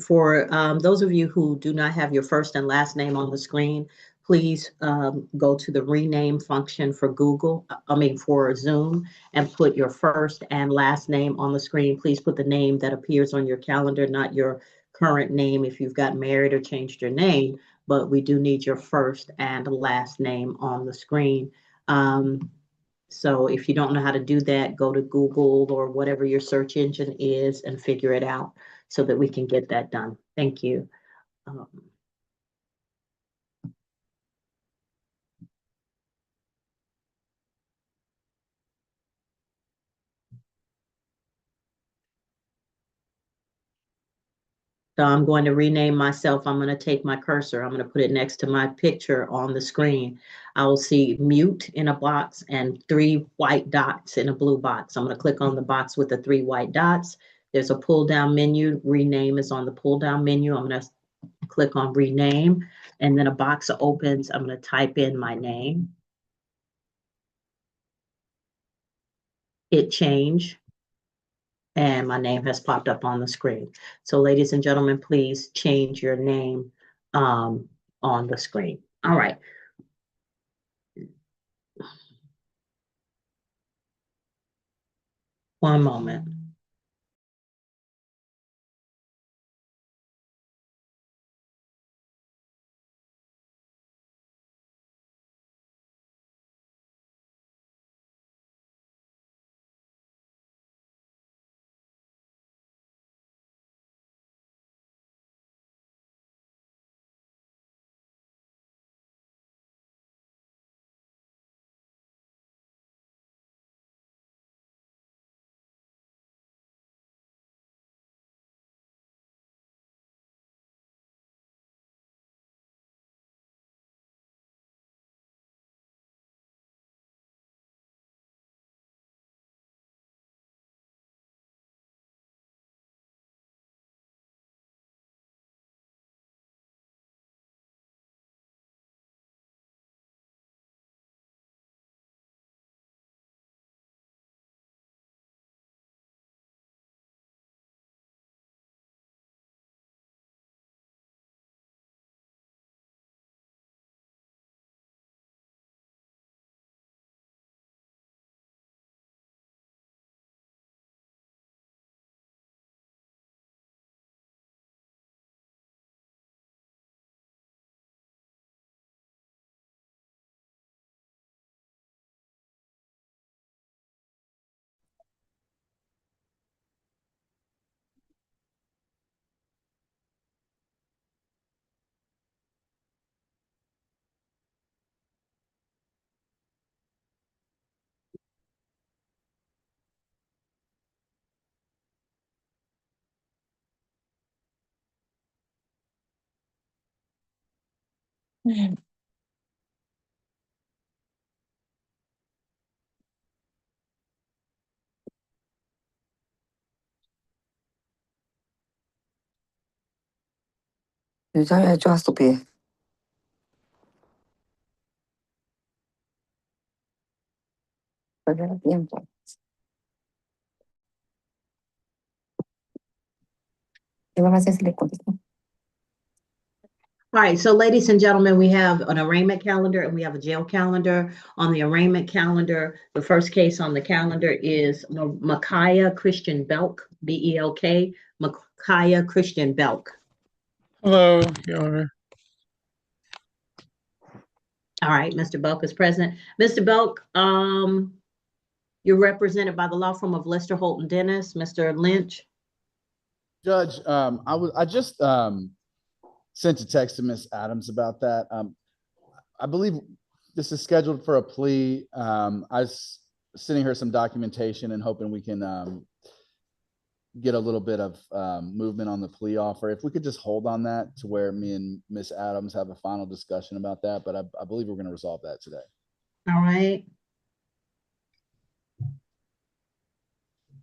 For those of you who do not have your first and last name on the screen, please go to the rename function for for Zoom, and put your first and last name on the screen. Please put the name that appears on your calendar, not your current name if you've got married or changed your name, but we do need your first and last name on the screen. So if you don't know how to do that, go to Google or whatever your search engine is and figure it out so that we can get that done. Thank you. So I'm going to rename myself. I'm going to take my cursor. I'm going to put it next to my picture on the screen. I will see mute in a box and 3 white dots in a blue box. I'm going to click on the box with the 3 white dots. There's a pull down menu. Rename is on the pull down menu. I'm going to click on rename, and then a box opens. I'm going to type in my name. Hit change. And my name has popped up on the screen. So ladies and gentlemen, please change your name on the screen. All right. One moment. 여자애 좋았어, 비. All right, so ladies and gentlemen, we have an arraignment calendar and we have a jail calendar. On the arraignment calendar, the first case on the calendar is Micaiah Christian Belk, B-E-L-K, Micaiah Christian Belk. Hello, Your Honor. All right, Mr. Belk is present. Mr. Belk, you're represented by the law firm of Lester Holt and Dennis. Mr. Lynch. Judge, I just sent a text to Miss Adams about that. I believe this is scheduled for a plea. I was sending her some documentation and hoping we can get a little bit of movement on the plea offer. If we could just hold on that to where me and Miss Adams have a final discussion about that, but I believe we're going to resolve that today. All right.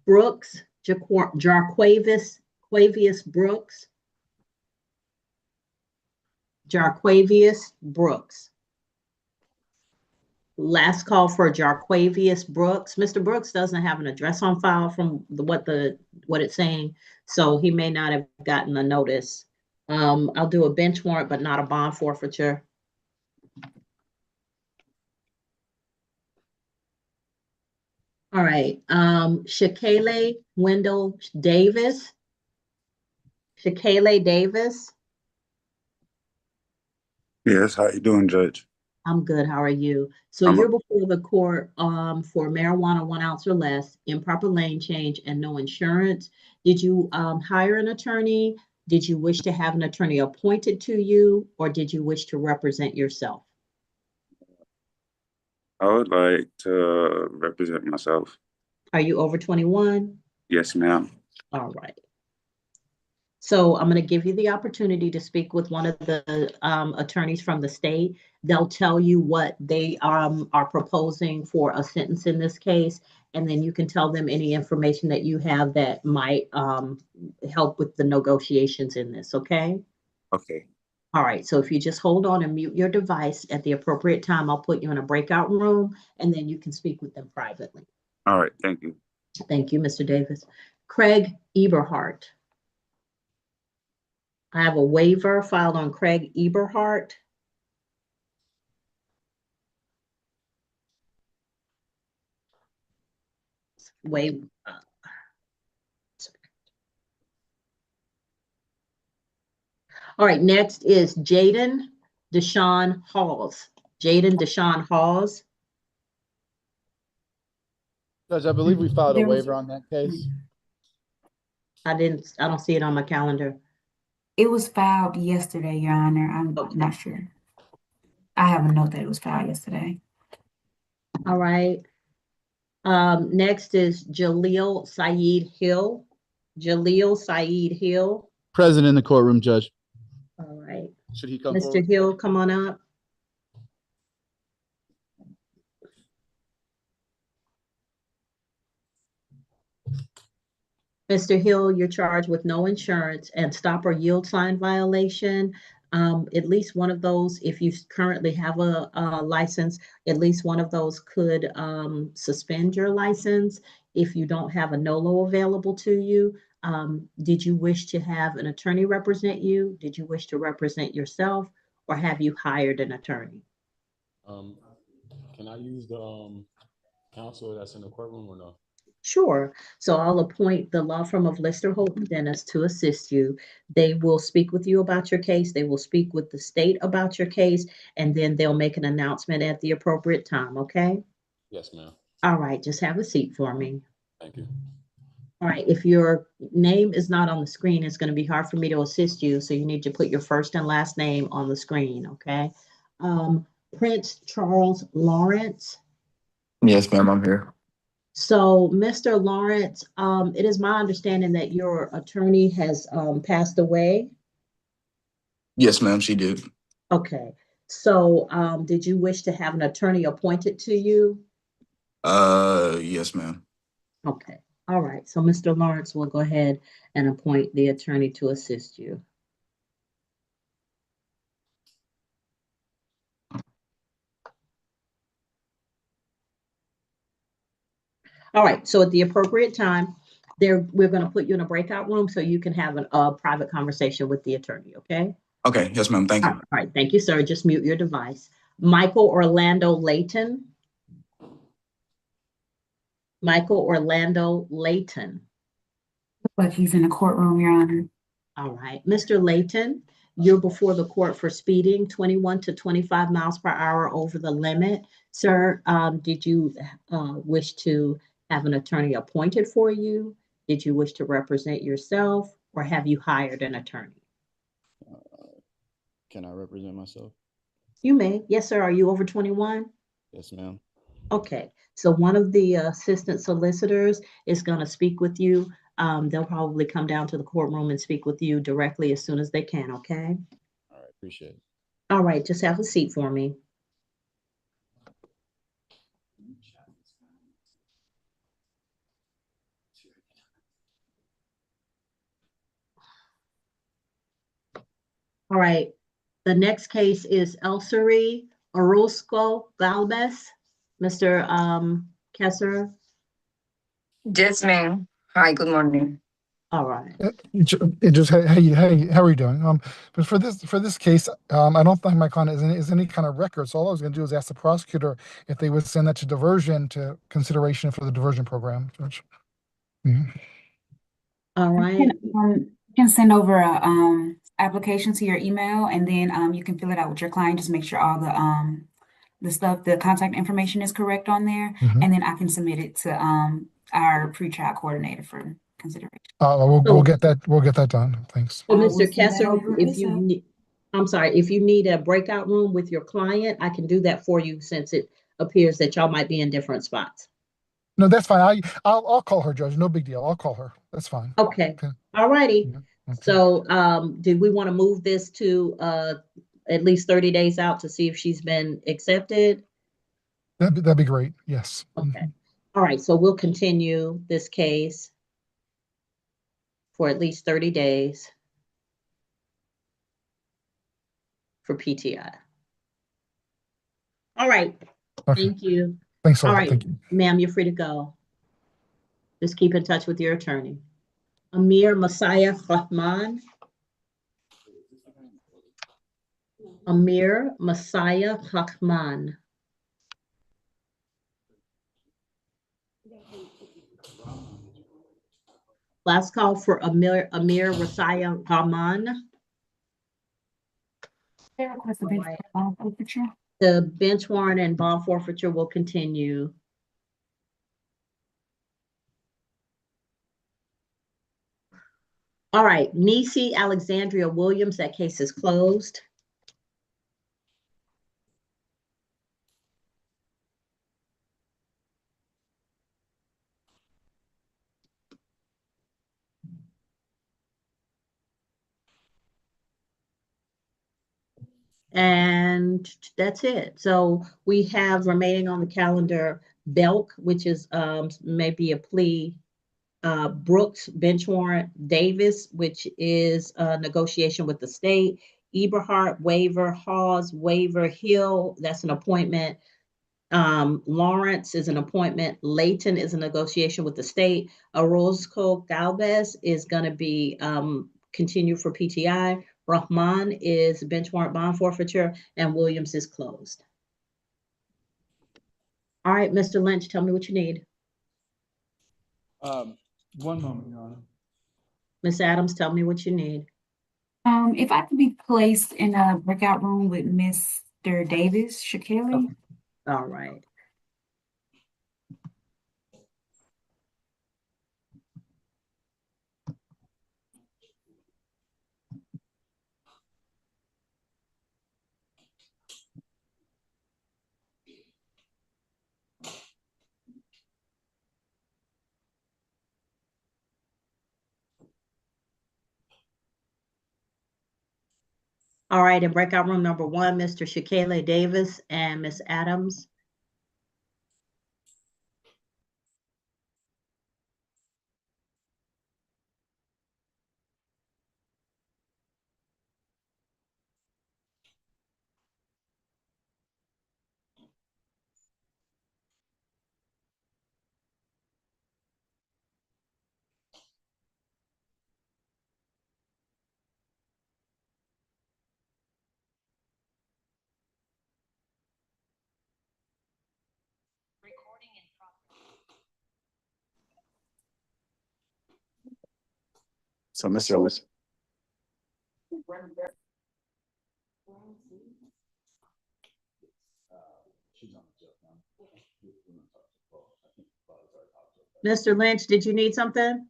Brooks, Jarquavius Brooks. Jarquavius Brooks. Last call for Jarquavius Brooks. Mr. Brooks doesn't have an address on file from what it's saying, so he may not have gotten a notice. I'll do a bench warrant, but not a bond forfeiture. All right, Shakele Wendell Davis. Shakele Davis. Yes, how you doing, Judge? I'm good. How are you? So I'm you're before the court for marijuana 1 ounce or less, improper lane change, and no insurance. Did you hire an attorney? Did you wish to have an attorney appointed to you, or did you wish to represent yourself? I would like to represent myself. Are you over 21? Yes, ma'am. All right. So I'm going to give you the opportunity to speak with one of the attorneys from the state. They'll tell you what they are proposing for a sentence in this case, and then you can tell them any information that you have that might help with the negotiations in this, okay? Okay. All right, so if you just hold on and mute your device at the appropriate time, I'll put you in a breakout room, and then you can speak with them privately. All right. Thank you. Thank you, Mr. Davis. Craig Eberhardt. I have a waiver filed on Craig Eberhardt. Waive. All right, next is Jaden Deshaun Halls. Jaden Deshaun Halls. Judge, I believe we filed a There was- waiver on that case. I don't see it on my calendar. It was filed yesterday, Your Honor. I'm Okay. not sure. I have a note that it was filed yesterday. All right. Next is Jaleel Saeed Hill. Jaleel Saeed Hill. Present in the courtroom, Judge. All right. Should he come Mr. forward? Hill, come on up. Mr. Hill, you're charged with no insurance and stop or yield sign violation. At least one of those, if you currently have a license, at least one of those could suspend your license if you don't have a NOLO available to you. Did you wish to have an attorney represent you? Did you wish to represent yourself, or have you hired an attorney? Can I use the counsel that's in the courtroom or no? Sure. So I'll appoint the law firm of Lister Holt and Dennis to assist you. They will speak with you about your case. They will speak with the state about your case, and then they'll make an announcement at the appropriate time, okay? Yes, ma'am. All right, just have a seat for me. Thank you. All right, if your name is not on the screen, it's going to be hard for me to assist you, so you need to put your first and last name on the screen, okay? Prince Charles Lawrence. Yes, ma'am, I'm here. So, Mr. Lawrence, it is my understanding that your attorney has passed away. Yes, ma'am, she did. Okay. So, did you wish to have an attorney appointed to you? Yes, ma'am. Okay. All right. So, Mr. Lawrence will go ahead and appoint the attorney to assist you. All right. So, at the appropriate time, we're going to put you in a breakout room so you can have a private conversation with the attorney. Okay. Okay, yes, ma'am, thank you. All right. Thank you, sir. Just mute your device. Michael Orlando Layton. Michael Orlando Layton. Looks like he's in the courtroom, Your Honor. All right, Mr. Layton, you're before the court for speeding 21 to 25 miles per hour over the limit. Sir, did you wish to have an attorney appointed for you? Did you wish to represent yourself, or have you hired an attorney? Can I represent myself? You may. Yes, sir. Are you over 21? Yes, ma'am. Okay, so one of the assistant solicitors is going to speak with you. They'll probably come down to the courtroom and speak with you directly as soon as they can, okay? All right, appreciate it. All right, just have a seat for me. All right, the next case is Elseri Orozco Galvez. Mr. Kessler? Yes, ma'am. Hi, good morning. All right. It just hey, how are you doing? But for this case, I don't think my client is any kind of record. So all I was going to do is ask the prosecutor if they would send that to diversion to consideration for the diversion program. Judge. Yeah. All right. You can send over a application to your email, and then you can fill it out with your client. Just make sure all the contact information is correct on there, Mhm. and then I can submit it to our pretrial coordinator for consideration. We'll get that done. Thanks. So, We'll Mr. send that Kessler, over if you ASAP. need, I'm sorry, if you need a breakout room with your client, I can do that for you since it appears that y'all might be in different spots. No, that's fine. I'll call her, Judge. No big deal. I'll call her. That's fine. Okay. Okay. All righty. Yeah. Okay. So, did we want to move this to at least 30 days out to see if she's been accepted? That'd be great. Yes. Okay. All right. So we'll continue this case for at least 30 days for PTI. All right. Okay. Thank you. Thanks a All lot. right, Thank you. ma'am, you're free to go. Just keep in touch with your attorney. Amir Messiah Rahman. Amir Messiah Rahman. Last call for Amir Messiah Rahman. They request a bench warrant forfeiture. The bench warrant and bond forfeiture will continue. All right, Nisi Alexandria Williams, that case is closed. And that's it. So we have remaining on the calendar Belk, which is maybe a plea, Brooks bench warrant, Davis, which is a negotiation with the state, Eberhardt waiver, Hawes waiver, Hill, that's an appointment. Lawrence is an appointment. Layton is a negotiation with the state. Orozco Galvez is going to be continued for PTI. Rahman is bench warrant bond forfeiture, and Williams is closed. All right, Mr. Lynch, tell me what you need. One moment, Your Honor. Ms. Adams, tell me what you need. If I could be placed in a breakout room with Mr. Davis Shakeli. All right. All right, in breakout room number 1, Mr. Shakele Davis and Ms. Adams. So, Mr. Ellis. Mr. Lynch, did you need something?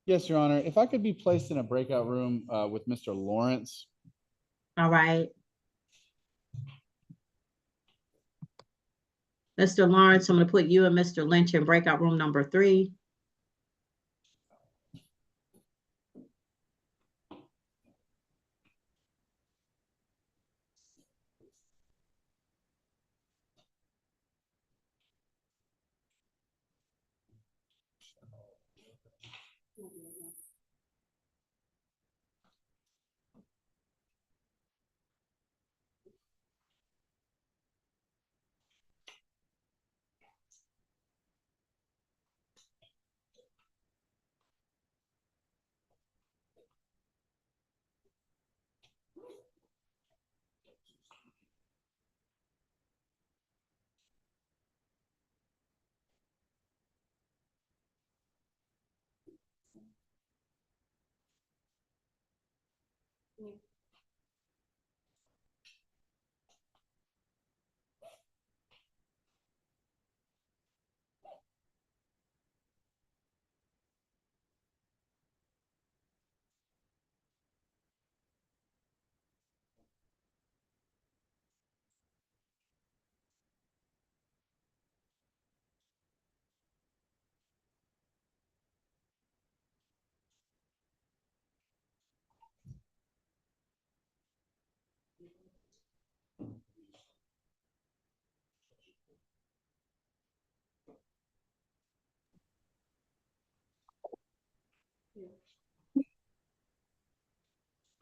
Yes, Your Honor. If I could be placed in a breakout room with Mr. Lawrence. All right. Mr. Lawrence, I'm going to put you and Mr. Lynch in breakout room number 3.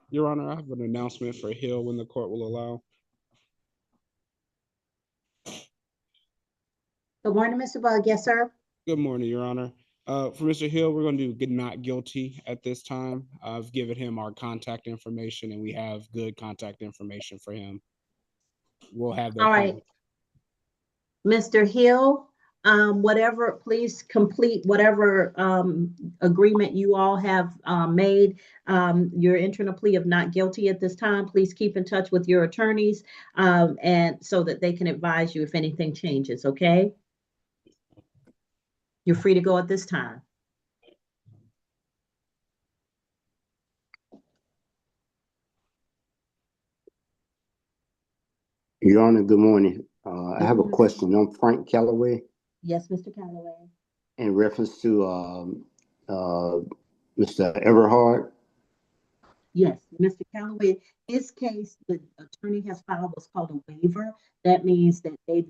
Your Honor, I have an announcement for Hill when the court will allow. Good morning, Mr. Bug. Yes, sir. Good morning, Your Honor. For Mr. Hill, we're going to do not guilty at this time. I've given him our contact information and we have good contact information for him. We'll have that. All right. Mr. Hill, whatever, please complete whatever agreement you all have made. You're entering a plea of not guilty at this time. Please keep in touch with your attorneys and so that they can advise you if anything changes, okay? You're free to go at this time. Your Honor, good morning. I have a question. I'm Frank Calloway Yes, Mr. Calloway. in reference to Mr. Everhard. Yes, Mr. Calloway, his case, the attorney has filed what's called a waiver. That means that they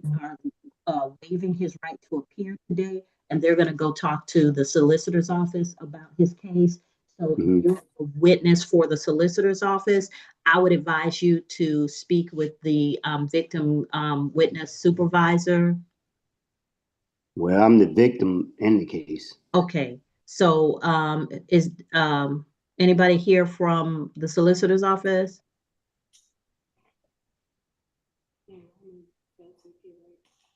are waiving his right to appear today, and they're going to go talk to the solicitor's office about his case. So if you're a witness for the solicitor's office, I would advise you to speak with the victim witness supervisor. Well, I'm the victim in the case. Okay, so is anybody here from the solicitor's office?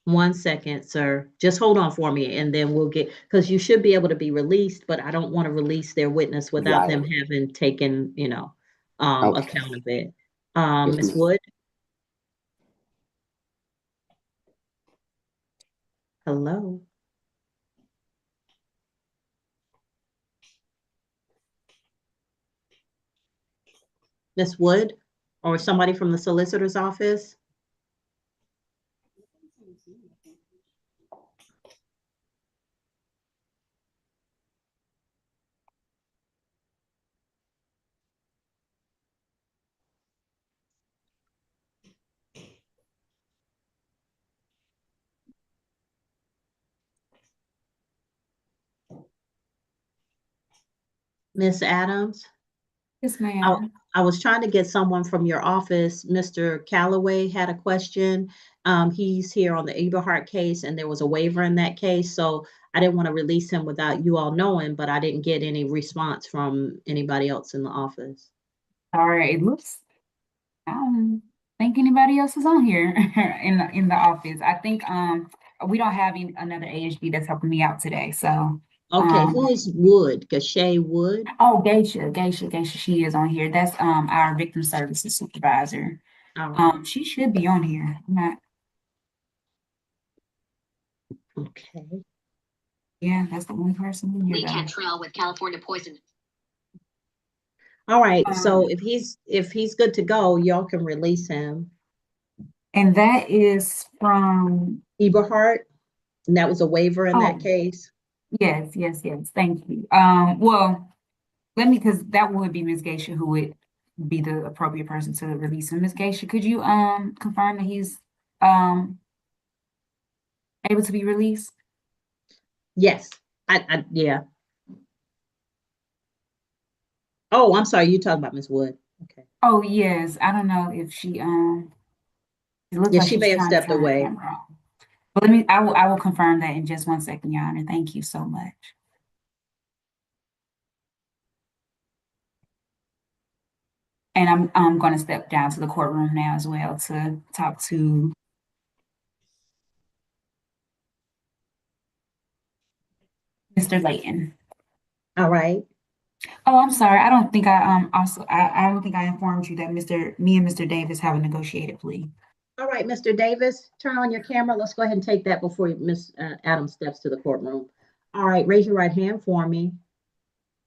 One second, sir. Just hold on for me and then we'll get, because you should be able to be released, but I don't want to release their witness without them having taken, account of it. Ms. Wood? Hello? Ms. Wood or somebody from the solicitor's office? Miss Adams? Yes, ma'am. I was trying to get someone from your office. Mr. Calloway had a question. He's here on the Eberhardt case, and there was a waiver in that case. So I didn't want to release him without you all knowing, but I didn't get any response from anybody else in the office. All right, it looks. I don't think anybody else is on here in the office. I think we don't have another AHD that's helping me out today. So Okay, who is Wood? Gashay Wood? oh, Geisha, she is on here. That's our victim services supervisor. All right. She should be on here. Not, Okay. yeah, that's the only person in here. Lee Cantrell with California Poison. All right. So if he's good to go, y'all can release him. And that is from Eberhardt, and that was a waiver in that case. Yes. Thank you. Well, because that would be Ms. Geisha who would be the appropriate person to release him. Ms. Geisha, could you confirm that he's able to be released? Yes. Yeah. Oh, I'm sorry. You're talking about Ms. Wood. Okay. Oh, yes. I don't know if she it looks Yeah, like she she's may have trying to stepped turn her away. camera on. But I will confirm that in just 1 second, Your Honor. Thank you so much. And I'm going to step down to the courtroom now as well to talk to Mr. Layton. All right. Oh, I'm sorry. I don't think I don't think I informed you that me and Mr. Davis have a negotiated plea. All right, Mr. Davis, turn on your camera. Let's go ahead and take that before Miss Adams steps to the courtroom. All right, raise your right hand for me.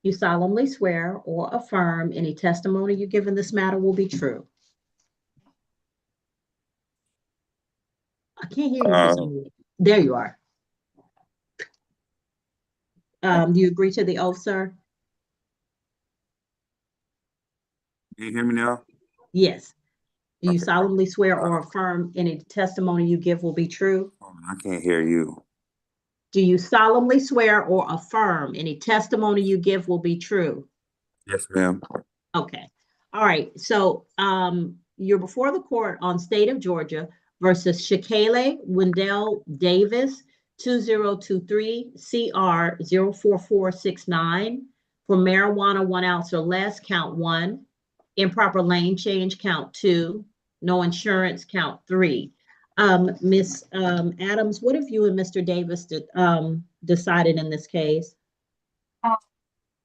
You solemnly swear or affirm any testimony you give in this matter will be true. I can't hear you for some reason. There you are. Do you agree to the oath, sir? Can you hear me now? Yes. Do you Okay. solemnly swear or affirm any testimony you give will be true? I can't hear you. Do you solemnly swear or affirm any testimony you give will be true? Yes, ma'am. Okay. All right. So you're before the court on State of Georgia versus Shakele Wendell Davis, 2023 CR 04469 for marijuana 1 ounce or less, count 1, improper lane change, count 2, no insurance, count 3. Miss Adams, what have you and Mr. Davis decided in this case?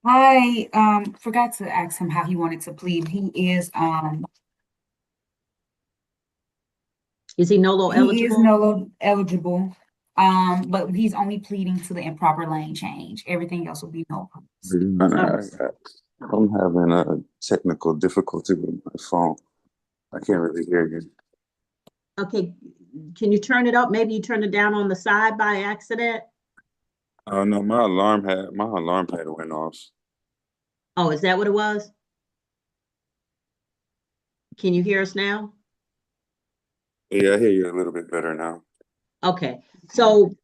I forgot to ask him how he wanted to plead. Is he NOLO He is eligible? NOLO eligible, but he's only pleading to the improper lane change. Everything else will be no. I'm having a technical difficulty with my phone. I can't really hear you. Okay, can you turn it up? Maybe you turned it down on the side by accident. Oh no, my alarm pad went off. Oh, is that what it was? Can you hear us now? Yeah, I hear you a little bit better now. Okay, so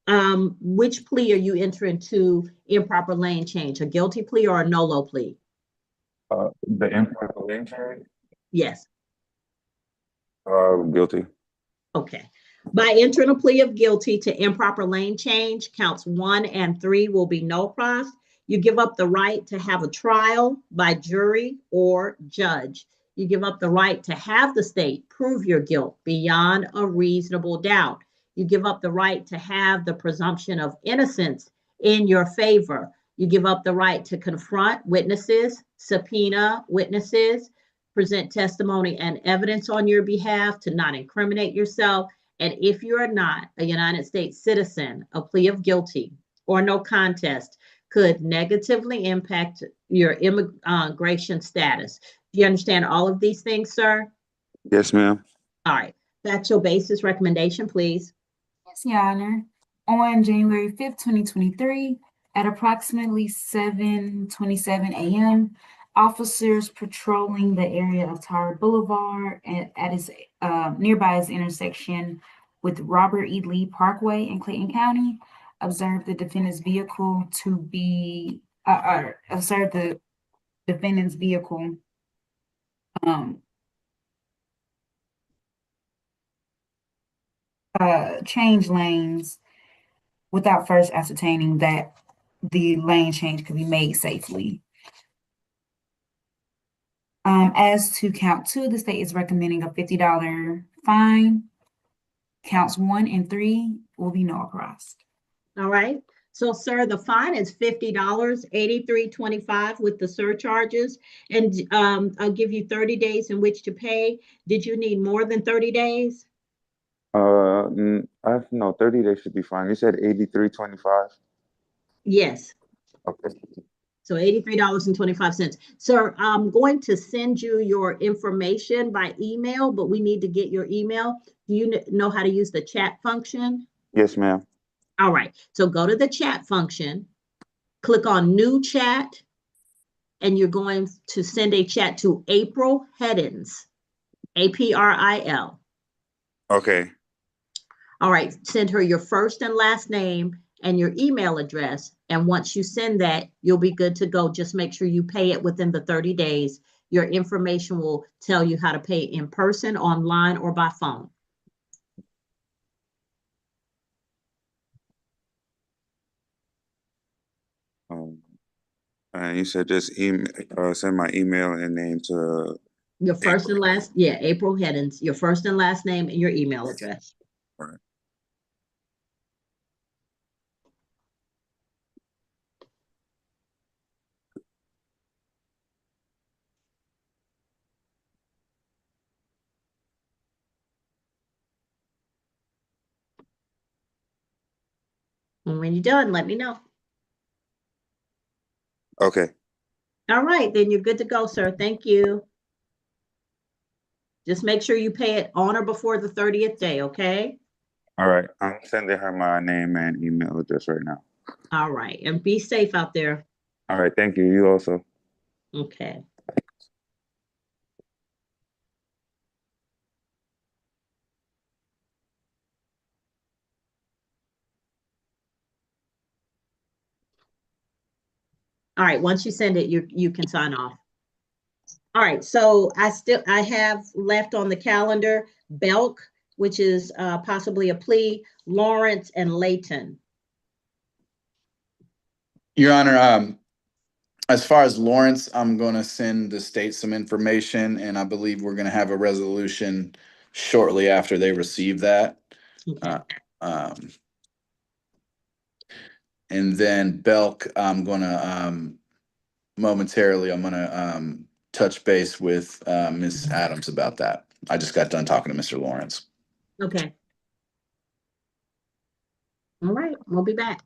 which plea are you entering to improper lane change? A guilty plea or a NOLO plea? The improper lane change? Yes. Guilty. Okay. By entering a plea of guilty to improper lane change, counts 1 and 3 will be no pros. You give up the right to have a trial by jury or judge. You give up the right to have the state prove your guilt beyond a reasonable doubt. You give up the right to have the presumption of innocence in your favor. You give up the right to confront witnesses, subpoena witnesses, present testimony and evidence on your behalf, to not incriminate yourself. And if you are not a United States citizen, a plea of guilty or no contest could negatively impact your immigration status. Do you understand all of these things, sir? Yes, ma'am. All right. Factual basis recommendation, please. Yes, Your Honor. On January 5th, 2023, at approximately 7:27 a.m., officers patrolling the area of Tower Boulevard at its nearby its intersection with Robert E. Lee Parkway in Clayton County observed the defendant's vehicle to be observed the defendant's vehicle change lanes without first ascertaining that the lane change could be made safely. As to count 2, the state is recommending a $50 fine. Counts 1 and 3 will be no cost. All right. So, sir, the fine is $50, $83.25 with the surcharges, and I'll give you 30 days in which to pay. Did you need more than 30 days? No, 30 days should be fine. You said 83.25. Yes. Okay. So $83.25. Sir, I'm going to send you your information by email, but we need to get your email. Do you know how to use the chat function? Yes, ma'am. All right. So go to the chat function, click on new chat, and you're going to send a chat to April Heddens, April. Okay. All right. Send her your first and last name and your email address. And once you send that, you'll be good to go. Just make sure you pay it within the 30 days. Your information will tell you how to pay in person, online, or by phone. And you said just send my email and name to Your first and last, yeah, April Heddens, your first and last name and your email address. All right. And when you're done, let me know. Okay. All right, then you're good to go, sir. Thank you. Just make sure you pay it on or before the 30th day, okay? All right. I'm sending her my name and email address right now. All right, and be safe out there. All right. Thank you. You also. Okay. All right, once you send it, you can sign off. All right, so I have left on the calendar Belk, which is possibly a plea, Lawrence and Layton. Your Honor, as far as Lawrence, I'm going to send the state some information, and I believe we're going to have a resolution shortly after they receive that. Okay. And then Belk, I'm going to momentarily, I'm going to touch base with Ms. Adams about that. I just got done talking to Mr. Lawrence. Okay. All right, we'll be back.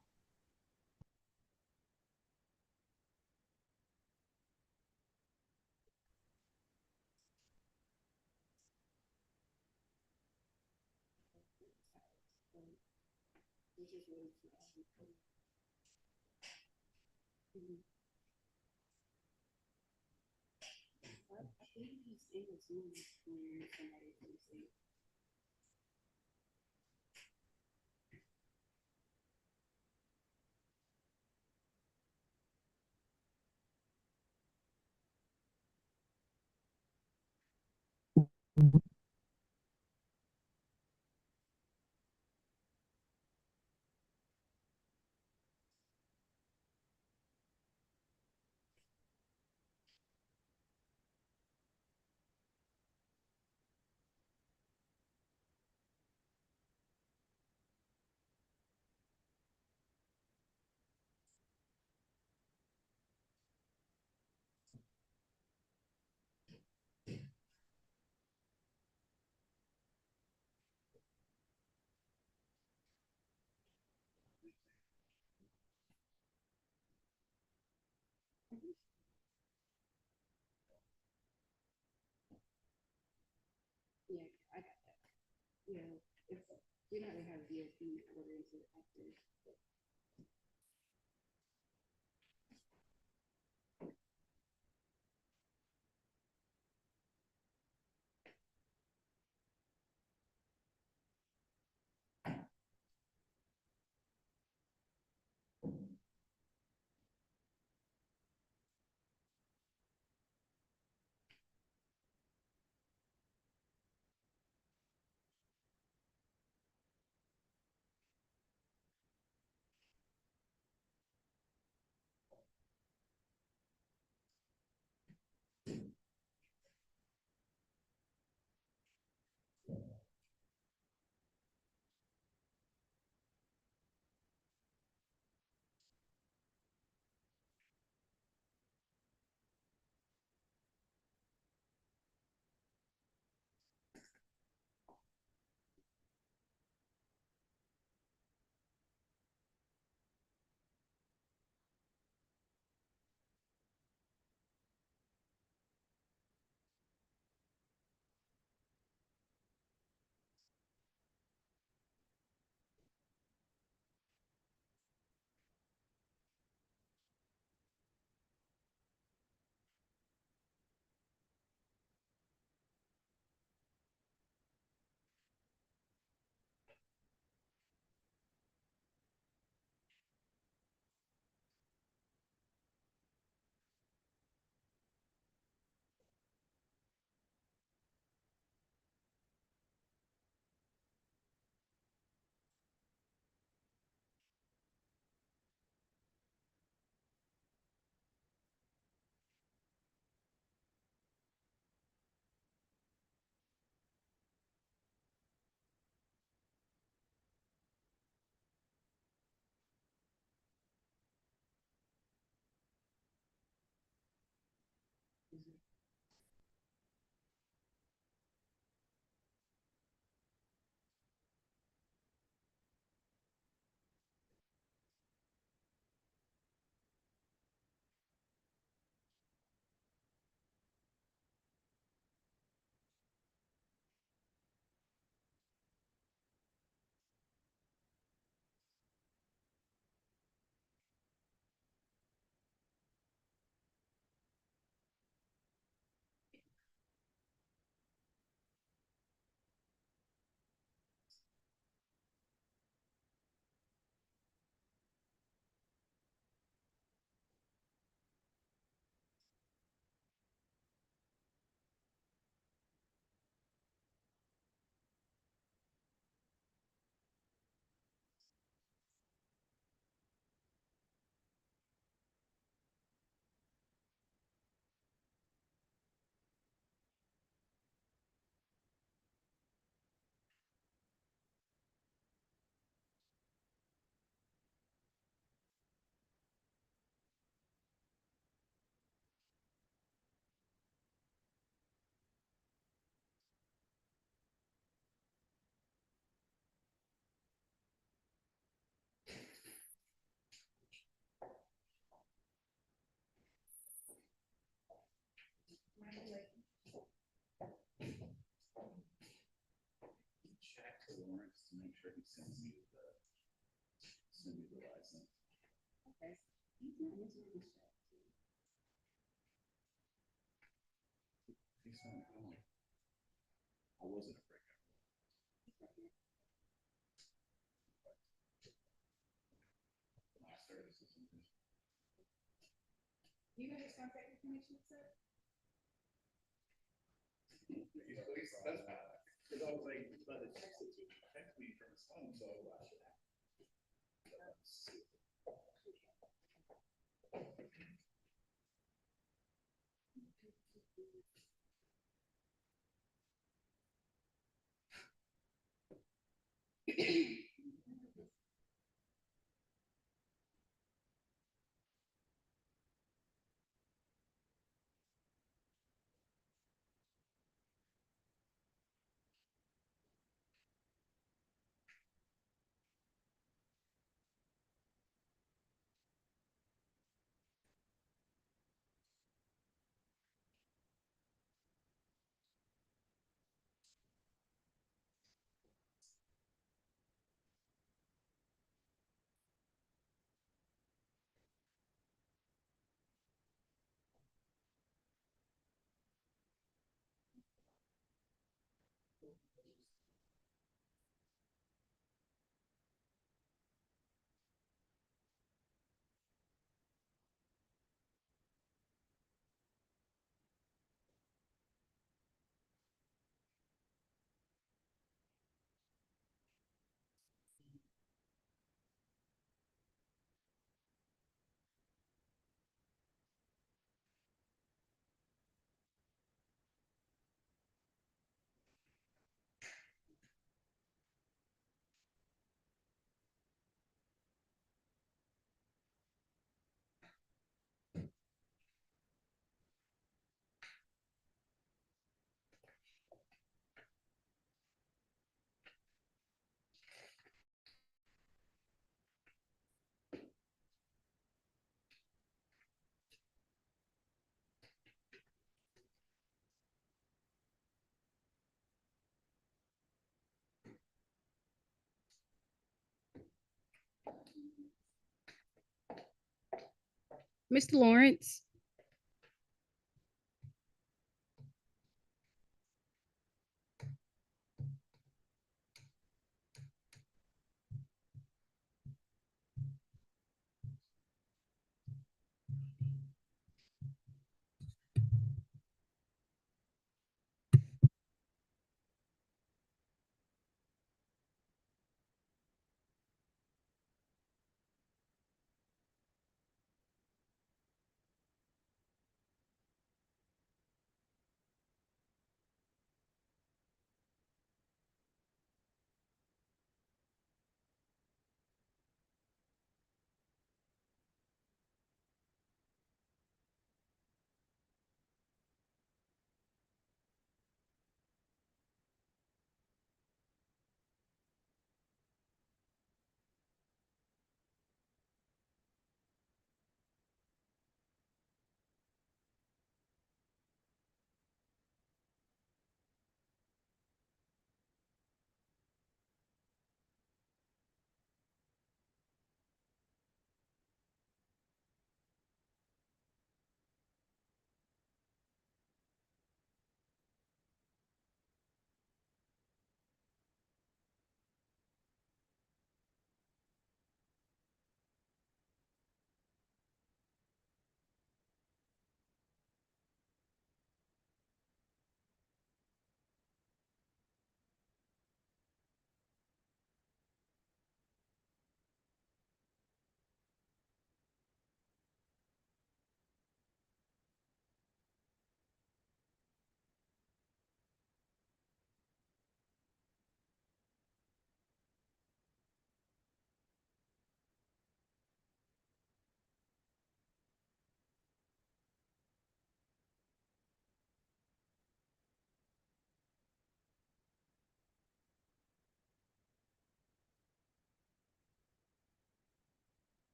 Mr. Lawrence.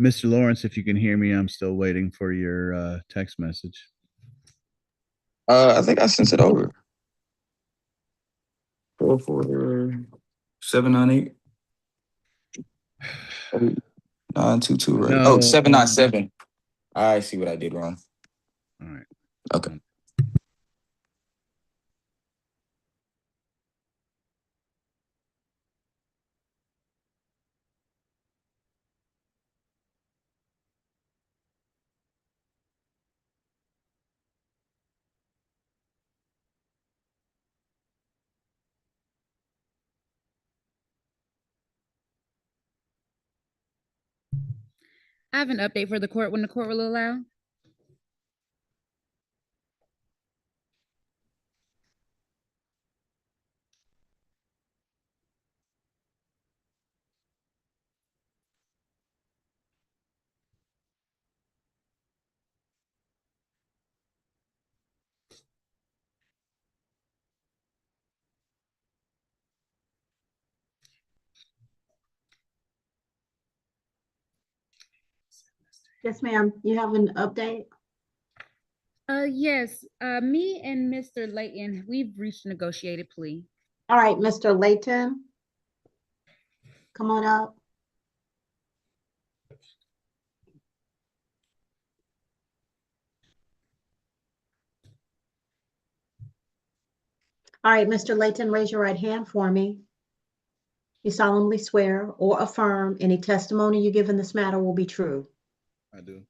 Mr. Lawrence, if you can hear me, I'm still waiting for your text message. I think I sent it over. 44798. 922, right? No. Oh, 797. I see what I did wrong. All right. Okay. I have an update for the court when the court will allow. Yes, ma'am. You have an update? Yes, me and Mr. Layton, we've reached a negotiated plea. All right, Mr. Layton, come on up. All right, Mr. Layton, raise your right hand for me. You solemnly swear or affirm any testimony you give in this matter will be true. I do.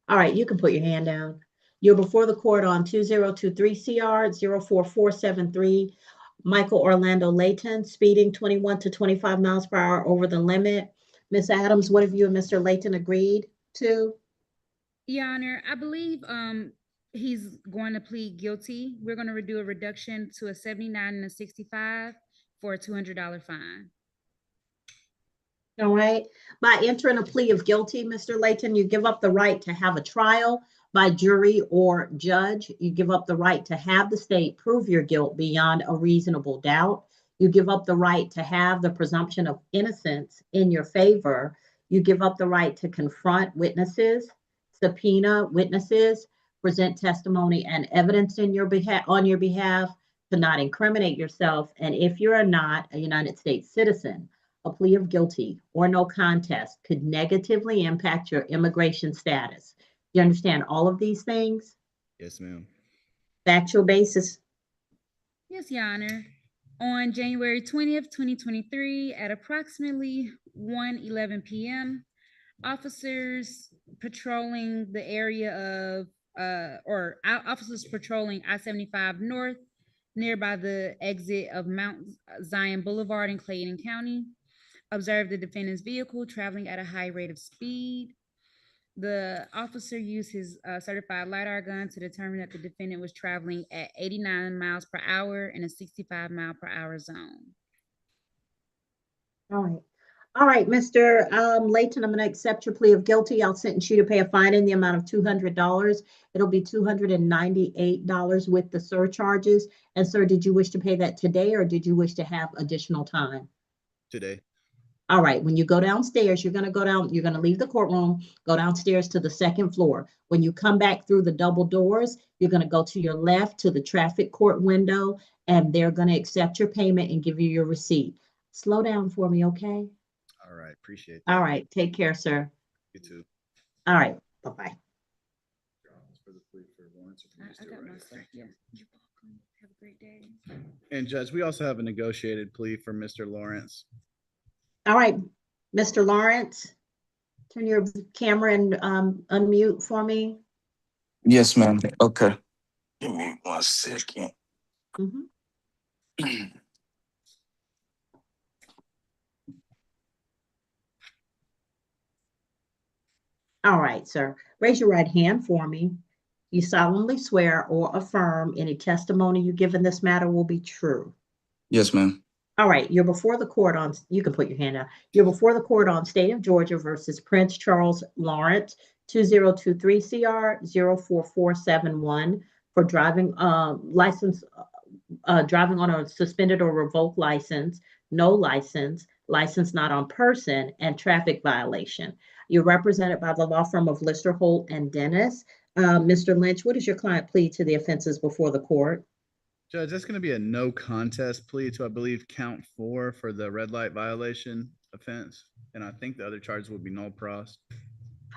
All right, you can put your hand down. You're before the court on 2023 CR 04473, Michael Orlando Layton, speeding 21 to 25 miles per hour over the limit. Ms. Adams, what have you and Mr. Layton agreed to? Your Honor, I believe he's going to plead guilty. We're going to do a reduction to a 79 and a 65 for a $200 fine. All right. By entering a plea of guilty, Mr. Layton, you give up the right to have a trial by jury or judge. You give up the right to have the state prove your guilt beyond a reasonable doubt. You give up the right to have the presumption of innocence in your favor. You give up the right to confront witnesses, subpoena witnesses, present testimony and evidence in your behalf on your behalf, to not incriminate yourself. And if you're not a United States citizen, a plea of guilty or no contest could negatively impact your immigration status. You understand all of these things? Yes, ma'am. Factual basis. Yes, Your Honor. On January 20th, 2023, at approximately 1:11 p.m., officers patrolling the area of officers patrolling I-75 North nearby the exit of Mount Zion Boulevard in Clayton County observed the defendant's vehicle traveling at a high rate of speed. The officer used his certified LiDAR gun to determine that the defendant was traveling at 89 miles per hour in a 65 mile per hour zone. All right. All right, Mr. Layton, I'm going to accept your plea of guilty. I'll sentence you to pay a fine in the amount of $200. It'll be $298 with the surcharges. And sir, did you wish to pay that today or did you wish to have additional time? Today. All right, when you go downstairs, you're going to leave the courtroom, go downstairs to the second floor. When you come back through the double doors, you're going to go to your left to the traffic court window, and they're going to accept your payment and give you your receipt. Slow down for me, okay? All right, appreciate that. All right, take care, sir. You too. All right, bye-bye. I got my stuff. Yeah. You're welcome. Have a great day. And Judge, we also have a negotiated plea for Mr. Lawrence. All right, Mr. Lawrence, turn your camera and unmute for me. Yes, ma'am. Okay. Give me 1 second. All right, sir. Raise your right hand for me. You solemnly swear or affirm any testimony you give in this matter will be true. Yes, ma'am. All right, you're before the court on, you can put your hand out. You're before the court on State of Georgia versus Prince Charles Lawrence, 2023 CR 04471 for driving driving on a suspended or revoked license, no license, license not on person, and traffic violation. You're represented by the law firm of Lister, Holt, and Dennis. Mr. Lynch, what does your client plead to the offenses before the court? Judge, that's going to be a no contest plea to, I believe, count 4 for the red light violation offense. And I think the other charges will be null pros.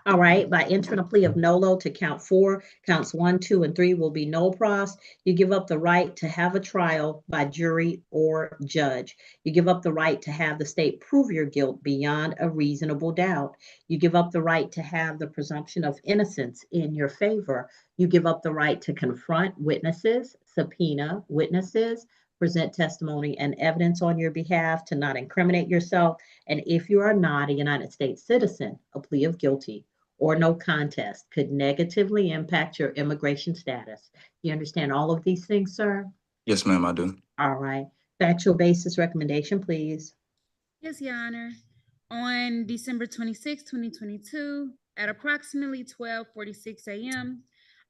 All right, by entering a plea of nolo to count 4, counts 1, 2, and 3 will be null pros. You give up the right to have a trial by jury or judge. You give up the right to have the state prove your guilt beyond a reasonable doubt. You give up the right to have the presumption of innocence in your favor. You give up the right to confront witnesses, subpoena witnesses, present testimony and evidence on your behalf, to not incriminate yourself. And if you are not a United States citizen, a plea of guilty or no contest could negatively impact your immigration status. You understand all of these things, sir? Yes, ma'am, I do. All right. Factual basis recommendation, please. Yes, Your Honor. On December 26, 2022, at approximately 12:46 a.m.,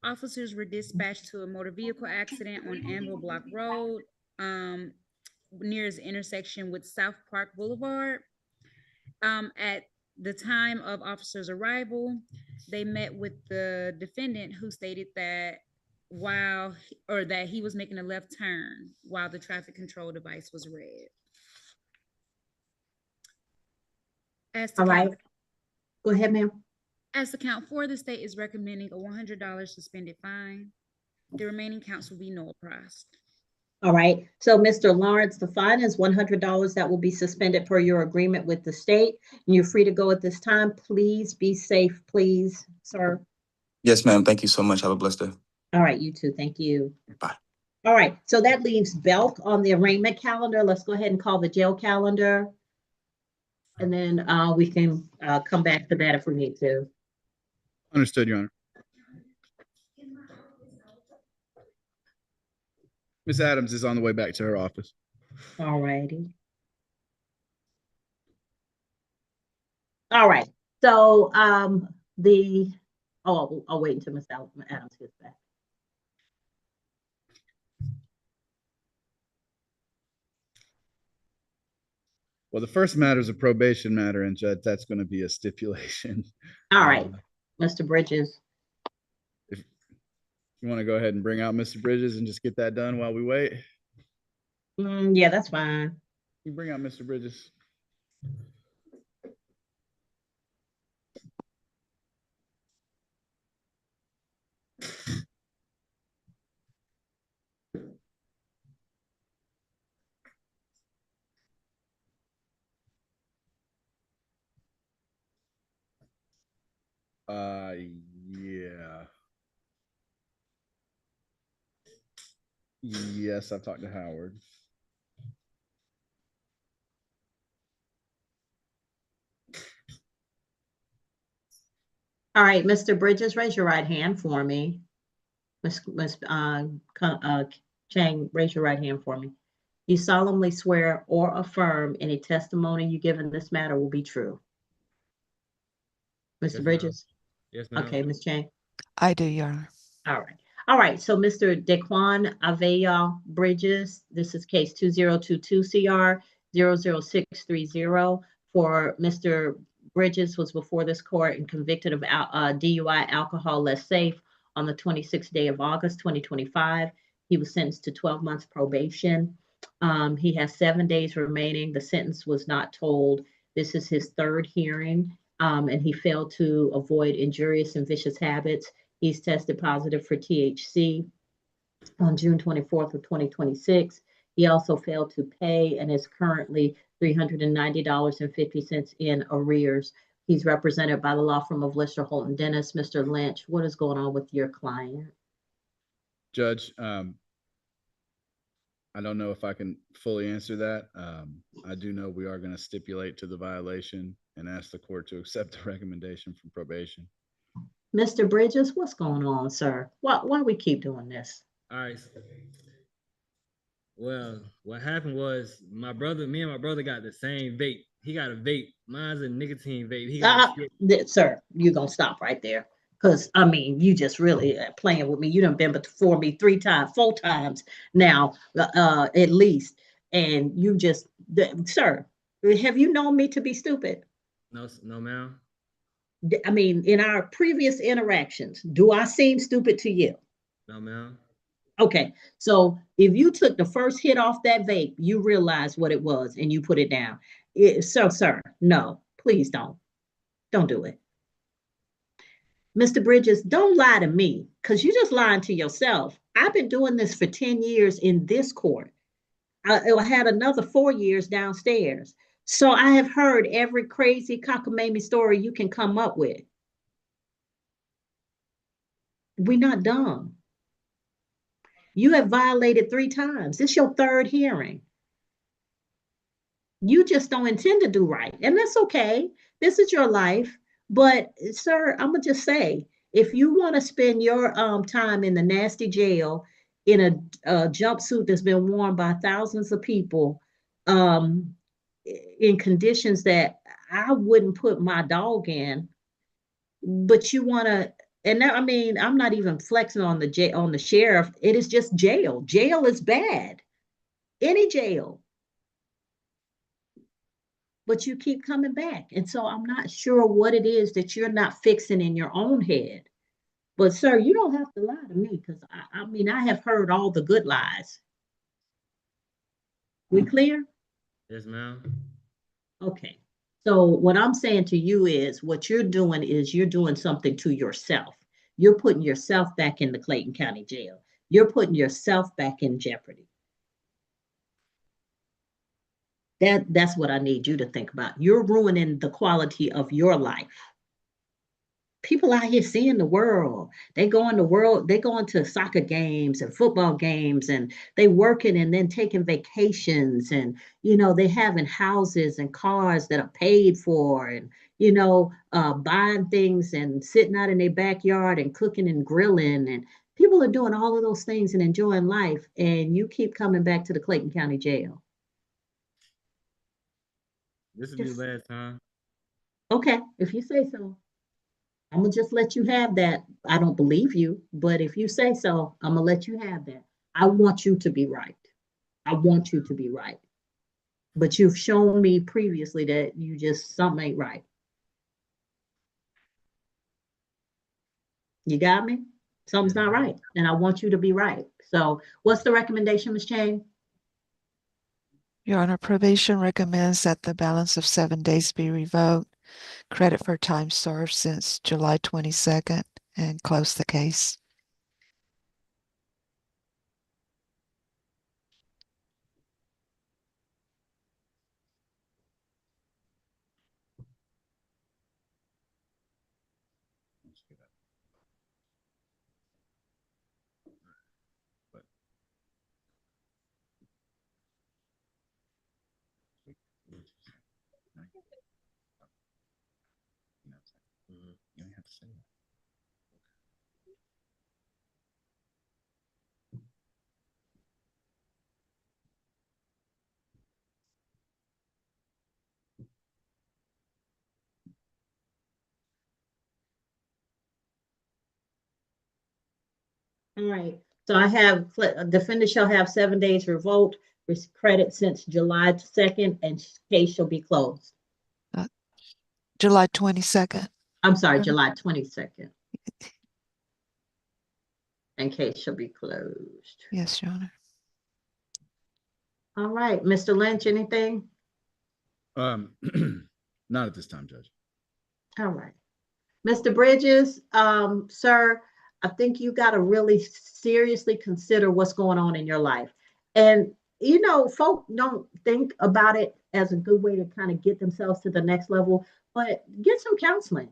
officers were dispatched to a motor vehicle accident on Anvil Block Road, near its intersection with South Park Boulevard. At the time of officers' arrival, they met with the defendant, who stated that that he was making a left turn while the traffic control device was red. All right. Go ahead, ma'am. As to count 4, the state is recommending a $100 suspended fine. The remaining counts will be null pros. All right. So, Mr. Lawrence, the fine is $100 that will be suspended per your agreement with the state. And you're free to go at this time. Please be safe, please, sir. Yes, ma'am. Thank you so much. Have a blessed day. All right, you too. Thank you. Bye. All right. So that leaves Belk on the arraignment calendar. Let's go ahead and call the jail calendar. And then we can come back to that if we need to. Understood, Your Honor. Ms. Adams is on the way back to her office. All righty. All right. So I'll wait until Ms. Adams gets back. Well, the first matter is a probation matter, and Judge, that's going to be a stipulation. All right, Mr. Bridges. If you want to go ahead and bring out Mr. Bridges and just get that done while we wait. Yeah, that's fine. You bring out Mr. Bridges. Yeah. Yes, I've talked to Howard. All right, Mr. Bridges, raise your right hand for me. Ms. Chang, raise your right hand for me. You solemnly swear or affirm any testimony you give in this matter will be true. Mr. Bridges? Yes, ma'am. Okay, Ms. Chang? I do, Your Honor. All right. All right. So, Mr. Dequan Aveya Bridges, this is case 2022 CR 00630 for Mr. Bridges was before this court and convicted of DUI alcohol less safe on the 26th day of August 2025. He was sentenced to 12 months probation. He has 7 days remaining. The sentence was not told. This is his third hearing, and he failed to avoid injurious and vicious habits. He's tested positive for THC on June 24th of 2026. He also failed to pay and is currently $390.50 in arrears. He's represented by the law firm of Lister, Holt, and Dennis. Mr. Lynch, what is going on with your client? Judge, I don't know if I can fully answer that. I do know we are going to stipulate to the violation and ask the court to accept the recommendation from probation. Mr. Bridges, what's going on, sir? Why we keep doing this? All right. Well, what happened was me and my brother got the same vape. He got a vape. Mine's a nicotine vape. He got sir, you're going to stop right there. Because, I mean, you just really playing with me. You done been before me 4 times now, at least. And you just, sir, have you known me to be stupid? No, ma'am. I mean, in our previous interactions, do I seem stupid to you? No, ma'am. Okay, so if you took the first hit off that vape, you realize what it was and you put it down. Sir, no, please don't. Don't do it. Mr. Bridges, don't lie to me because you're just lying to yourself. I've been doing this for 10 years in this court. I had another 4 years downstairs. So I have heard every crazy cockamamie story you can come up with. We're not dumb. You have violated 3 times. This is your third hearing. You just don't intend to do right. And that's okay. This is your life. But, sir, I'm going to just say if you want to spend your time in the nasty jail in a jumpsuit that's been worn by thousands of people um, in conditions that I wouldn't put my dog in, but you want to. And now, I mean, I'm not even flexing on the sheriff. It is just jail. Jail is bad. Any jail, but you keep coming back. And so I'm not sure what it is that you're not fixing in your own head. But sir, you don't have to lie to me because I mean I have heard all the good lies. We clear? Yes, ma'am. Okay. So what I'm saying to you is what you're doing is you're doing something to yourself. You're putting yourself back in the Clayton County Jail. You're putting yourself back in jeopardy. That's what I need you to think about. You're ruining the quality of your life. People out here seeing the world. They go into soccer games and football games and they working and then taking vacations and they having houses and cars that are paid for and buying things and sitting out in their backyard and cooking and grilling and people are doing all of those things and enjoying life and you keep coming back to the Clayton County Jail. This will be the last time. Okay, if you say so. I'm gonna just let you have that. I don't believe you, but if you say so, I'm gonna let you have that. I want you to be right. I want you to be right. But you've shown me previously that you just something ain't right. You got me? Something's not right. And I want you to be right. So what's the recommendation, Ms. Chang? Your Honor, probation recommends that the balance of 7 days be revoked, credit for time served since July 22nd, and close the case. You don't have to say that. All right. So I have defendant shall have 7 days revoked, with credit since July 2nd, and case shall be closed. July 22nd. I'm sorry, July 22nd. And case shall be closed. Yes, Your Honor. All right, Mr. Lynch, anything? Not at this time, Judge. All right. Mr. Bridges, sir, I think you got to really seriously consider what's going on in your life. And, folk don't think about it as a good way to kind of get themselves to the next level, but get some counseling.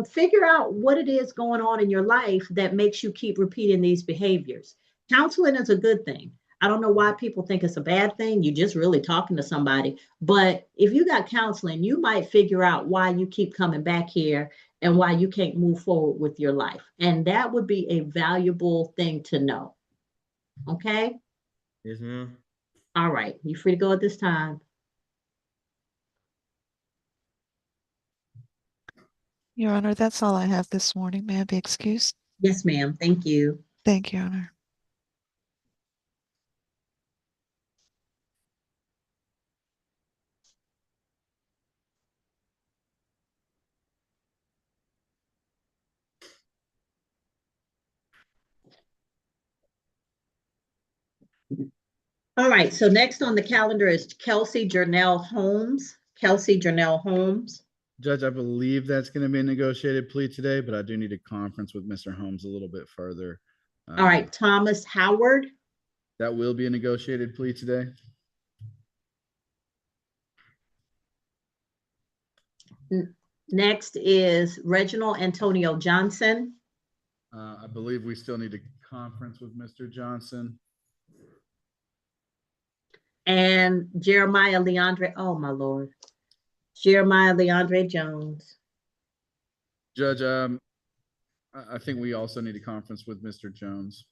Figure out what it is going on in your life that makes you keep repeating these behaviors. Counseling is a good thing. I don't know why people think it's a bad thing. You're just really talking to somebody. But if you got counseling, you might figure out why you keep coming back here and why you can't move forward with your life. And that would be a valuable thing to know. Okay? Yes, ma'am. All right. You're free to go at this time. Your Honor, that's all I have this morning. May I be excused? Yes, ma'am. Thank you. Thank you, Your Honor. All right, so next on the calendar is Kelsey Jernell Holmes. Kelsey Jernell Holmes. Judge, I believe that's going to be a negotiated plea today, but I do need a conference with Mr. Holmes a little bit further. All right, Thomas Howard. That will be a negotiated plea today. Next is Reginald Antonio Johnson. I believe we still need a conference with Mr. Johnson. And Jeremiah Leandre, oh my Lord. Jeremiah Leandre Jones. Judge, I think we also need a conference with Mr. Jones.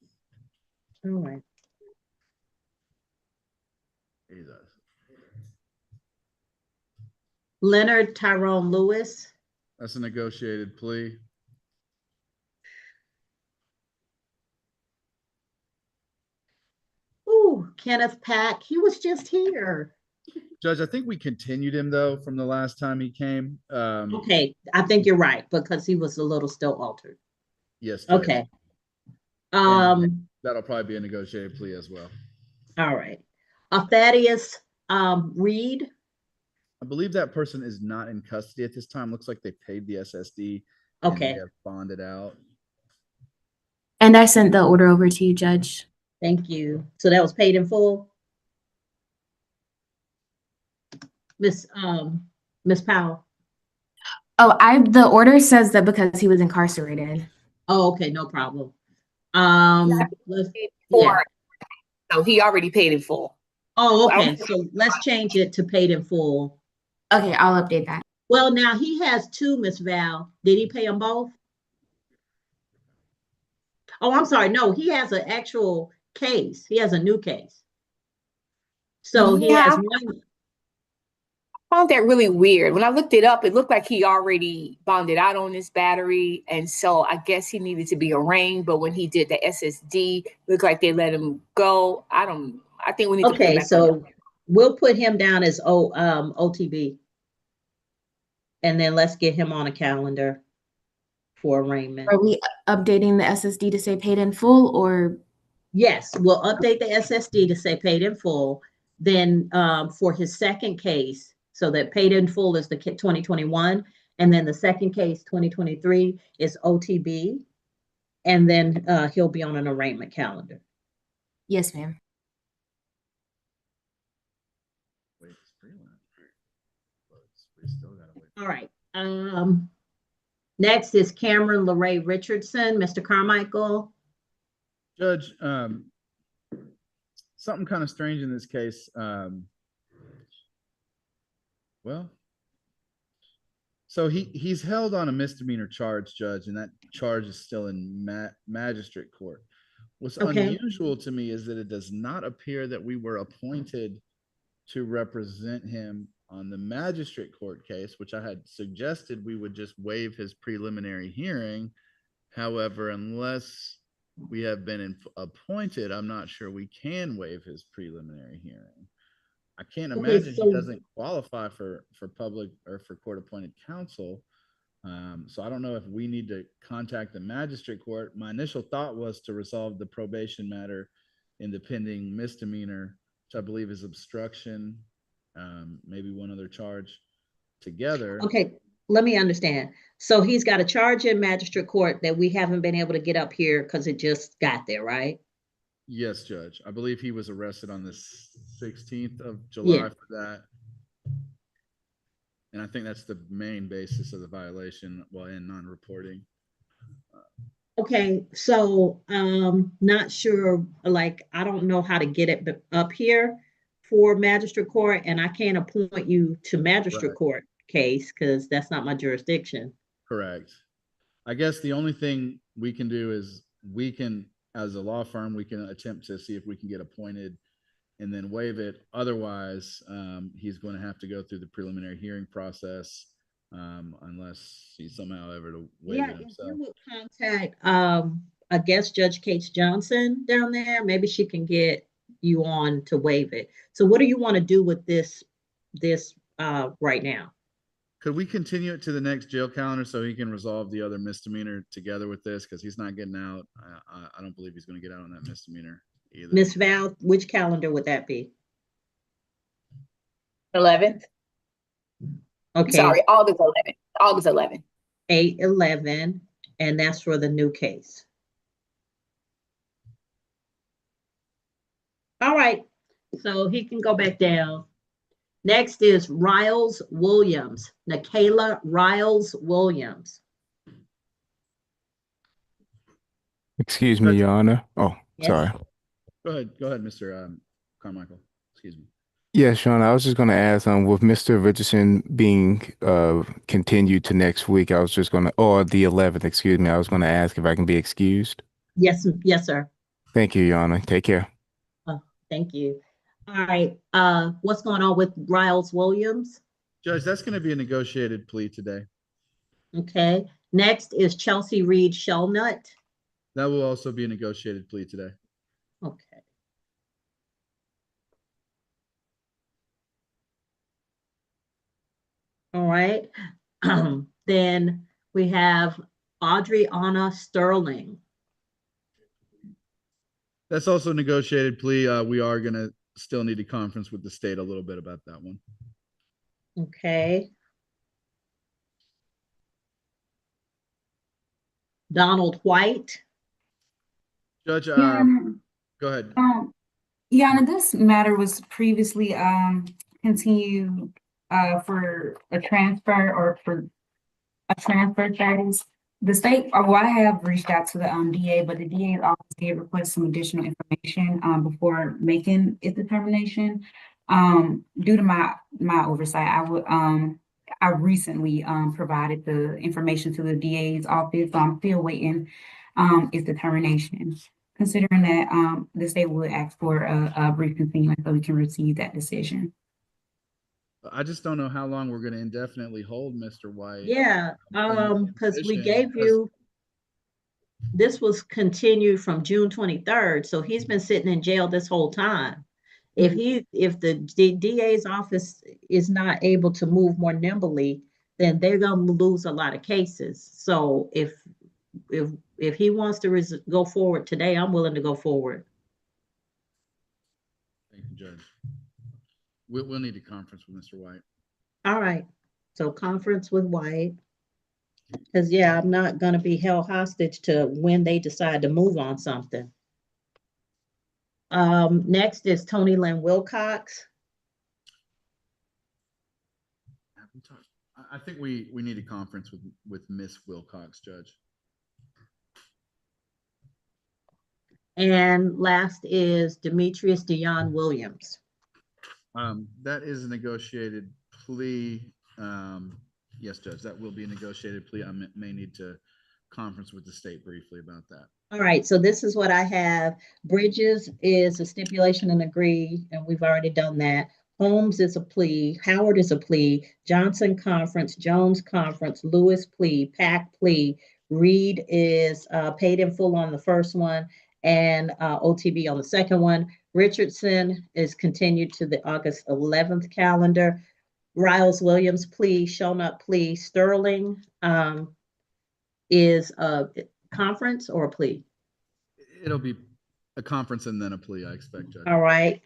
All right. He does. Leonard Tyrone Lewis. That's a negotiated plea. Ooh, Kenneth Pack. He was just here. Judge, I think we continued him though from the last time he came. Okay, I think you're right because he was a little still altered. Yes. Judge. Okay. And that'll probably be a negotiated plea as well. All right. Thaddeus Reed. I believe that person is not in custody at this time. Looks like they paid the SSD. Okay. And they have bonded out. And I sent the order over to you, Judge. Thank you. So that was paid in full? Miss Powell. Oh, the order says that because he was incarcerated. Oh, okay, no problem. So he already paid in full. Oh, okay. So let's change it to paid in full. Okay, I'll update that. Well, now he has two, Miss Val. Did he pay them both? Oh, I'm sorry. No, he has an actual case. He has a new case. So he has one. I found that really weird. When I looked it up, it looked like he already bonded out on his battery. And so I guess he needed to be arraigned. But when he did the SSD, it looked like they let him go. I think we need to put him back on. We'll put him down as OTB. And then let's get him on a calendar for arraignment. Are we updating the SSD to say paid in full or? Yes, we'll update the SSD to say paid in full. Then for his second case, so that paid in full is the 2021, and then the second case, 2023, is OTB, and then he'll be on an arraignment calendar. Yes, ma'am. All right. Next is Cameron LeRae Richardson. Mr. Carmichael. Judge, something kind of strange in this case. Well, so he's held on a misdemeanor charge, Judge, and that charge is still in magistrate court. What's unusual to me is that it does not appear that we were appointed to represent him on the magistrate court case, which I had suggested we would just waive his preliminary hearing. However, unless we have been appointed, I'm not sure we can waive his preliminary hearing. I can't imagine he doesn't qualify for public or for court appointed counsel. So I don't know if we need to contact the magistrate court. My initial thought was to resolve the probation matter in the pending misdemeanor, which I believe is obstruction, maybe one other charge together. Okay, let me understand. So he's got a charge in magistrate court that we haven't been able to get up here because it just got there, right? Yes, Judge. I believe he was arrested on the 16th of July for that. And I think that's the main basis of the violation while in non-reporting. Okay, so not sure, like, I don't know how to get it up here for magistrate court, and I can't appoint you to magistrate court case because that's not my jurisdiction. Correct. I guess the only thing we can do is we can, as a law firm, we can attempt to see if we can get appointed and then waive it. Otherwise, he's going to have to go through the preliminary hearing process unless he's somehow ever to waive it himself. If you would contact, I guess, Judge Kate Johnson down there, maybe she can get you on to waive it. So what do you want to do with this right now? Could we continue it to the next jail calendar so he can resolve the other misdemeanor together with this? Because he's not getting out. I don't believe he's going to get out on that misdemeanor either. Miss Val, which calendar would that be? 11th. Okay. Sorry, August 11th. August 11th. 8/11, and that's for the new case. All right, so he can go back down. Next is Riles Williams, Nikayla Riles Williams. Excuse me, Your Honor. Oh, Yes. sorry. Go ahead, Mr. Carmichael. Excuse me. Yeah, Sean, I was just going to ask, with Mr. Richardson being continued to next week, I was just going to, or the 11th, excuse me, I was going to ask if I can be excused. Yes, yes, sir. Thank you, Your Honor. Take care. Thank you. All right, what's going on with Riles Williams? Judge, that's going to be a negotiated plea today. Okay, next is Chelsea Reed Shelnut. That will also be a negotiated plea today. Okay. All right. Then we have Audriana Sterling. That's also a negotiated plea. We are going to still need to conference with the state a little bit about that one. Okay. Donald White. Judge, Your Honor, go ahead. Your Honor, this matter was previously continued for a transfer or for a transfer status. The state, well, I have reached out to the DA, but the DA's office did request some additional information before making its determination. Due to my oversight, I recently provided the information to the DA's office, so I'm still waiting its determination. Considering that the state would ask for a brief continuance so we can receive that decision. I just don't know how long we're going to indefinitely hold Mr. White. Yeah, because we gave you, this was continued from June 23rd, so he's been sitting in jail this whole time. If the DA's office is not able to move more nimbly, then they're going to lose a lot of cases. So if he wants to go forward today, I'm willing to go forward. Thank you, Judge. We'll need a conference with Mr. White. All right. So conference with White. Because, yeah, I'm not going to be held hostage to when they decide to move on something. Next is Tony Lynn Wilcox. I think we need a conference with Miss Wilcox, Judge. And last is Demetrius Dion Williams. That is a negotiated plea. Yes, Judge, that will be a negotiated plea. I may need to conference with the state briefly about that. All right, so this is what I have. Bridges is a stipulation and agree, and we've already done that. Holmes is a plea. Howard is a plea. Johnson conference. Jones conference. Lewis plea. Pack plea. Reed is paid in full on the first one and OTB on the second one. Richardson is continued to the August 11th calendar. Riles Williams plea. Shelnut plea. Sterling is a conference or a plea? It'll be a conference and then a plea, I expect, Judge. All right.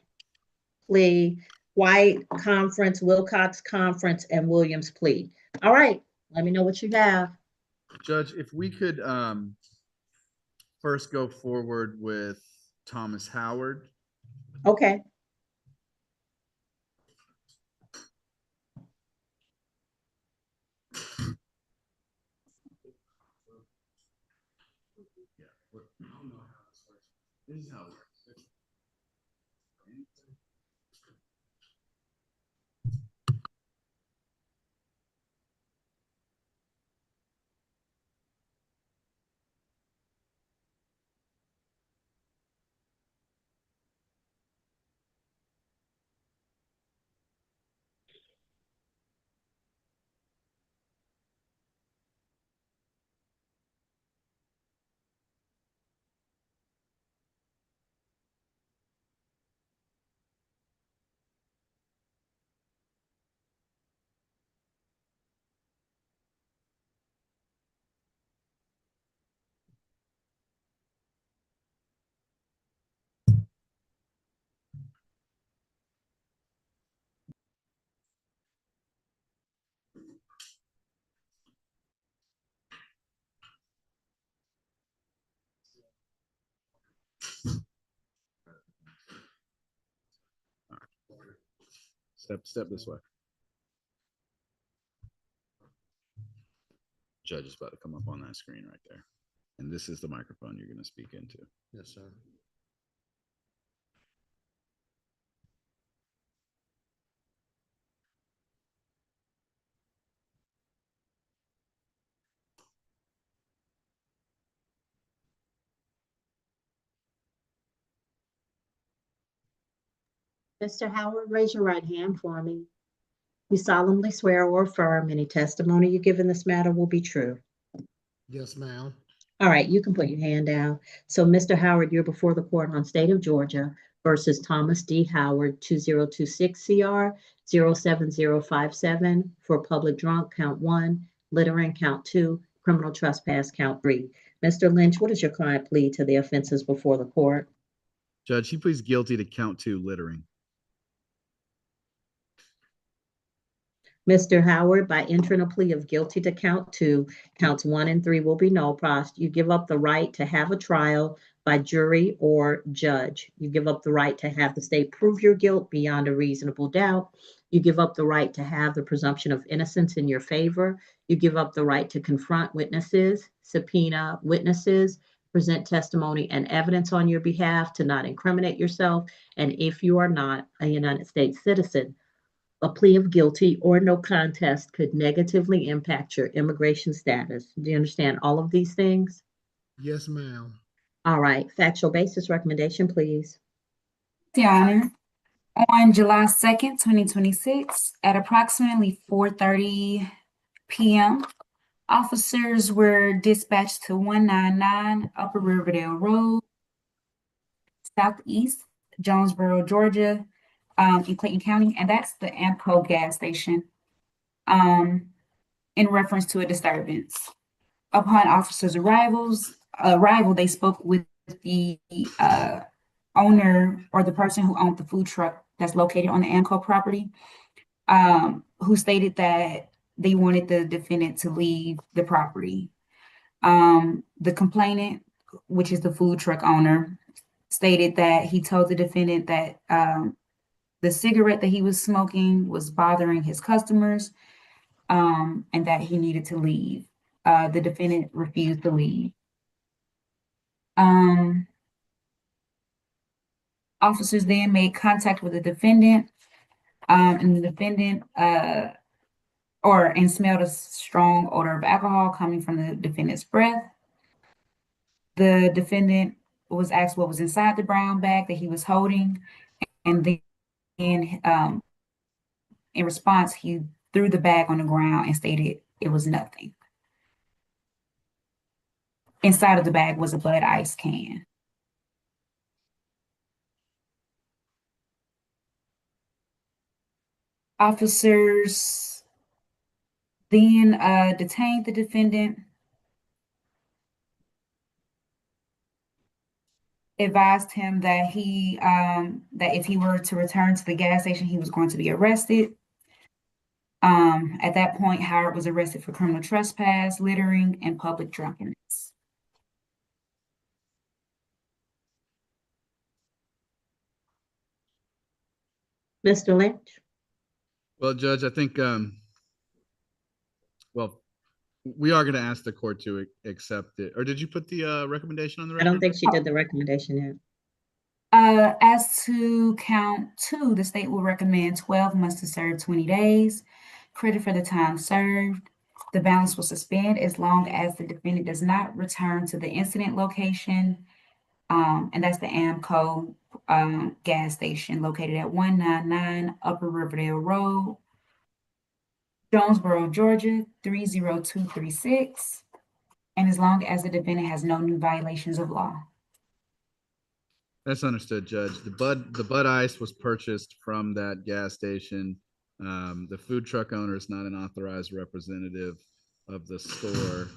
Plea. White conference, Wilcox conference, and Williams plea. All right. Let me know what you have. Judge, if we could first go forward with Thomas Howard. Okay. This is how it works. Step this way. Judge is about to come up on that screen right there. And this is the microphone you're going to speak into. Yes, sir. Mr. Howard, raise your right hand for me. You solemnly swear or affirm any testimony you give in this matter will be true. Yes, ma'am. All right, you can put your hand down. So, Mr. Howard, you're before the court on State of Georgia versus Thomas D. Howard, 2026 CR 07057 for public drunk, count 1, littering, count 2, criminal trespass, count 3. Mr. Lynch, what does your client plead to the offenses before the court? Judge, he pleads guilty to count 2, littering. Mr. Howard, by entering a plea of guilty to count 2, counts 1 and 3 will be no prost. You give up the right to have a trial by jury or judge. You give up the right to have the state prove your guilt beyond a reasonable doubt. You give up the right to have the presumption of innocence in your favor. You give up the right to confront witnesses, subpoena witnesses, present testimony and evidence on your behalf, to not incriminate yourself. And if you are not a United States citizen, a plea of guilty or no contest could negatively impact your immigration status. Do you understand all of these things? Yes, ma'am. All right, factual basis recommendation, please. Your Honor, on July 2nd, 2026, at approximately 4:30 p.m., officers were dispatched to 199 Upper Riverdale Road, Southeast Jonesboro, Georgia, in Clayton County, and that's the Amco gas station, in reference to a disturbance. Upon officers' arrival, they spoke with the owner or the person who owned the food truck that's located on the Amco property, who stated that they wanted the defendant to leave the property. The complainant, which is the food truck owner, stated that he told the defendant that the cigarette that he was smoking was bothering his customers, and that he needed to leave. The defendant refused to leave. Officers then made contact with the defendant, and the defendant and smelled a strong odor of alcohol coming from the defendant's breath. The defendant was asked what was inside the brown bag that he was holding, and then in response, he threw the bag on the ground and stated it was nothing. Inside of the bag was a Bud Ice can. Officers then detained the defendant, advised him that that if he were to return to the gas station, he was going to be arrested. At that point, Howard was arrested for criminal trespass, littering, and public drunkenness. Mr. Lynch? Well, Judge, I think, well, we are going to ask the court to accept it. Or did you put the recommendation on the record? I don't think she did the recommendation yet. As to count 2, the state will recommend 12 months to serve 20 days, credit for the time served. The balance will suspend as long as the defendant does not return to the incident location, and that's the Amco gas station located at 199 Upper Riverdale Road, Jonesboro, Georgia, 30236, and as long as the defendant has no new violations of law. That's understood, Judge. The Bud Ice was purchased from that gas station. The food truck owner is not an authorized representative of the store,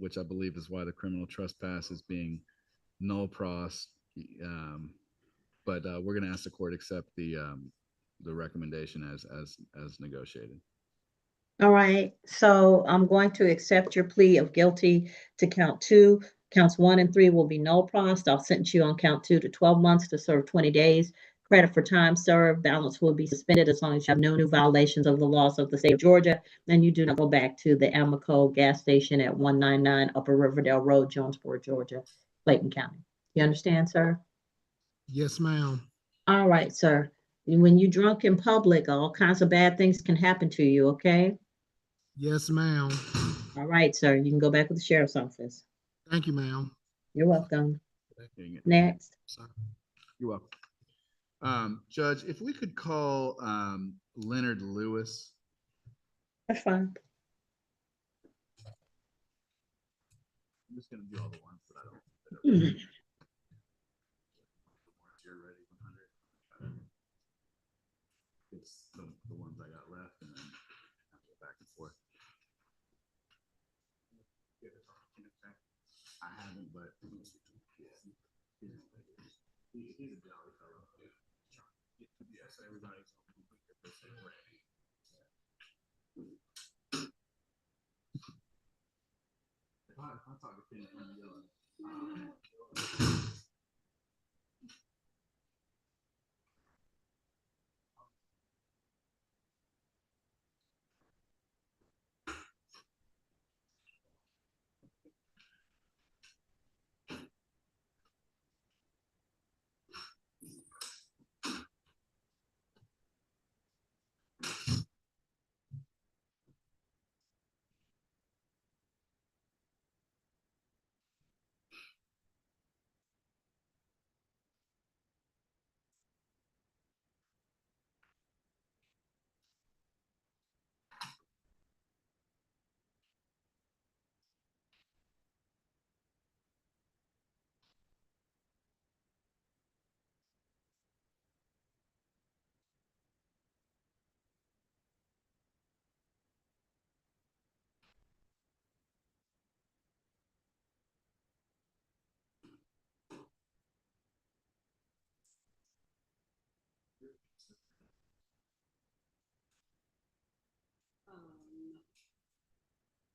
which I believe is why the criminal trespass is being null pros. But we're going to ask the court accept the recommendation as negotiated. All right, so I'm going to accept your plea of guilty to count 2. Counts 1 and 3 will be no prost. I'll sentence you on count 2 to 12 months to serve 20 days. Credit for time served, balance will be suspended as long as you have no new violations of the laws of the state of Georgia, and you do not go back to the Amoco gas station at 199 Upper Riverdale Road, Jonesboro, Georgia, Clayton County. You understand, sir? Yes, ma'am. All right, sir. When you're drunk in public, all kinds of bad things can happen to you, okay? Yes, ma'am. All right, sir. You can go back to the sheriff's office. Thank you, ma'am. You're welcome. Dang it. Next. You're welcome. Judge, if we could call Leonard Lewis. That's fine. I'm just gonna do all the ones that I don't. You're ready, 100. It's the ones I got left, and then I'll go back and forth. I haven't, but he's a jolly fellow. Yes, everybody's ready. I'll talk to Kenny and yelling.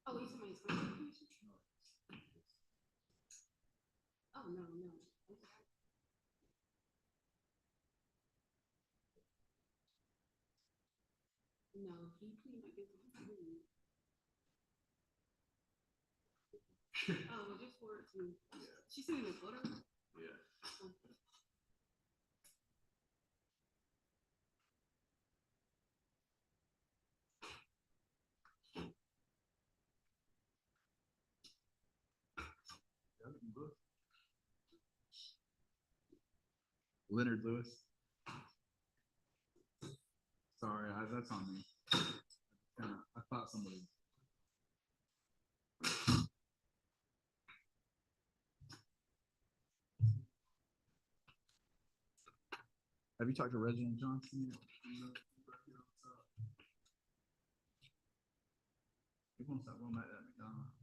Oh, you somebody's information. Oh, no, no. No, he cleaned my business. Oh, well, just forward it to me. She sent me a photo? Yeah. Leonard Lewis. Sorry, that's on me. I thought somebody. Have you talked to Reginald Johnson yet? He wants that one at McDonald's.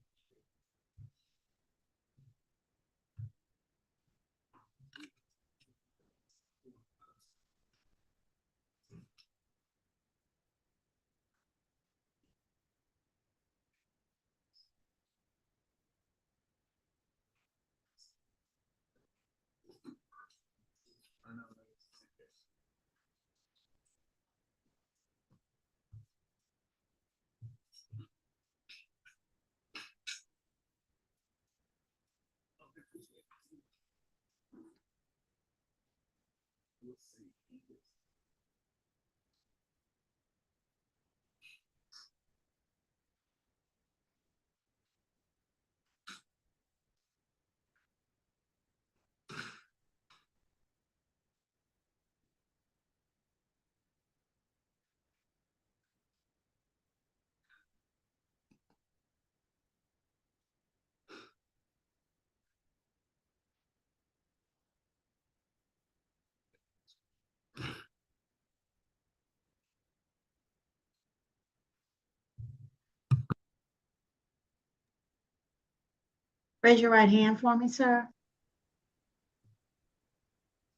Raise your right hand for me, sir.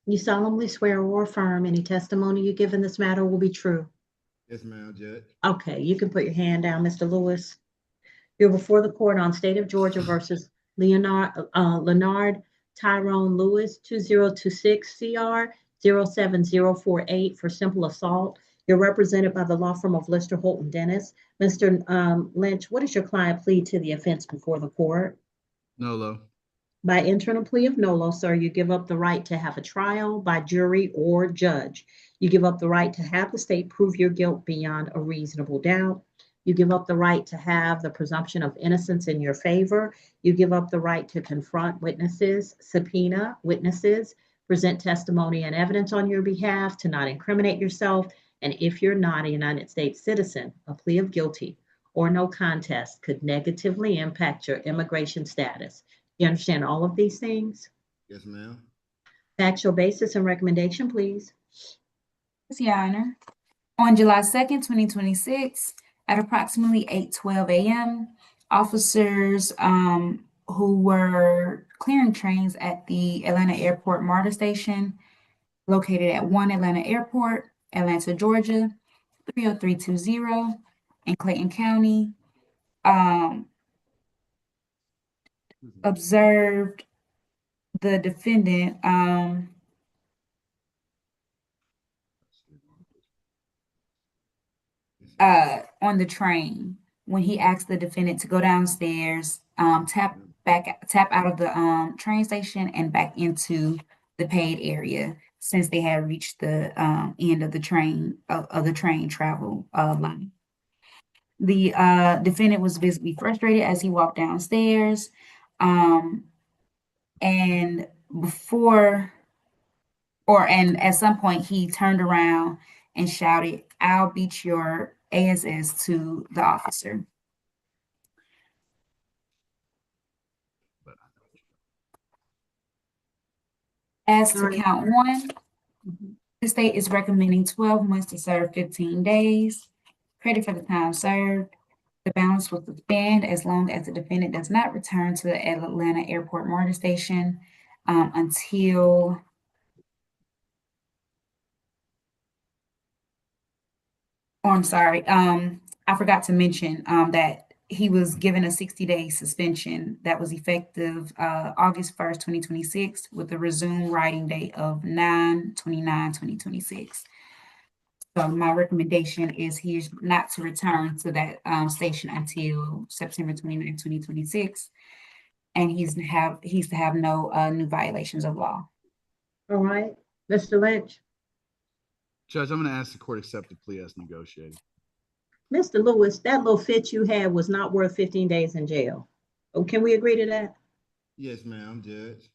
You solemnly swear or affirm any testimony you give in this matter will be true. Yes, ma'am, Judge. Okay, you can put your hand down, Mr. Lewis. You're before the court on State of Georgia versus Leonard Tyrone Lewis, 2026 CR 07048 for simple assault. You're represented by the law firm of Lister Holton Dennis. Mr. Lynch, what does your client plead to the offense before the court? Nolo. By internal plea of nolo, sir, you give up the right to have a trial by jury or judge. You give up the right to have the state prove your guilt beyond a reasonable doubt. You give up the right to have the presumption of innocence in your favor. You give up the right to confront witnesses, subpoena witnesses, present testimony and evidence on your behalf, to not incriminate yourself. And if you're not a United States citizen, a plea of guilty or no contest could negatively impact your immigration status. You understand all of these things? Yes, ma'am. Factual basis and recommendation, please. Yes, Your Honor. On July 2nd, 2026, at approximately 8:12 a.m., officers who were clearing trains at the Atlanta Airport MARTA station, located at 1 Atlanta Airport, Atlanta, Georgia, 30320 in Clayton County, observed the defendant on the train when he asked the defendant to go downstairs, tap out of the train station and back into the paid area, since they had reached the end of the train travel line. The defendant was visibly frustrated as he walked downstairs, and at some point he turned around and shouted, "I'll beat your ASS," to the officer. As to count one, the state is recommending 12 months to serve 15 days. Credit for the time served. The balance will suspend as long as the defendant does not return to the Atlanta Airport MARTA station until I'm sorry. I forgot to mention that he was given a 60-day suspension that was effective August 1st, 2026, with a resumed writing date of 9/29/2026. So my recommendation is he is not to return to that station until September 29th, 2026, and he's to have no new violations of law. All right, Mr. Lynch. Judge, I'm going to ask the court accept the plea as negotiated. Mr. Lewis, that little fit you had was not worth 15 days in jail. Oh, can we agree to that? Yes, ma'am, Judge.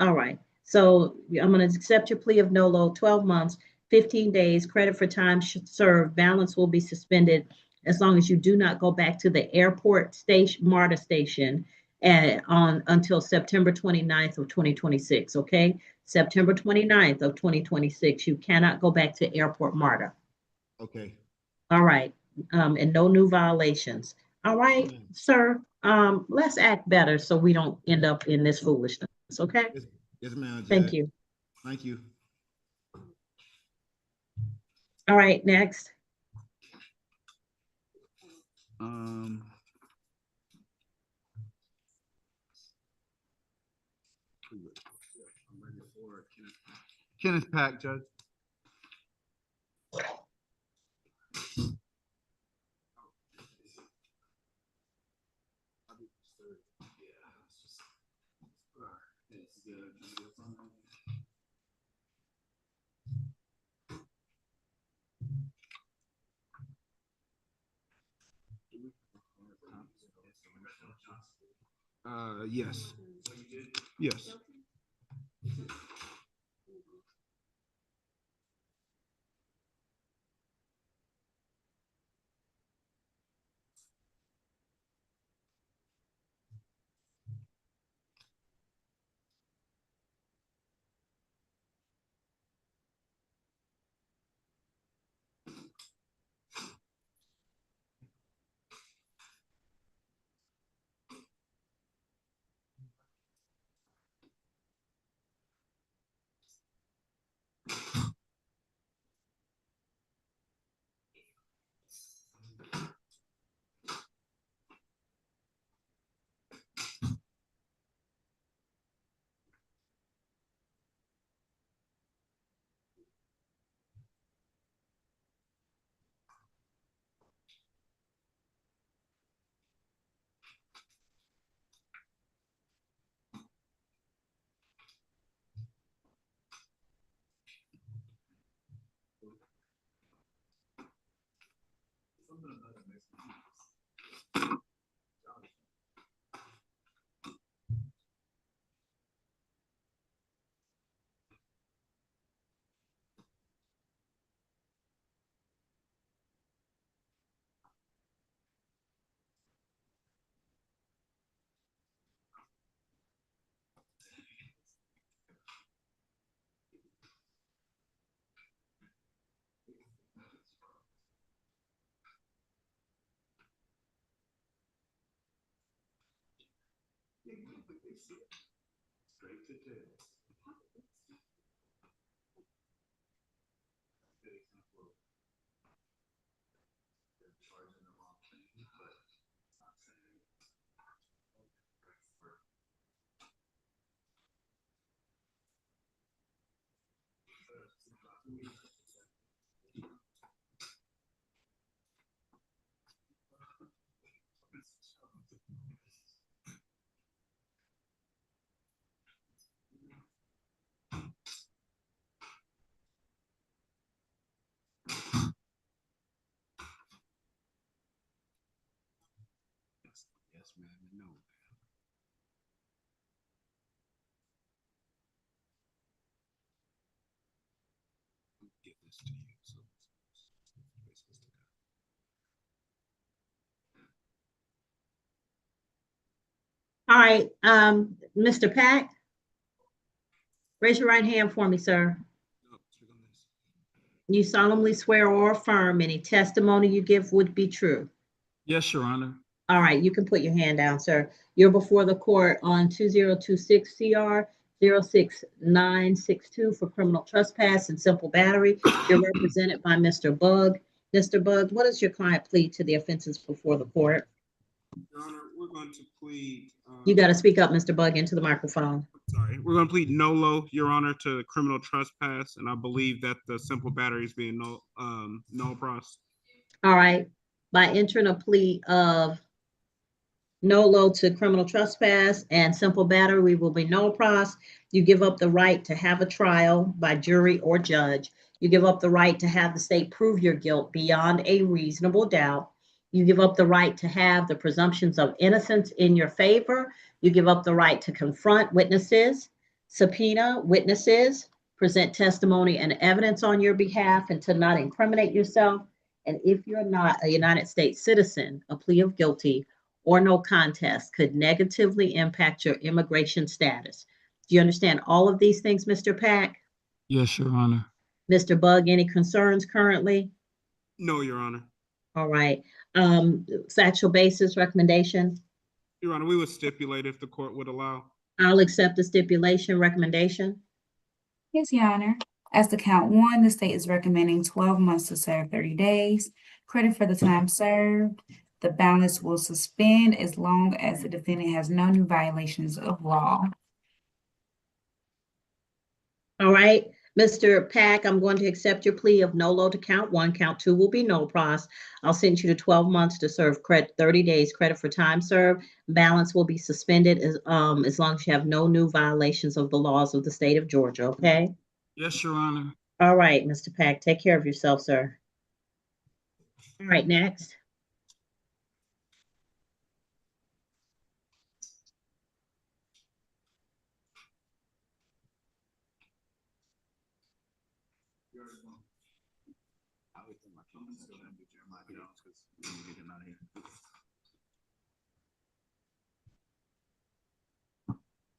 All right. So I'm going to accept your plea of nolo, 12 months, 15 days, credit for time served, balance will be suspended as long as you do not go back to the airport station, MARTA station, until September 29th of 2026, okay? September 29th of 2026, you cannot go back to airport MARTA. Okay. All right, and no new violations. All right, sir, let's act better so we don't end up in this foolishness, okay? Yes, ma'am, Judge. Thank you. Thank you. All right, next. Kenneth Pack, Judge. Yes. Yes. Yes, ma'am. No. Give this to you. So, All right, Mr. Pack, raise your right hand for me, sir. You solemnly swear or affirm any testimony you give would be true. yes, Your Honor. All right, you can put your hand down, sir. You're before the court on 2026 CR 06962 for criminal trespass and simple battery. You're represented by Mr. Bug. Mr. Bug, what does your client plead to the offenses before the court? Your Honor, we're going to plead. You got to speak up, Mr. Bug, into the microphone. Sorry, we're going to plead nolo, Your Honor, to criminal trespass, and I believe that the simple battery is being null pros. All right, by entering a plea of nolo to criminal trespass and simple battery, we will be no pros. You give up the right to have a trial by jury or judge. You give up the right to have the state prove your guilt beyond a reasonable doubt. You give up the right to have the presumptions of innocence in your favor. You give up the right to confront witnesses, subpoena witnesses, present testimony and evidence on your behalf, and to not incriminate yourself. And if you're not a United States citizen, a plea of guilty or no contest could negatively impact your immigration status. Do you understand all of these things, Mr. Pack? Yes, Your Honor. Mr. Bug, any concerns currently? No, Your Honor. All right. Factual basis recommendation? Your Honor, we would stipulate if the court would allow. I'll accept the stipulation recommendation. Yes, Your Honor. As to count one, the state is recommending 12 months to serve 30 days. Credit for the time served. The balance will suspend as long as the defendant has no new violations of law. All right. Mr. Pack, I'm going to accept your plea of nolo to count one. Count two will be no pros. I'll send you to 12 months to serve credit, 30 days credit for time served. Balance will be suspended as long as you have no new violations of the laws of the state of Georgia, okay? Yes, Your Honor. All right, Mr. Pack, take care of yourself, sir. All right, next.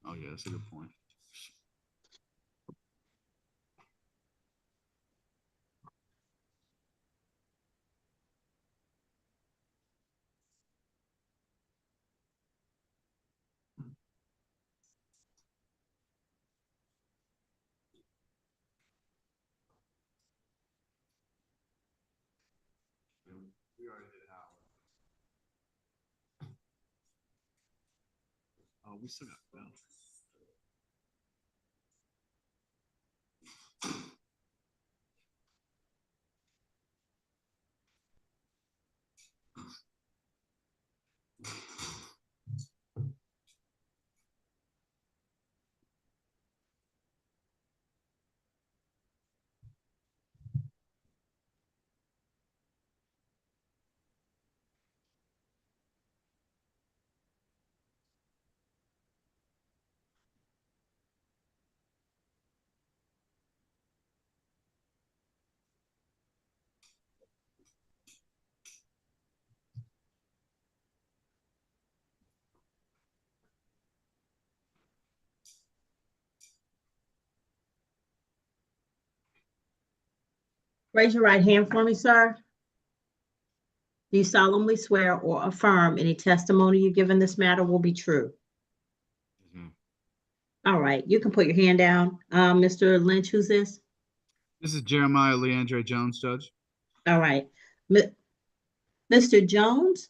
Oh, yeah, that's a good point. We already did Howard. Oh, we still got Bell. Raise your right hand for me, sir. Do you solemnly swear or affirm any testimony you give in this matter will be true? All right, you can put your hand down. Mr. Lynch, who's this? This is Jeremiah Leandre Jones, Judge. All right. Mr. Jones,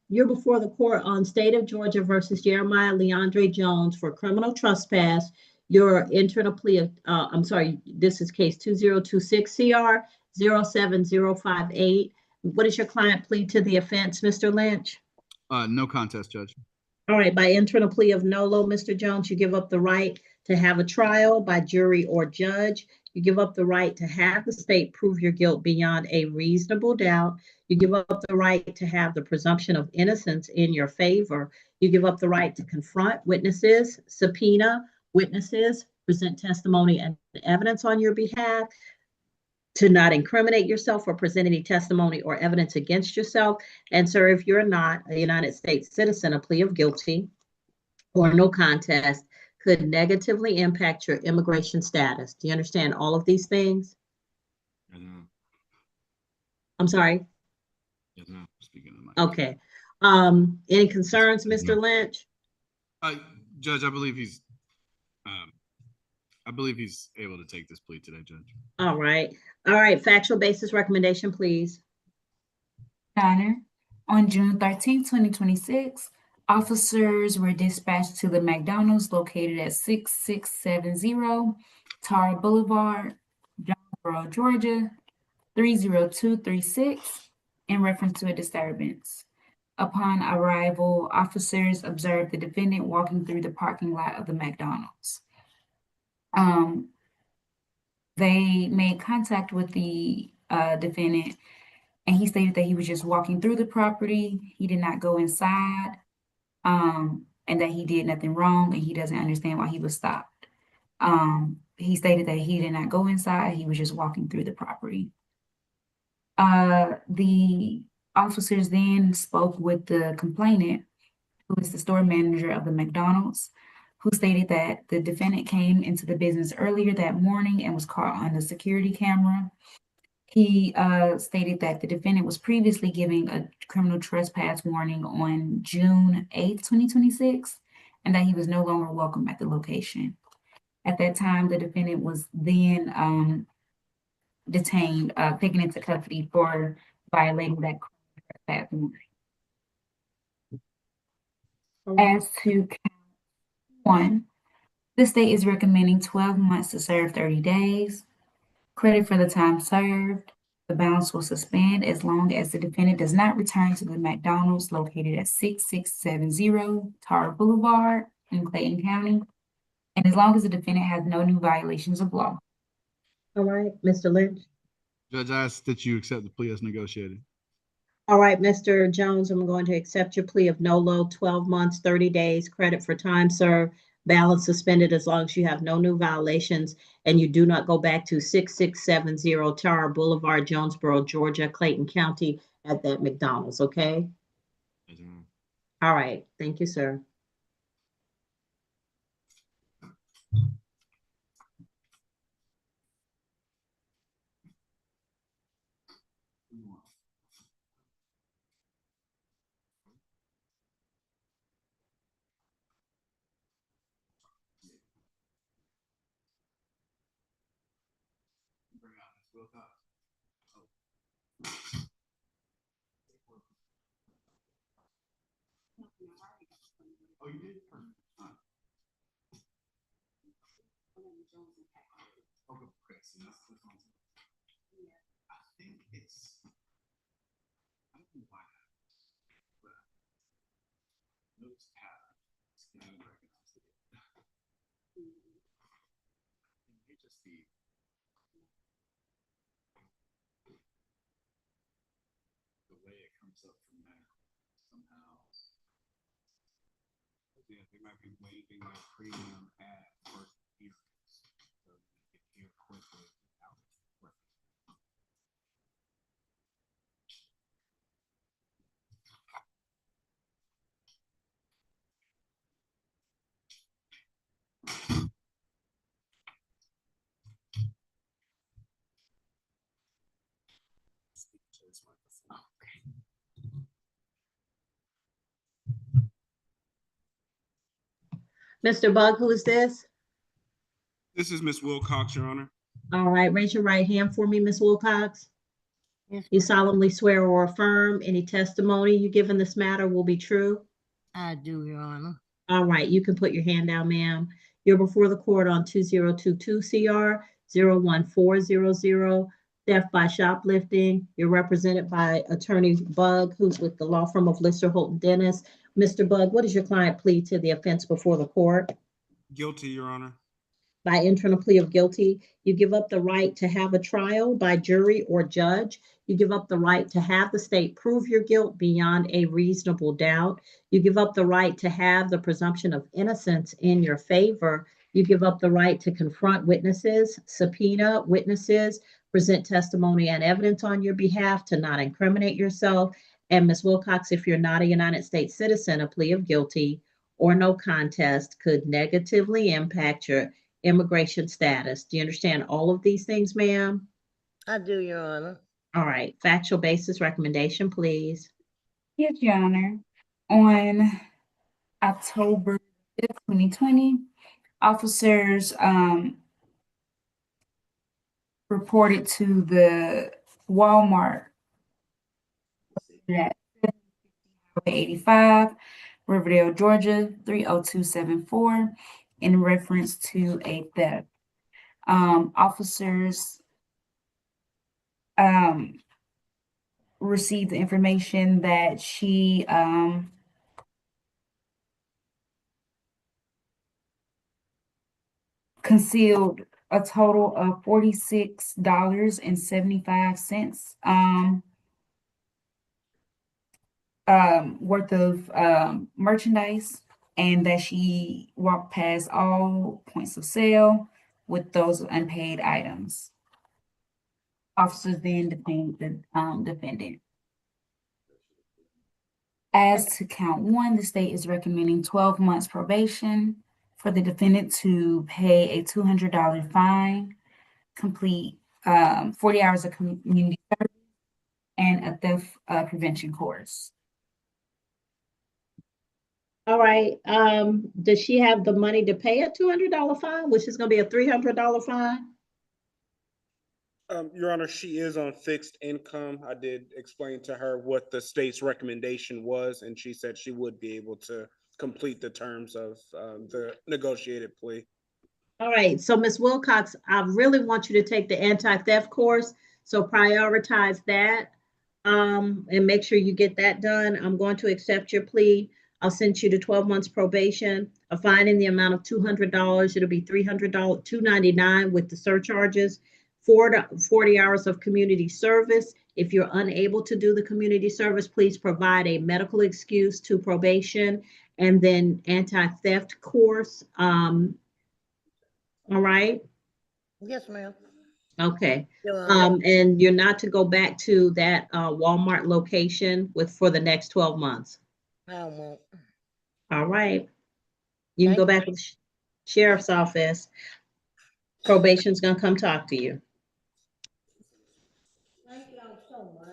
you're before the court on State of Georgia versus Jeremiah Leandre Jones for criminal trespass. You're entering a plea of, I'm sorry, this is case 2026 CR 07058. What is your client plead to the offense, Mr. Lynch? No contest, Judge. All right, by entering a plea of nolo, Mr. Jones, you give up the right to have a trial by jury or judge. You give up the right to have the state prove your guilt beyond a reasonable doubt. You give up the right to have the presumption of innocence in your favor. You give up the right to confront witnesses, subpoena witnesses, present testimony and evidence on your behalf, to not incriminate yourself or present any testimony or evidence against yourself. And sir, if you're not a United States citizen, a plea of guilty or no contest could negatively impact your immigration status. Do you understand all of these things? I'm sorry? Yes, ma'am. Speaking of my Okay. Any concerns, Mr. Lynch? Judge, I believe he's able to take this plea today, Judge. All right. All right. Factual basis recommendation, please. Your Honor, on June 13, 2026, officers were dispatched to the McDonald's located at 6670 Tara Boulevard, Jonesboro, Georgia, 30236, in reference to a disturbance. Upon arrival, officers observed the defendant walking through the parking lot of the McDonald's. They made contact with the defendant, and he stated that he was just walking through the property. He did not go inside, and that he did nothing wrong, and he doesn't understand why he was stopped. He stated that he did not go inside. He was just walking through the property. The officers then spoke with the complainant, who is the store manager of the McDonald's, who stated that the defendant came into the business earlier that morning and was caught on the security camera. He stated that the defendant was previously giving a criminal trespass warning on June 8th, 2026, and that he was no longer welcome at the location. At that time, the defendant was then detained, taken into custody for violating that trespass warning. As to count one, the state is recommending 12 months to serve 30 days. Credit for the time served. The balance will suspend as long as the defendant does not return to the McDonald's located at 6670 Tar Boulevard in Clayton County, and as long as the defendant has no new violations of law. All right, Mr. Lynch. Judge, I ask that you accept the plea as negotiated. All right, Mr. Jones, I'm going to accept your plea of nolo, 12 months, 30 days, credit for time served, balance suspended as long as you have no new violations and you do not go back to 6670 Tara Boulevard, Jonesboro, Georgia, Clayton County at that McDonald's, okay? All right, thank you, sir. Oh, you did? Okay, so that's the one. I think it's, I don't know why, but notes pattern. I don't recognize it. It may just be the way it comes up from there somehow. Yeah, they might be waiving that premium at first hearings, so you can hear quickly without quickly. Mr. Bug, who is this? This is Miss Wilcox, Your Honor. All right, raise your right hand for me, Ms. Wilcox. Yes, You solemnly swear or affirm any testimony you give in this matter will be true? I do, Your Honor. All right, you can put your hand down, ma'am. You're before the court on 2022 CR 01400, theft by shoplifting. You're represented by Attorney Bug, who's with the law firm of Lister Holton Dennis. Mr. Bug, what does your client plead to the offense before the court? Guilty, Your Honor. By entering a plea of guilty, you give up the right to have a trial by jury or judge. You give up the right to have the state prove your guilt beyond a reasonable doubt. You give up the right to have the presumption of innocence in your favor. You give up the right to confront witnesses, subpoena witnesses, present testimony and evidence on your behalf, to not incriminate yourself. And Ms. Wilcox, if you're not a United States citizen, a plea of guilty or no contest could negatively impact your immigration status. Do you understand all of these things, ma'am? I do, Your Honor. All right, factual basis recommendation, please. Yes, Your Honor. On October 5th, 2020, officers reported to the Walmart at 85 Riverdale, Georgia 30274 in reference to a theft. Officers received the information that she concealed a total of $46.75 worth of merchandise, and that she walked past all points of sale with those unpaid items. Officers then detained the defendant. As to count one, the state is recommending 12 months probation for the defendant to pay a $200 fine, complete 40 hours of community service, and a theft prevention course. All right, does she have the money to pay a $200 fine, which is gonna be a $300 fine? Your Honor, she is on fixed income. I did explain to her what the state's recommendation was, and she said she would be able to complete the terms of the negotiated plea. All right, so Ms. Wilcox, I really want you to take the anti-theft course, so prioritize that, and make sure you get that done. I'm going to accept your plea. I'll send you to 12 months probation, a fine in the amount of $200. It'll be $300, $299 with the surcharges, 40 hours of community service. If you're unable to do the community service, please provide a medical excuse to probation, and then anti-theft course. All right. Yes, ma'am. Okay. Your Honor. And you're not to go back to that Walmart location for the next 12 months. I won't. All right. You can Thank go back to the sheriff's office. Probation's gonna come talk to you. Thank y'all so much.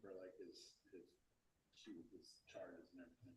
For like his charges and everything.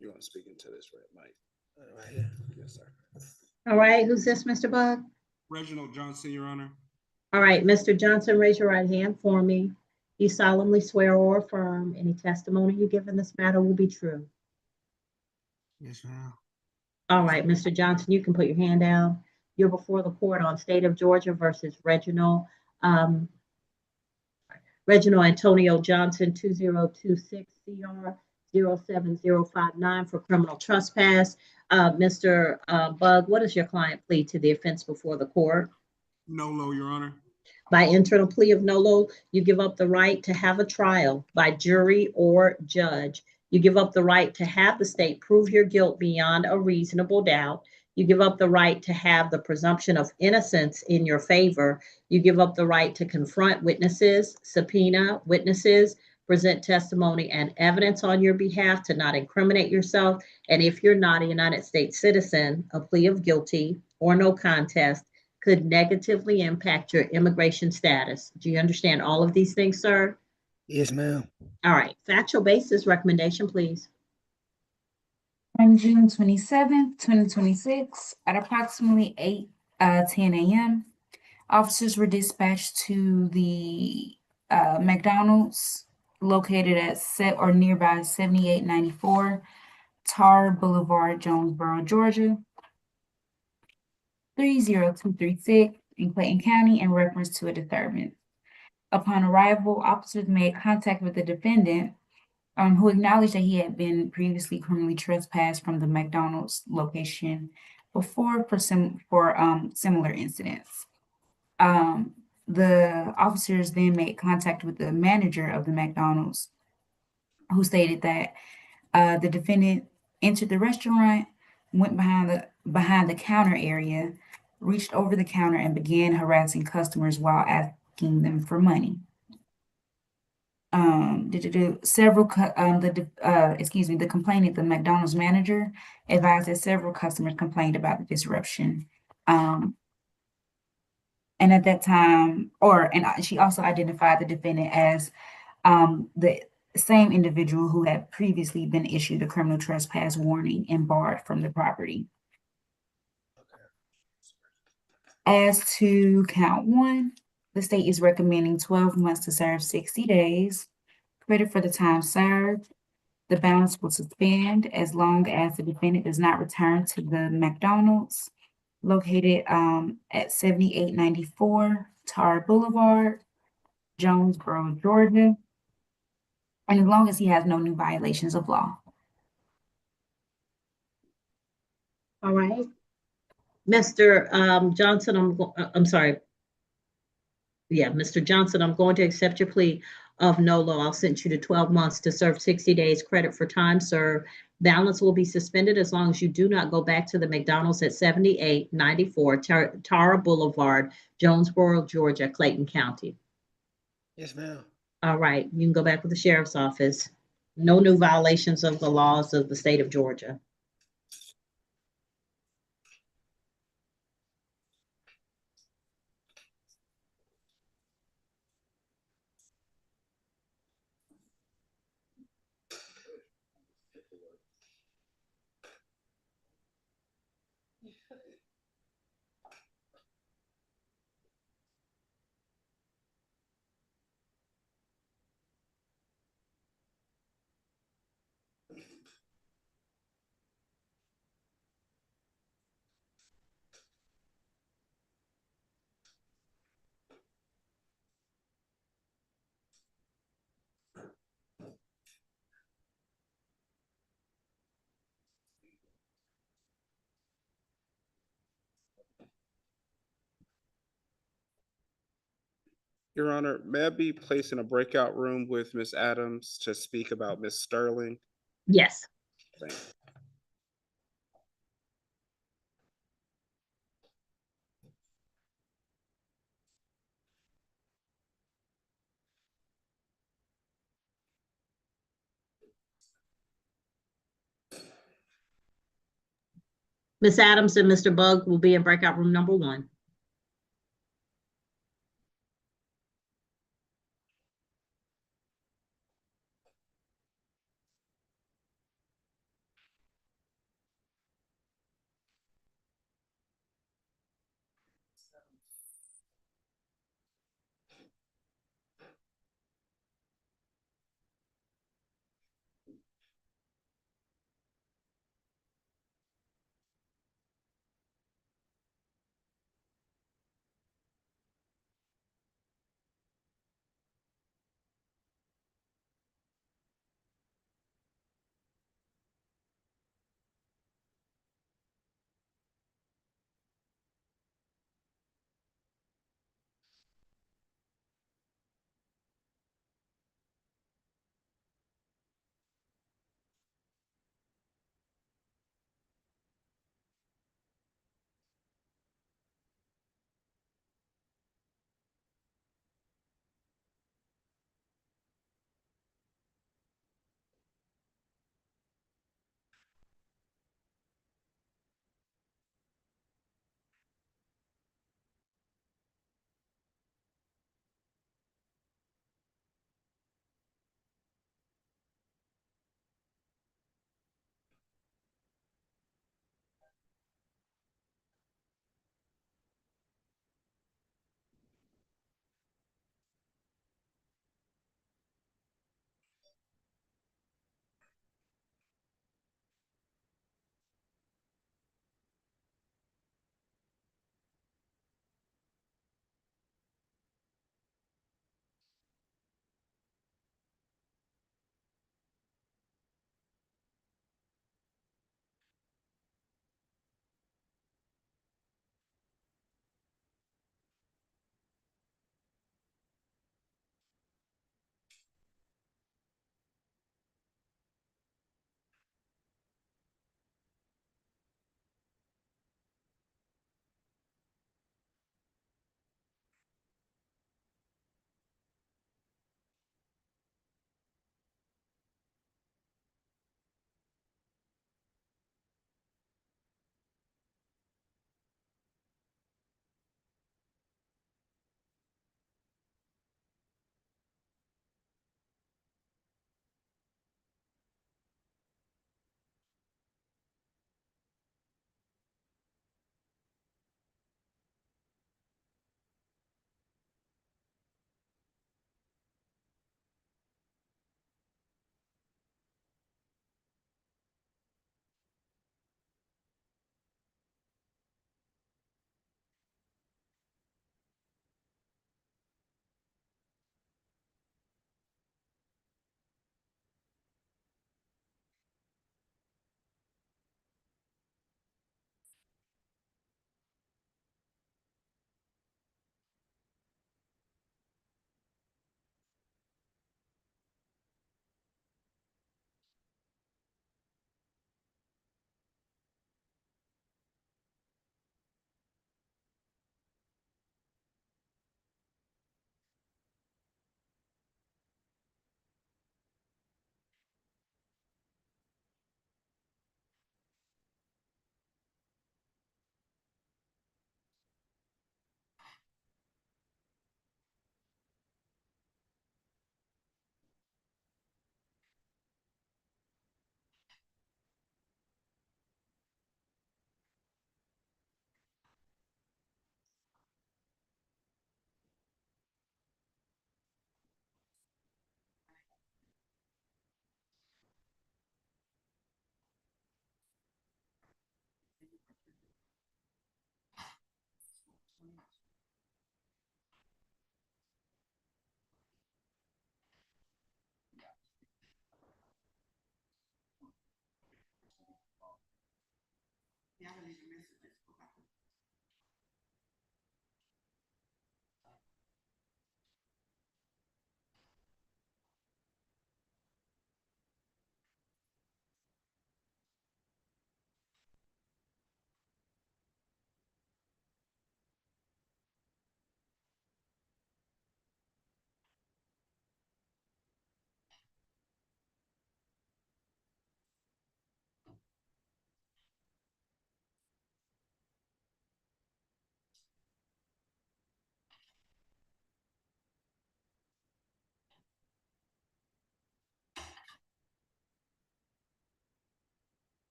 You want to speak into this red mic? Right here. Yes, sir. All right, who's this, Mr. Bug? Reginald Johnson, Your Honor. All right, Mr. Johnson, raise your right hand for me. You solemnly swear or affirm any testimony you give in this matter will be true. Yes, ma'am. All right, Mr. Johnson, you can put your hand down. You're before the court on State of Georgia versus um, Reginald Antonio Johnson, 2026 CR 07059 for criminal trespass. Mr. Bug, what does your client plead to the offense before the court? Nolo, Your Honor. By internal plea of nolo, you give up the right to have a trial by jury or judge. You give up the right to have the state prove your guilt beyond a reasonable doubt. You give up the right to have the presumption of innocence in your favor. You give up the right to confront witnesses, subpoena witnesses, present testimony and evidence on your behalf to not incriminate yourself. And if you're not a United States citizen, a plea of guilty or no contest could negatively impact your immigration status. Do you understand all of these things, sir? Yes, ma'am. All right. Factual basis recommendation, please. On June 27th, 2026, at approximately 8:10 a.m., officers were dispatched to the McDonald's located at nearby 7894 Tar Boulevard, Jonesboro, Georgia, 30236 in Clayton County in reference to a disturbance. Upon arrival, officers made contact with the defendant, who acknowledged that he had been previously criminally trespassed from the McDonald's location before for similar incidents. The officers then made contact with the manager of the McDonald's, who stated that the defendant entered the restaurant, went behind the counter area, reached over the counter and began harassing customers while asking them for money. The complainant, the McDonald's manager, advised that several customers complained about the disruption. And at that time, she also identified the defendant as the same individual who had previously been issued a criminal trespass warning and barred from the property. As to count one, the state is recommending 12 months to serve 60 days. Credit for the time served. The balance will suspend as long as the defendant does not return to the McDonald's located at 7894 Tar Boulevard, Jonesboro, Georgia, and as long as he has no new violations of law. All right. Mr. Johnson, I'm sorry. Yeah, Mr. Johnson, I'm going to accept your plea of nolo. I'll sentence you to 12 months to serve 60 days credit for time served. Balance will be suspended as long as you do not go back to the McDonald's at 7894 Tara Boulevard, Jonesboro, Georgia, Clayton County. Yes, ma'am. All right, you can go back with the sheriff's office. No new violations of the laws of the state of Georgia. Your Honor, may I be placed in a breakout room with Ms. Adams to speak about Ms. Sterling? Yes. Thank you. Ms. Adams and Mr. Bug will be in breakout room number 1.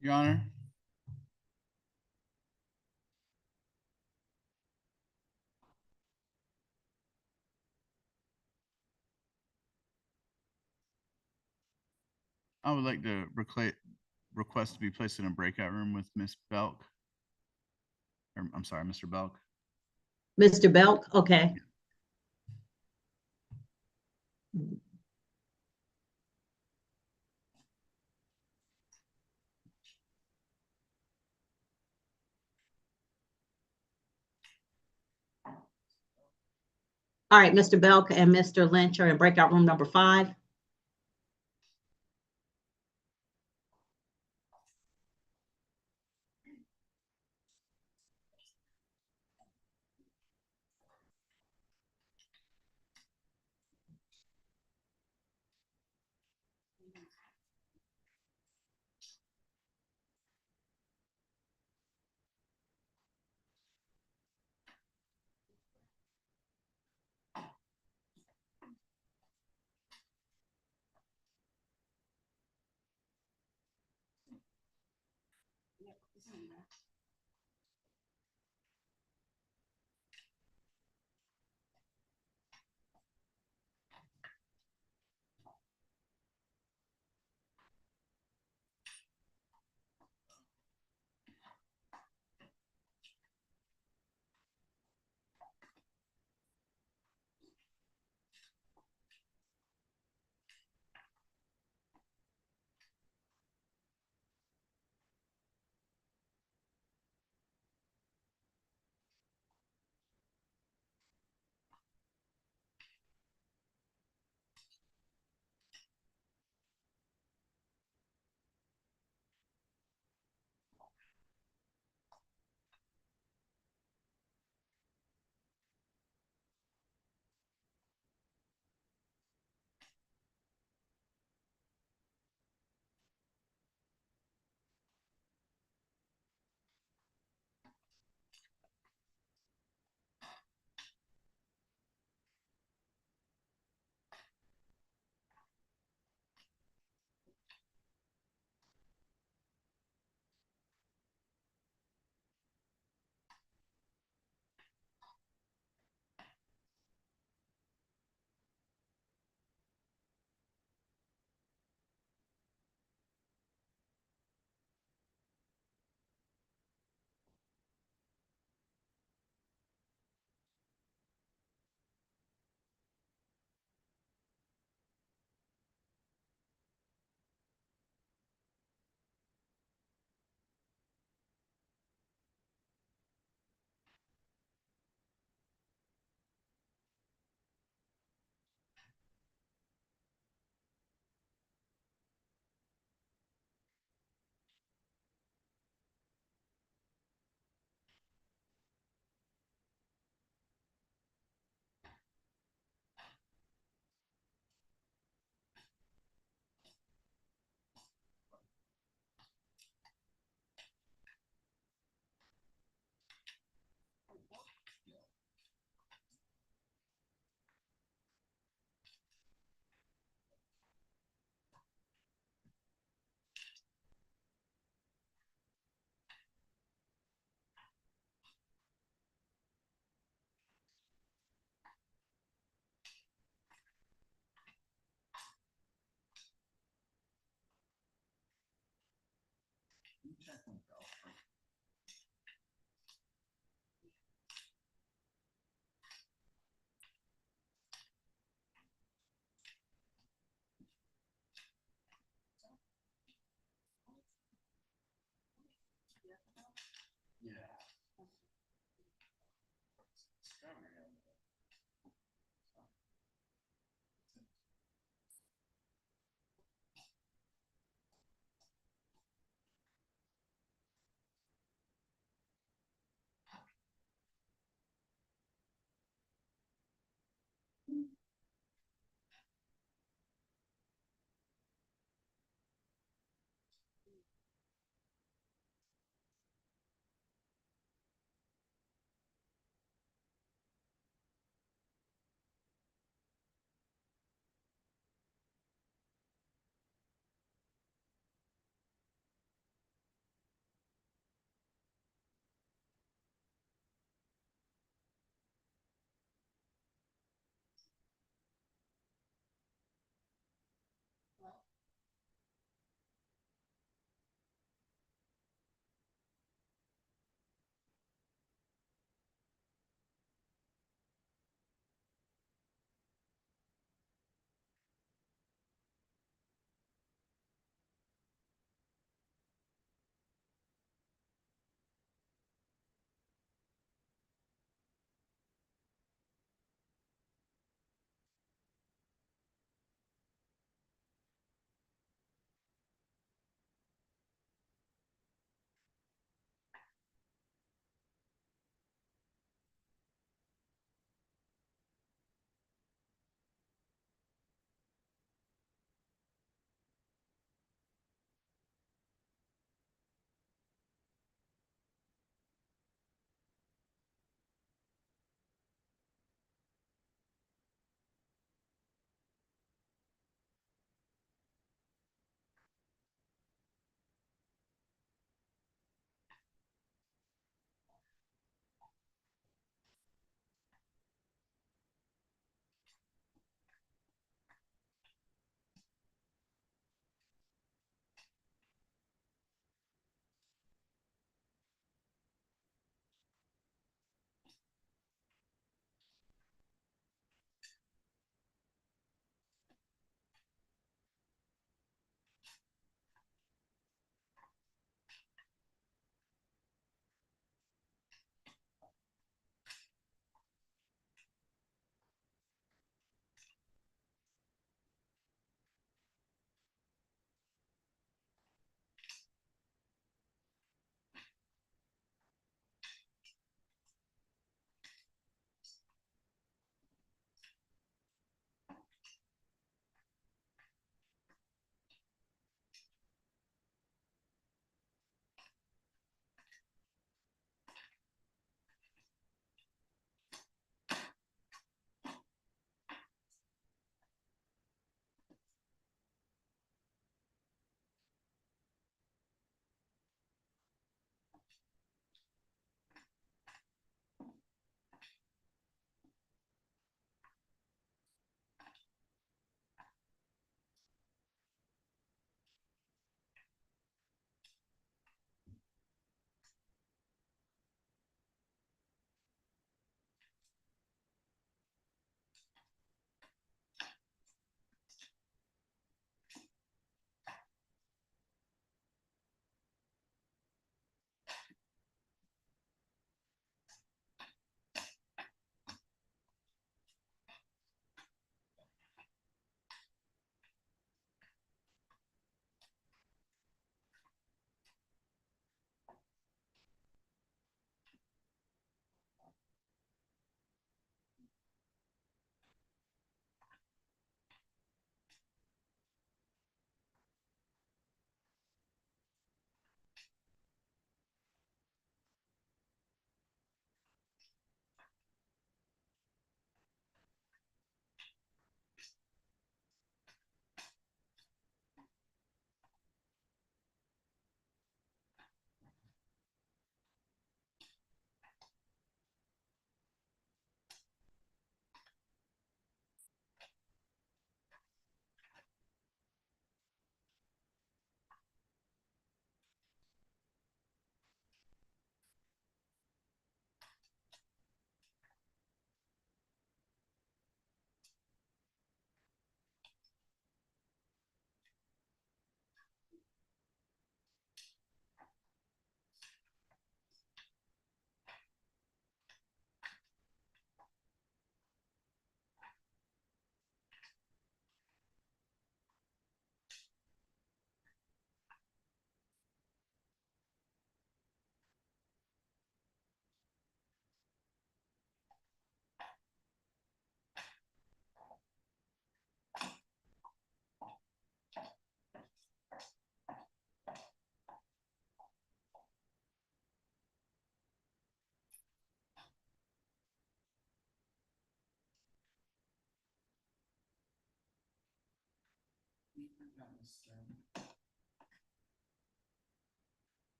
Your Honor. I would like to request to be placed in a breakout room with Miss Belk. I'm sorry, Mr. Belk. Mr. Belk, okay. All right, Mr. Belk and Mr. Lynch are in breakout room number 5.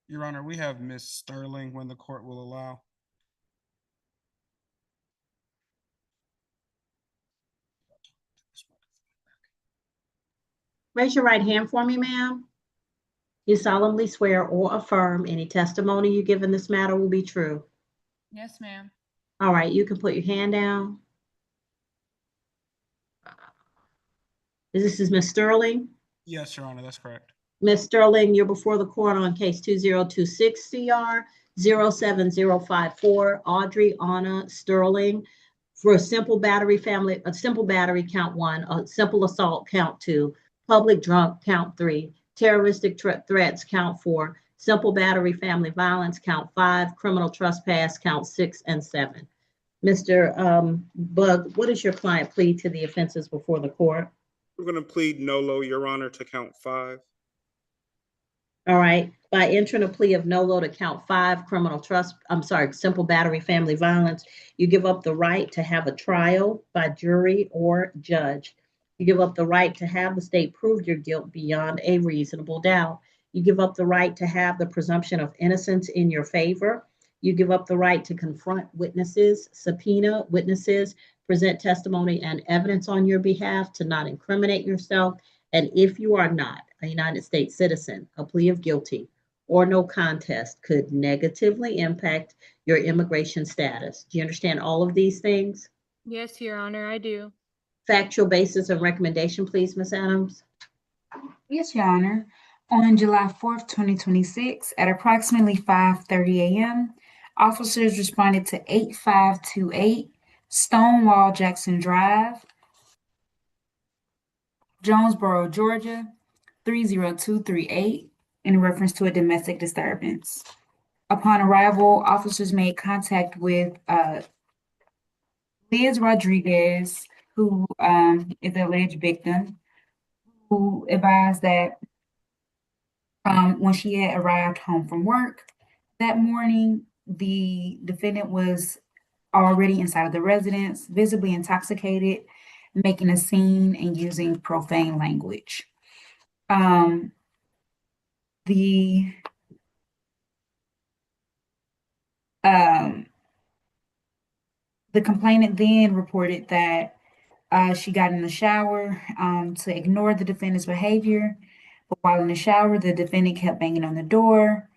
Your Honor, we have Miss Sterling when the court will allow. Raise your right hand for me, ma'am. You solemnly swear or affirm any testimony you give in this matter will be true. Yes, ma'am. All right, you can put your hand down. This is Miss Sterling. Yes, Your Honor, that's correct. Ms. Sterling, you're before the court on case 2026 CR 07054, Audrey Anna Sterling, for a simple battery count 1, a simple assault count 2, public drunk count 3, terroristic threats count 4, simple battery family violence count 5, criminal trespass count 6 and 7. Mr. Bug, what does your client plead to the offenses before the court? We're going to plead nolo, Your Honor, to count 5. All right, by entering a plea of nolo to count 5, simple battery family violence, you give up the right to have a trial by jury or judge. You give up the right to have the state prove your guilt beyond a reasonable doubt. You give up the right to have the presumption of innocence in your favor. You give up the right to confront witnesses, subpoena witnesses, present testimony and evidence on your behalf, to not incriminate yourself. And if you are not a United States citizen, a plea of guilty or no contest could negatively impact your immigration status. Do you understand all of these things? Yes, Your Honor, I do. Factual basis of recommendation, please, Ms. Adams. Yes, Your Honor. On July 4th, 2026, at approximately 5:30 a.m., officers responded to 8528 Stonewall Jackson Drive, Jonesboro, Georgia, 30238, in reference to a domestic disturbance. Upon arrival, officers made contact with Liz Rodriguez, who is the alleged victim, who advised that when she had arrived home from work that morning, the defendant was already inside of the residence, visibly intoxicated, making a scene and using profane language. The complainant then reported that she got in the shower to ignore the defendant's behavior, but while in the shower, the defendant kept banging on the door.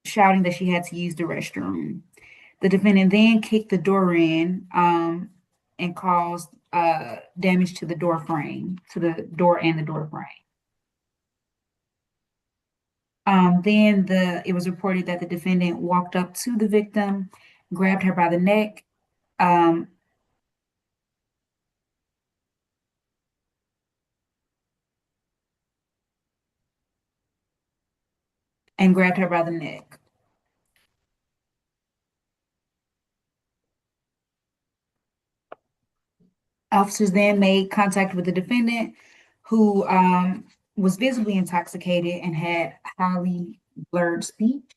shouting that she had to use the restroom. The defendant then kicked the door in and caused damage to the door frame, to the door and the door frame. Then it was reported that the defendant walked up to the victim, grabbed her by the neck, and grabbed her by the neck. Officers then made contact with the defendant, who was visibly intoxicated and had highly blurred speech.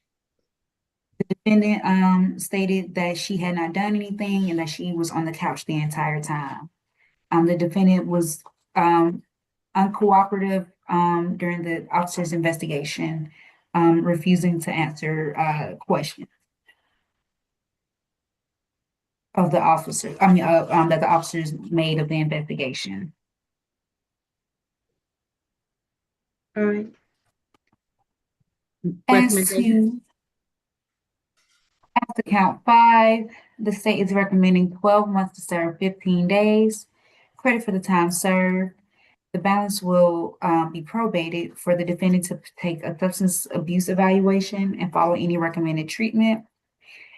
The defendant stated that she had not done anything and that she was on the couch the entire time. The defendant was uncooperative during the officer's investigation, refusing to answer questions of the officer. That the officers made of the investigation. All right. As to count 5, the state is recommending 12 months to serve 15 days. Credit for the time served. The balance will be probated for the defendant to take a substance abuse evaluation and follow any recommended treatment.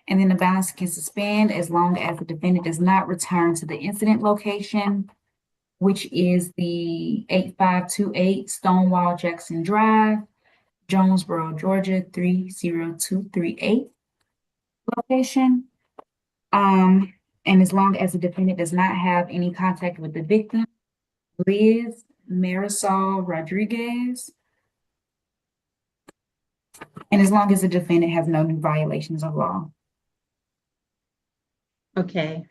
And then the balance can suspend as long as the defendant does not return to the incident location, which is the 8528 Stonewall Jackson Drive, Jonesboro, Georgia 30238 location. And as long as the defendant does not have any contact with the victim, Liz Marisol Rodriguez, and as long as the defendant has no new violations of law. Okay.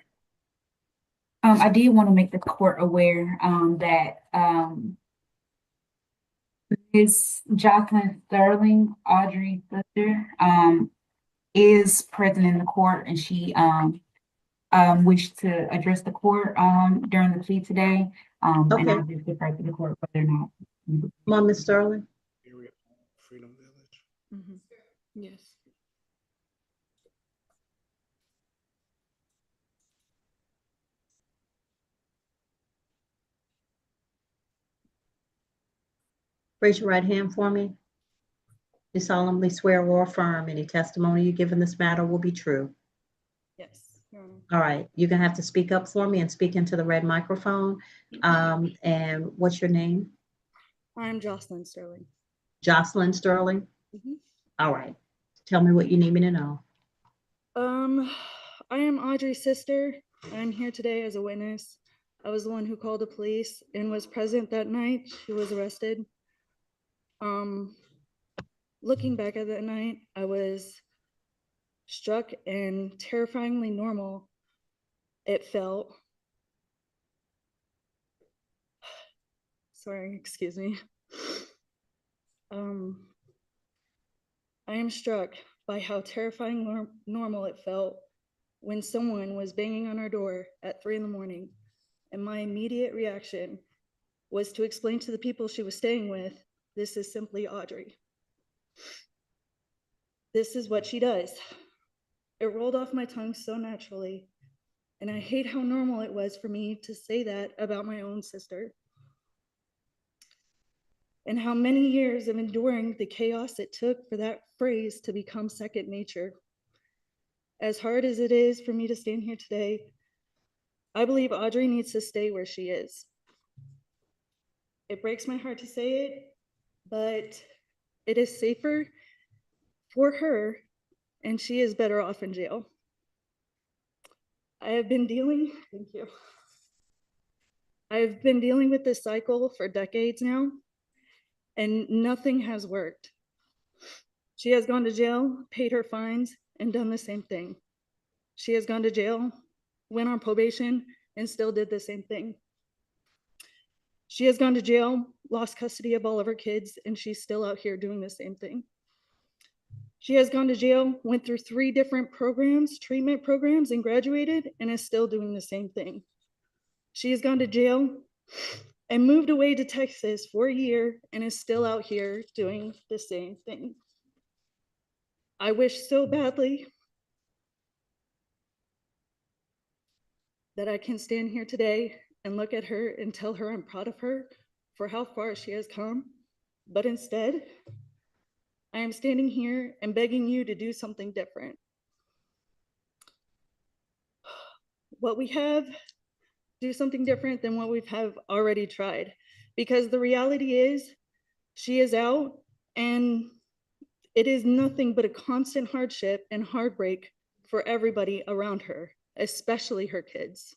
I did want to make the court aware that Ms. Jocelyn Sterling, Audrey's sister, is present in the court, and she wished to address the court during the plea today. And I'll just defer to the court whether or not. Come on, Ms. Sterling. Freedom Village. Mm-hmm. Yes. Raise your right hand for me. You solemnly swear or affirm any testimony you give in this matter will be true. Yes, Your Honor. All right, you're gonna have to speak up for me and speak into the red microphone. And what's your name? I'm Jocelyn Sterling. Jocelyn Sterling? Mhm. All right, tell me what you need me to know. I am Audrey's sister. I'm here today as a witness. I was the one who called the police and was present that night she was arrested. Looking back at that night, I was struck and terrifyingly normal it felt. Sorry, excuse me. I am struck by how terrifying normal it felt when someone was banging on our door at 3 a.m, and my immediate reaction was to explain to the people she was staying with, this is simply Audrey. This is what she does. It rolled off my tongue so naturally, and I hate how normal it was for me to say that about my own sister. And how many years of enduring the chaos it took for that phrase to become second nature. As hard as it is for me to stand here today, I believe Audrey needs to stay where she is. It breaks my heart to say it, but it is safer for her, and she is better off in jail. I have been dealing, thank you. I've been dealing with this cycle for decades now, and nothing has worked. She has gone to jail, paid her fines, and done the same thing. She has gone to jail, went on probation, and still did the same thing. She has gone to jail, lost custody of all of her kids, and she's still out here doing the same thing. She has gone to jail, went through 3 different programs, treatment programs, and graduated, and is still doing the same thing. She has gone to jail and moved away to Texas for a year and is still out here doing the same thing. I wish so badly that I can stand here today and look at her and tell her I'm proud of her for how far she has come. But instead, I am standing here and begging you to do something different. What we have, do something different than what we've have already tried. Because the reality is, she is out and it is nothing but a constant hardship and heartbreak for everybody around her, especially her kids.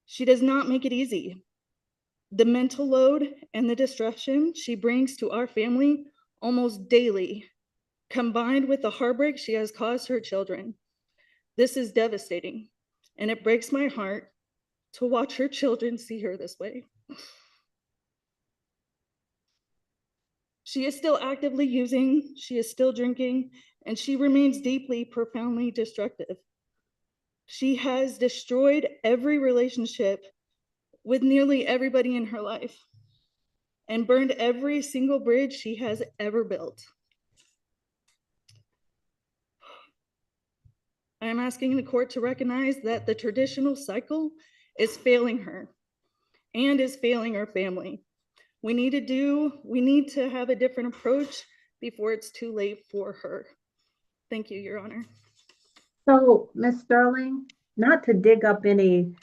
She does not make it easy. The mental load and the distraction she brings to our family almost daily, combined with the heartbreak she has caused her children. This is devastating, and it breaks my heart to watch her children see her this way. She is still actively using, she is still drinking, and she remains deeply, profoundly destructive. She has destroyed every relationship with nearly everybody in her life and burned every single bridge she has ever built. I am asking the court to recognize that the traditional cycle is failing her and is failing our family. We need to have a different approach before it's too late for her. Thank you, Your Honor. So, Ms. Sterling, not to dig up any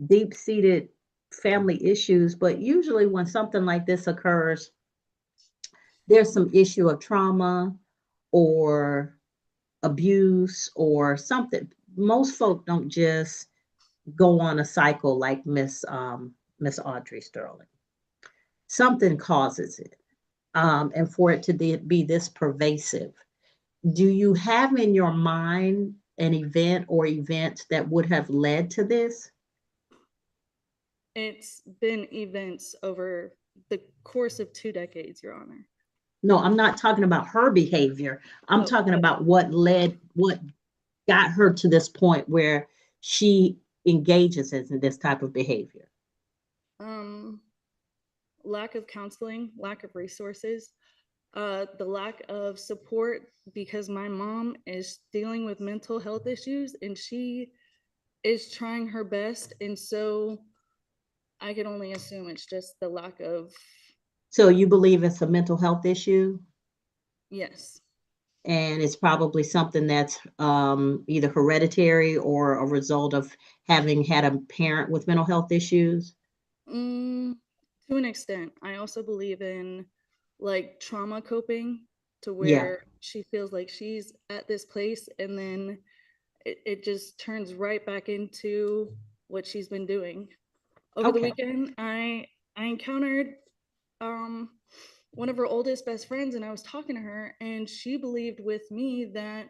deep-seated family issues, but usually when something like this occurs, there's some issue of trauma or abuse or something. Most folk don't just go on a cycle like Miss Audrey Sterling. Something causes it, and for it to be this pervasive. Do you have in your mind an event or events that would have led to this? It's been events over the course of 2 decades, Your Honor. No, I'm not talking about her behavior. I'm talking about what got her to this point where she engages in this type of behavior. Lack of counseling, lack of resources, the lack of support, because my mom is dealing with mental health issues and she is trying her best. And so I can only assume it's just the lack of. So you believe it's a mental health issue? Yes. And it's probably something that's either hereditary or a result of having had a parent with mental health issues? To an extent. I also believe in like trauma coping, to where she feels like she's at this place and then it just turns right back into what she's been doing. Over the weekend, I encountered one of her oldest best friends, and I was talking to her, and she believed with me that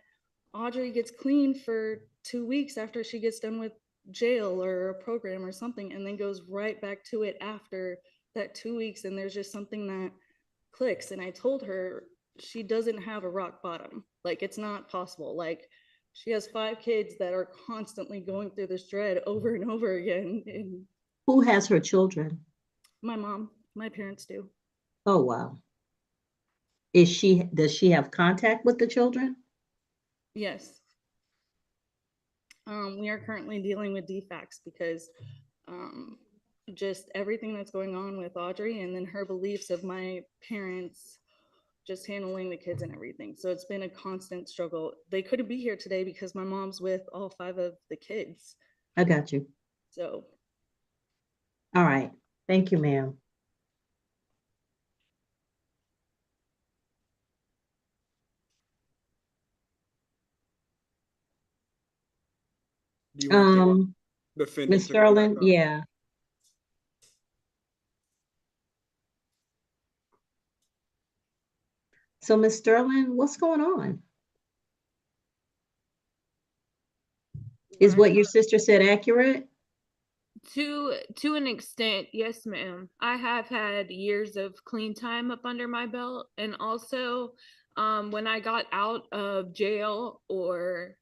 Audrey gets clean for 2 weeks after she gets done with jail or a program or something, and then goes right back to it after that 2 weeks, and there's just something that clicks. And I told her she doesn't have a rock bottom. Like, it's not possible. Like, she has 5 kids that are constantly going through this dread over and over again. And who has her children? My mom. My parents do. Oh, wow. Does she have contact with the children? Yes. We are currently dealing with defects because just everything that's going on with Audrey, and then her beliefs of my parents just handling the kids and everything. So it's been a constant struggle. They couldn't be here today because my mom's with all 5 of the kids. I got you. So. All right. Thank you, ma'am. Do you want the defendant Ms. Sterling, yeah. So, Ms. Sterling, what's going on? Is what your sister said accurate? To an extent, yes, ma'am. I have had years of clean time up under my belt, and also when I got out of jail or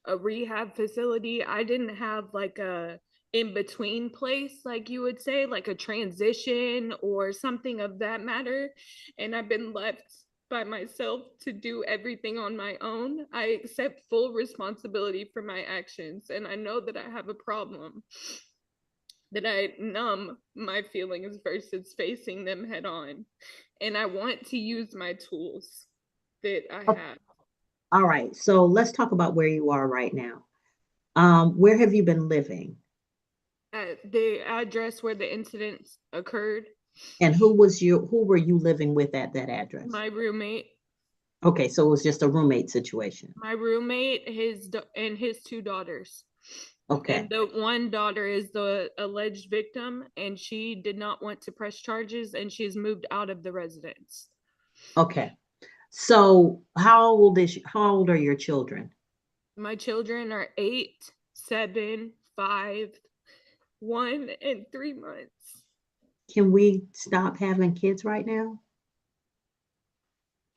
a rehab facility, I didn't have like a in-between place, like you would say, like a transition or something of that matter. And I've been left by myself to do everything on my own. I accept full responsibility for my actions, and I know that I have a problem, that I numb my feelings versus facing them head on. And I want to use my tools that I have. All right, so let's talk about where you are right now. Where have you been living? At the address where the incidents occurred. And who were you living with at that address? My roommate. Okay, so it was just a roommate situation. My roommate, and his two daughters. Okay. And the one daughter is the alleged victim, and she did not want to press charges, and she's moved out of the residence. Okay. So how old are your children? My children are 8, 7, 5, 1, and 3 months. Can we stop having kids right now?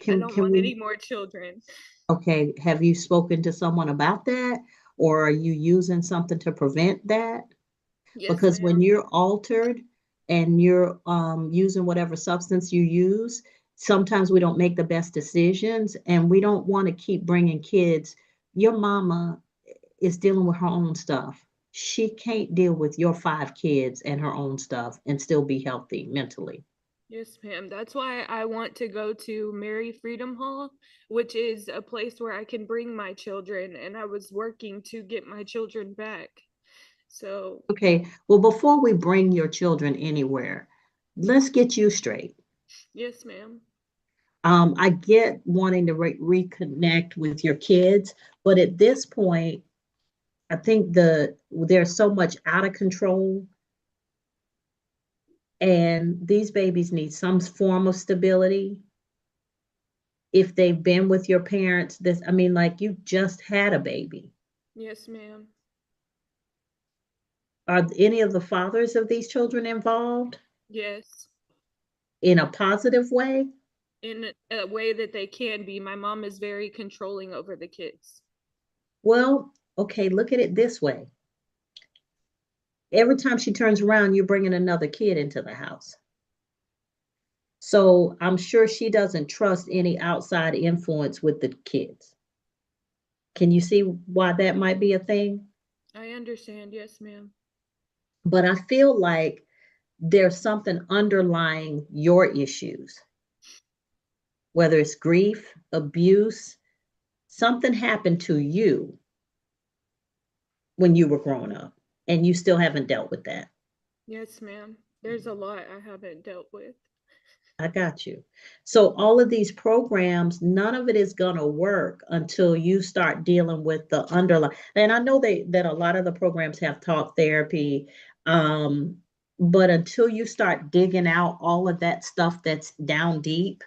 I don't want any more children. Okay, have you spoken to someone about that? Or are you using something to prevent that? Yes, Because when ma'am. you're altered and you're using whatever substance you use, sometimes we don't make the best decisions, and we don't want to keep bringing kids. Your mama is dealing with her own stuff. She can't deal with your 5 kids and her own stuff and still be healthy mentally. Yes, ma'am. That's why I want to go to Mary Freedom Hall, which is a place where I can bring my children, and I was working to get my children back. So, Okay, well, before we bring your children anywhere, let's get you straight. yes, ma'am. I get wanting to reconnect with your kids, but at this point, I think there's so much out of control, and these babies need some form of stability. If they've been with your parents, like you just had a baby. Yes, ma'am. Are any of the fathers of these children involved Yes. in a positive way? In a way that they can be. My mom is very controlling over the kids. Well, okay, look at it this way. Every time she turns around, you're bringing another kid into the house. So I'm sure she doesn't trust any outside influence with the kids. Can you see why that might be a thing? I understand. Yes, ma'am. But I feel like there's something underlying your issues, whether it's grief, abuse, something happened to you when you were growing up, and you still haven't dealt with that. Yes, ma'am. There's a lot I haven't dealt with. I got you. So all of these programs, none of it is going to work until you start dealing with the underlying. And I know that a lot of the programs have talk therapy, but until you start digging out all of that stuff that's down deep,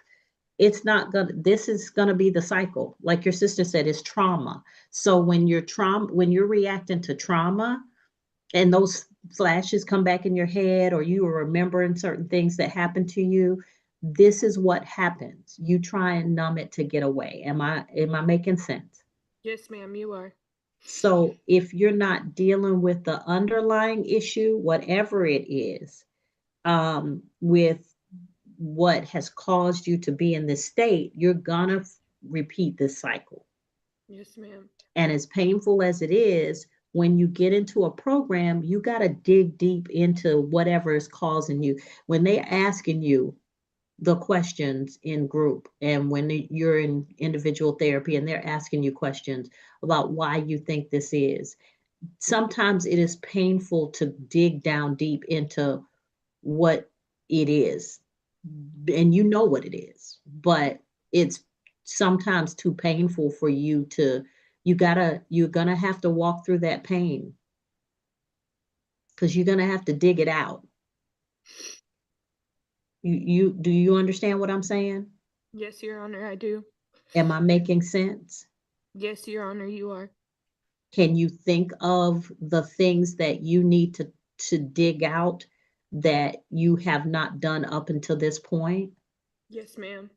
this is gonna be the cycle. Like your sister said, it's trauma. So when you're reacting to trauma, and those flashes come back in your head, or you are remembering certain things that happened to you, this is what happens. You try and numb it to get away. Am I making sense? Yes, ma'am, you are. So if you're not dealing with the underlying issue, whatever it is, with what has caused you to be in this state, you're gonna repeat this cycle. Yes, ma'am. And as painful as it is, when you get into a program, you got to dig deep into whatever is causing you. When they're asking you the questions in group, and when you're in individual therapy and they're asking you questions about why you think this is, sometimes it is painful to dig down deep into what it is. And you know what it is, but it's sometimes too painful for you to, you're gonna have to walk through that pain, because you're gonna have to dig it out. Do you understand what I'm saying? Yes, Your Honor, I do. Am I making sense? Yes, Your Honor, you are. Can you think of the things that you need to dig out that you have not done up until this point? Yes, ma'am.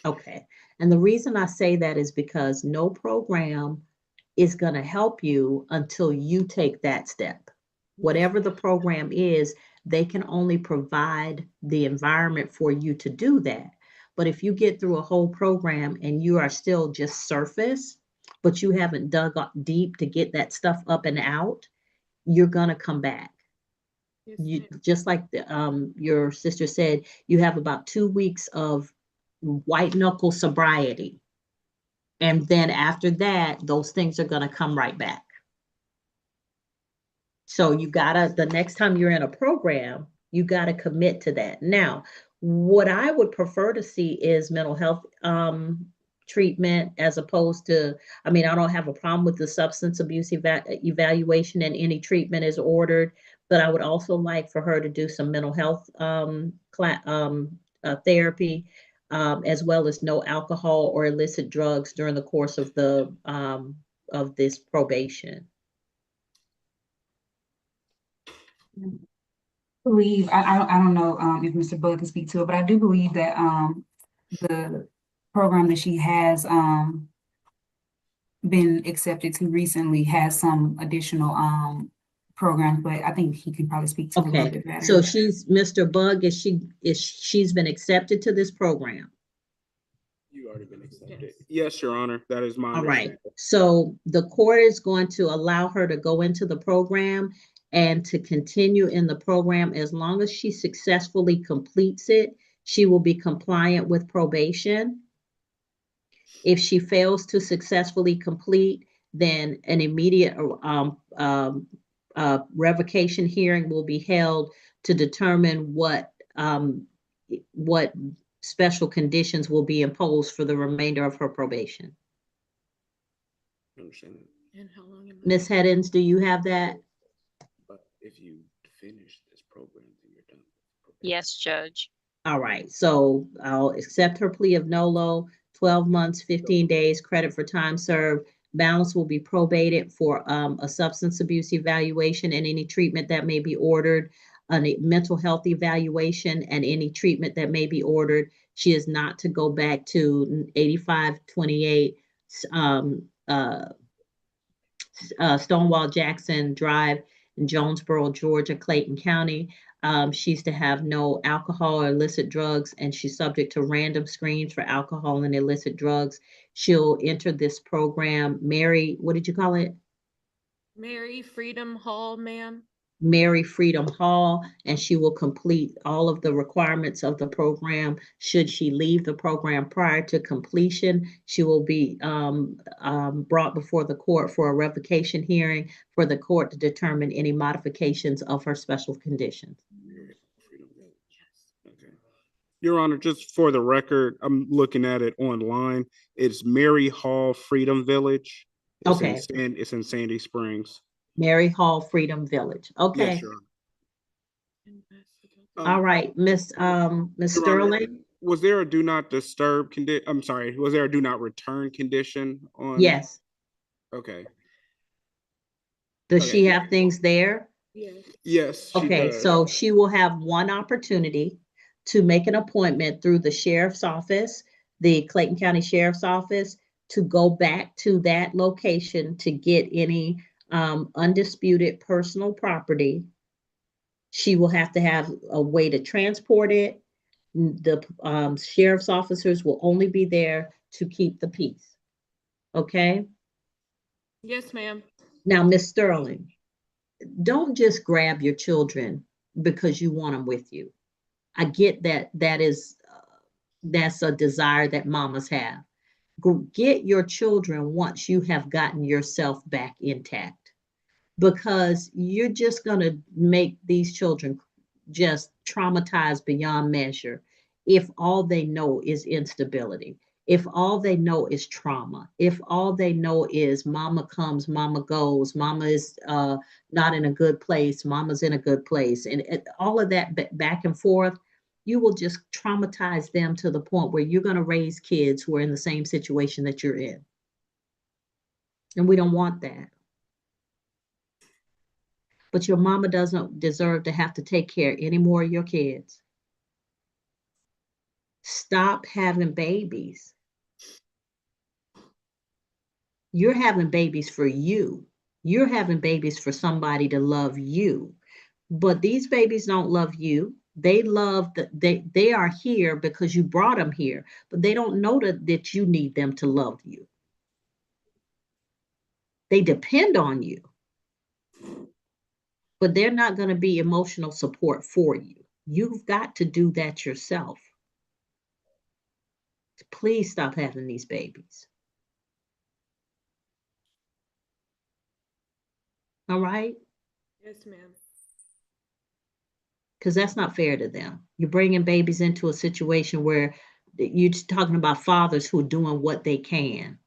Okay. And the reason I say that is because no program is going to help you until you take that step. Whatever the program is, they can only provide the environment for you to do that. But if you get through a whole program and you are still just surface, but you haven't dug up deep to get that stuff up and out, you're gonna come back. You just like your sister said, you have about 2 weeks of white knuckle sobriety. And then after that, those things are gonna come right back. So you gotta, the next time you're in a program, you gotta commit to that. Now, what I would prefer to see is mental health treatment as opposed to, I mean, I don't have a problem with the substance abuse evaluation and any treatment is ordered, but I would also like for her to do some mental health therapy, as well as no alcohol or illicit drugs during the course of the of this probation. Believe I don't know if Mr. Bud can speak to it, but I do believe that the program that she has been accepted to recently has some additional programs, but I think he can probably speak to it a little bit better. So she's Mr. Bug, she's been accepted to this program. You already been accepted. Yes, Your Honor. That is my All right. understanding. So the court is going to allow her to go into the program and to continue in the program. As long as she successfully completes it, she will be compliant with probation. If she fails to successfully complete, then an immediate revocation hearing will be held to determine what special conditions will be imposed for the remainder of her probation. Understand. And how long? Ms. Heddens, do you have that? But if you finish this program, then you're done. Yes, Judge. All right, so I'll accept her plea of nolo, 12 months, 15 days, credit for time served. Balance will be probated for a substance abuse evaluation and any treatment that may be ordered, a mental health evaluation and any treatment that may be ordered. She is not to go back to 8528 Stonewall Jackson Drive in Jonesboro, Georgia, Clayton County. She's to have no alcohol or illicit drugs, and she's subject to random screens for alcohol and illicit drugs. She'll enter this program, Mary, what did you call it? Mary Freedom Hall, ma'am. Mary Freedom Hall, and she will complete all of the requirements of the program. Should she leave the program prior to completion, she will be brought before the court for a revocation hearing for the court to determine any modifications of her special conditions. Okay. Your Honor, just for the record, I'm looking at it online. It's Mary Hall Freedom Village. It's it's in Sandy Springs. Mary Hall Freedom Village. Okay. Yes, Your Honor. All right, Miss Sterling. Honor, was there a do not disturb condition? I'm sorry, was there a do not return condition on? Yes. Okay. Does she have things there? Yes. Okay, so she will have one opportunity to make an appointment through the sheriff's office, the Clayton County Sheriff's Office, to go back to that location to get any undisputed personal property. She will have to have a way to transport it. The sheriff's officers will only be there to keep the peace. Okay? Yes, ma'am. Now, Miss Sterling, don't just grab your children because you want them with you. I get that that's a desire that mamas have. Get your children once you have gotten yourself back intact, because you're just going to make these children just traumatized beyond measure if all they know is instability, if all they know is trauma, if all they know is mama comes, mama goes, mama is not in a good place, mama's in a good place, and all of that back and forth. You will just traumatize them to the point where you're going to raise kids who are in the same situation that you're in. And we don't want that. But your mama doesn't deserve to have to take care any more of your kids. Stop having babies. You're having babies for you. You're having babies for somebody to love you. But these babies don't love you. They love that they are here because you brought them here, but they don't know that you need them to love you. They depend on you, but they're not going to be emotional support for you. You've got to do that yourself. Please stop having these babies. All right? Yes, ma'am. Because that's not fair to them. You're bringing babies into a situation where you're talking about fathers who are doing what they can,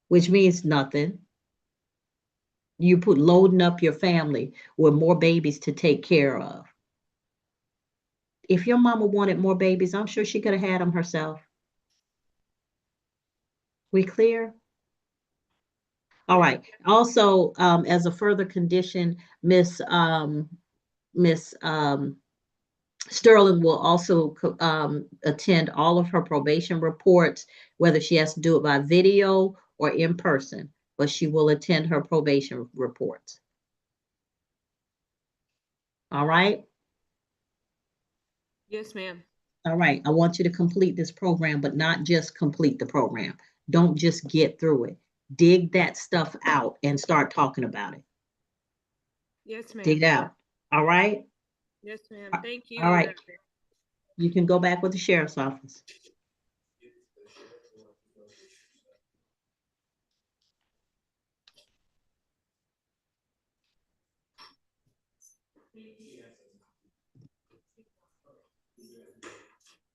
which means nothing. You put loading up your family with more babies to take care of. If your mama wanted more babies, I'm sure she could have had them herself. We clear? All right. Also, as a further condition, Miss Sterling will also attend all of her probation reports, whether she has to do it by video or in person, but she will attend her probation reports. All right? Yes, ma'am. All right. I want you to complete this program, but not just complete the program. Don't just get through it. Dig that stuff out and start talking about it. Yes, ma'am. Dig it out. All right? Yes, ma'am. Thank you. All right. You can go back with the sheriff's office.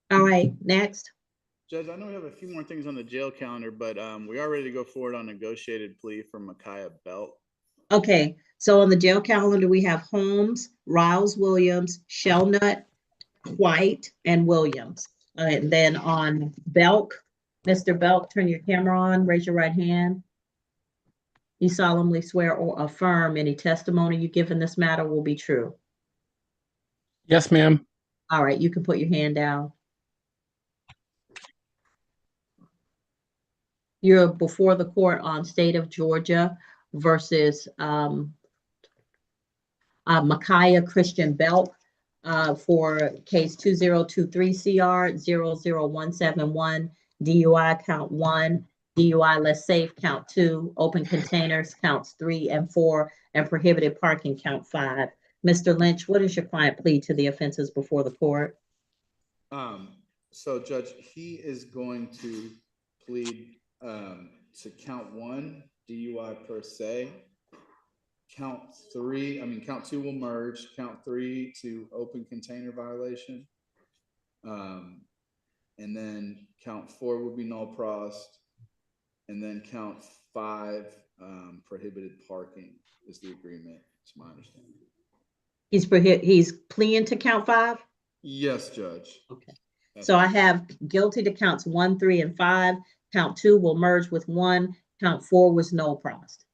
All right, next. Judge, I know we have a few more things on the jail calendar, but we are ready to go forward on negotiated plea for Micaiah Belt. Okay, so on the jail calendar, we have Holmes, Riles Williams, Shellnut, White, and Williams. And then on Belk, Mr. Belk, turn your camera on, raise your right hand. You solemnly swear or affirm any testimony you give in this matter will be true. Yes, ma'am. All right, you can put your hand down. You're before the court on State of Georgia versus Micaiah Christian Belk for case 2023 CR 00171, DUI count 1, DUI less safe count 2, open containers counts 3 and 4, and prohibited parking count 5. Mr. Lynch, what is your client plead to the offenses before the court? So Judge, he is going to plead to count 1, DUI per se. Count 2 will merge. Count 3 to open container violation. And then count 4 would be null prost. And then count 5, prohibited parking is the agreement, to my understanding. He's pleading to count 5? Yes, Judge. Okay. So I have guilty to counts 1, 3, and 5. Count 2 will merge with 1. Count 4 was null prost.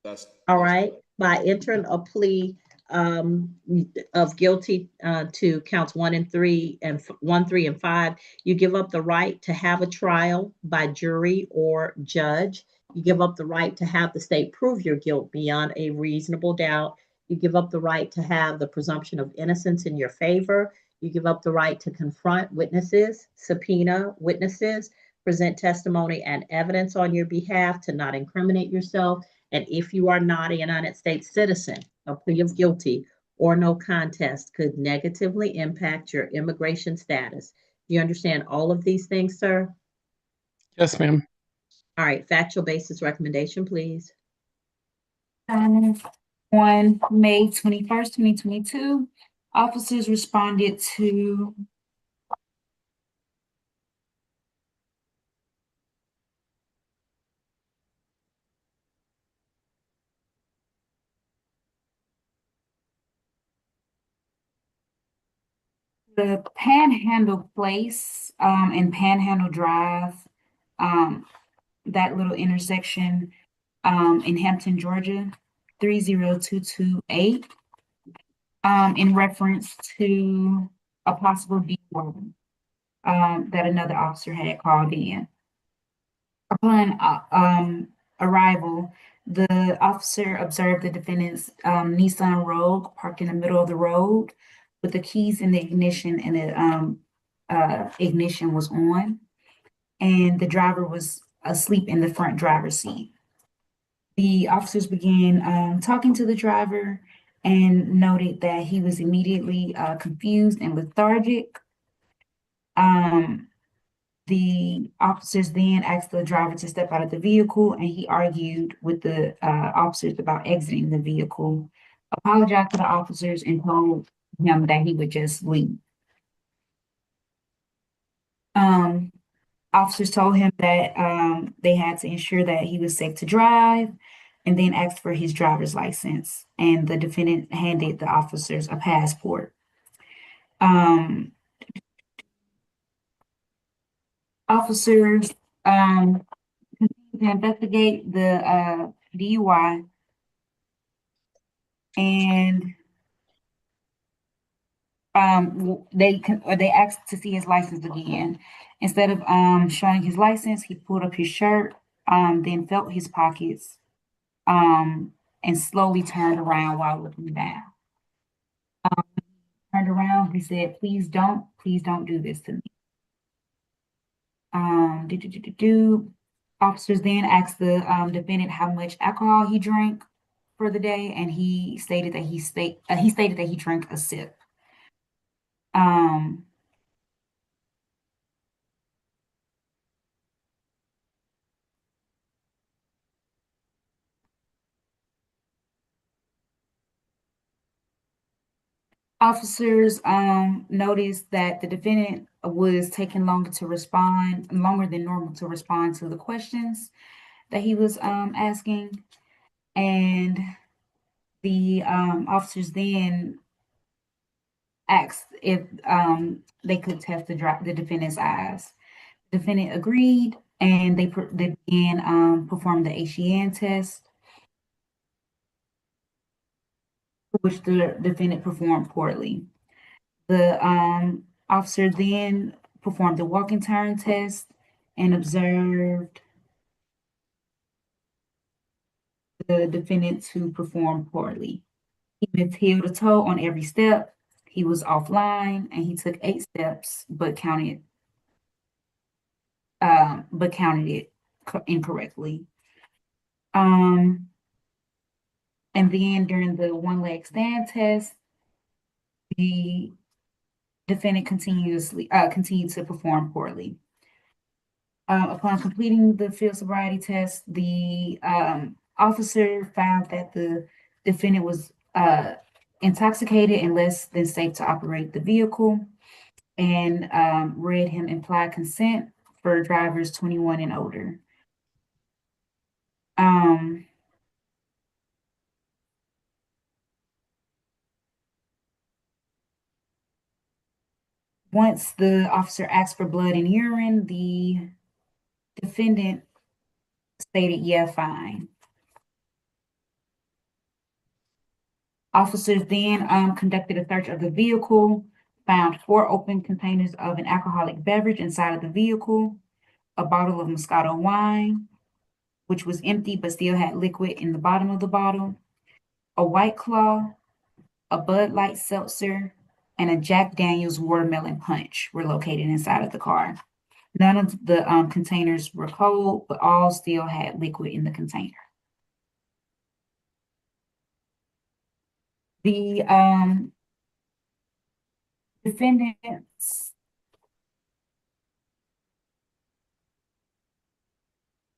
That's all right. By entering a plea of guilty to counts 1 and 3 and 1, 3, and 5, you give up the right to have a trial by jury or judge. You give up the right to have the state prove your guilt beyond a reasonable doubt. You give up the right to have the presumption of innocence in your favor. You give up the right to confront witnesses, subpoena witnesses, present testimony and evidence on your behalf to not incriminate yourself. And if you are not a United States citizen, a plea of guilty or no contest could negatively impact your immigration status. Do you understand all of these things, sir? Yes, ma'am. All right, factual basis recommendation, please. On May 21st, 2022, officers responded to the Panhandle Place and Panhandle Drive, that little intersection in Hampton, Georgia, 30228, in reference to a possible DUI that another officer had called in. Upon arrival, the officer observed the defendant's Nissan Rogue parked in the middle of the road. with the keys in the ignition, and the ignition was on, and the driver was asleep in the front driver's seat. The officers began talking to the driver and noted that he was immediately confused and lethargic. The officers then asked the driver to step out of the vehicle, and he argued with the officers about exiting the vehicle, apologized to the officers, and told him that he would just leave. Officers told him that they had to ensure that he was safe to drive, and then asked for his driver's license. And the defendant handed the officers a passport. Officers continued to investigate the DUI, and they asked to see his license again. Instead of showing his license, he pulled up his shirt, then felt his pockets, and slowly turned around while looking down. Turned around, he said, please don't do this to me. Officers then asked the defendant how much alcohol he drank for the day, and he stated that he drank a sip. Officers noticed that the defendant was taking longer than normal to respond to the questions that he was asking, and the officers then asked if they could test the defendant's eyes. The defendant agreed, and they began perform the HEN test, which the defendant performed poorly. The officer then performed the walk and turn test and observed the defendant to perform poorly. He missed heel to toe on every step. He was offline, and he took 8 steps, but counted it incorrectly. And then during the one leg stand test, the defendant continued to perform poorly. Upon completing the field sobriety test, the officer found that the defendant was intoxicated and less than safe to operate the vehicle, and read him implied consent for drivers 21 and older. Once the officer asked for blood and urine, the defendant stated, yeah, fine. Officers then conducted a search of the vehicle, found 4 open containers of an alcoholic beverage inside of the vehicle, a bottle of Moscato wine, which was empty but still had liquid in the bottom of the bottle, a White Claw, a Bud Light seltzer, and a Jack Daniel's watermelon punch were located inside of the car. None of the containers were cold, but all still had liquid in the container. The defendants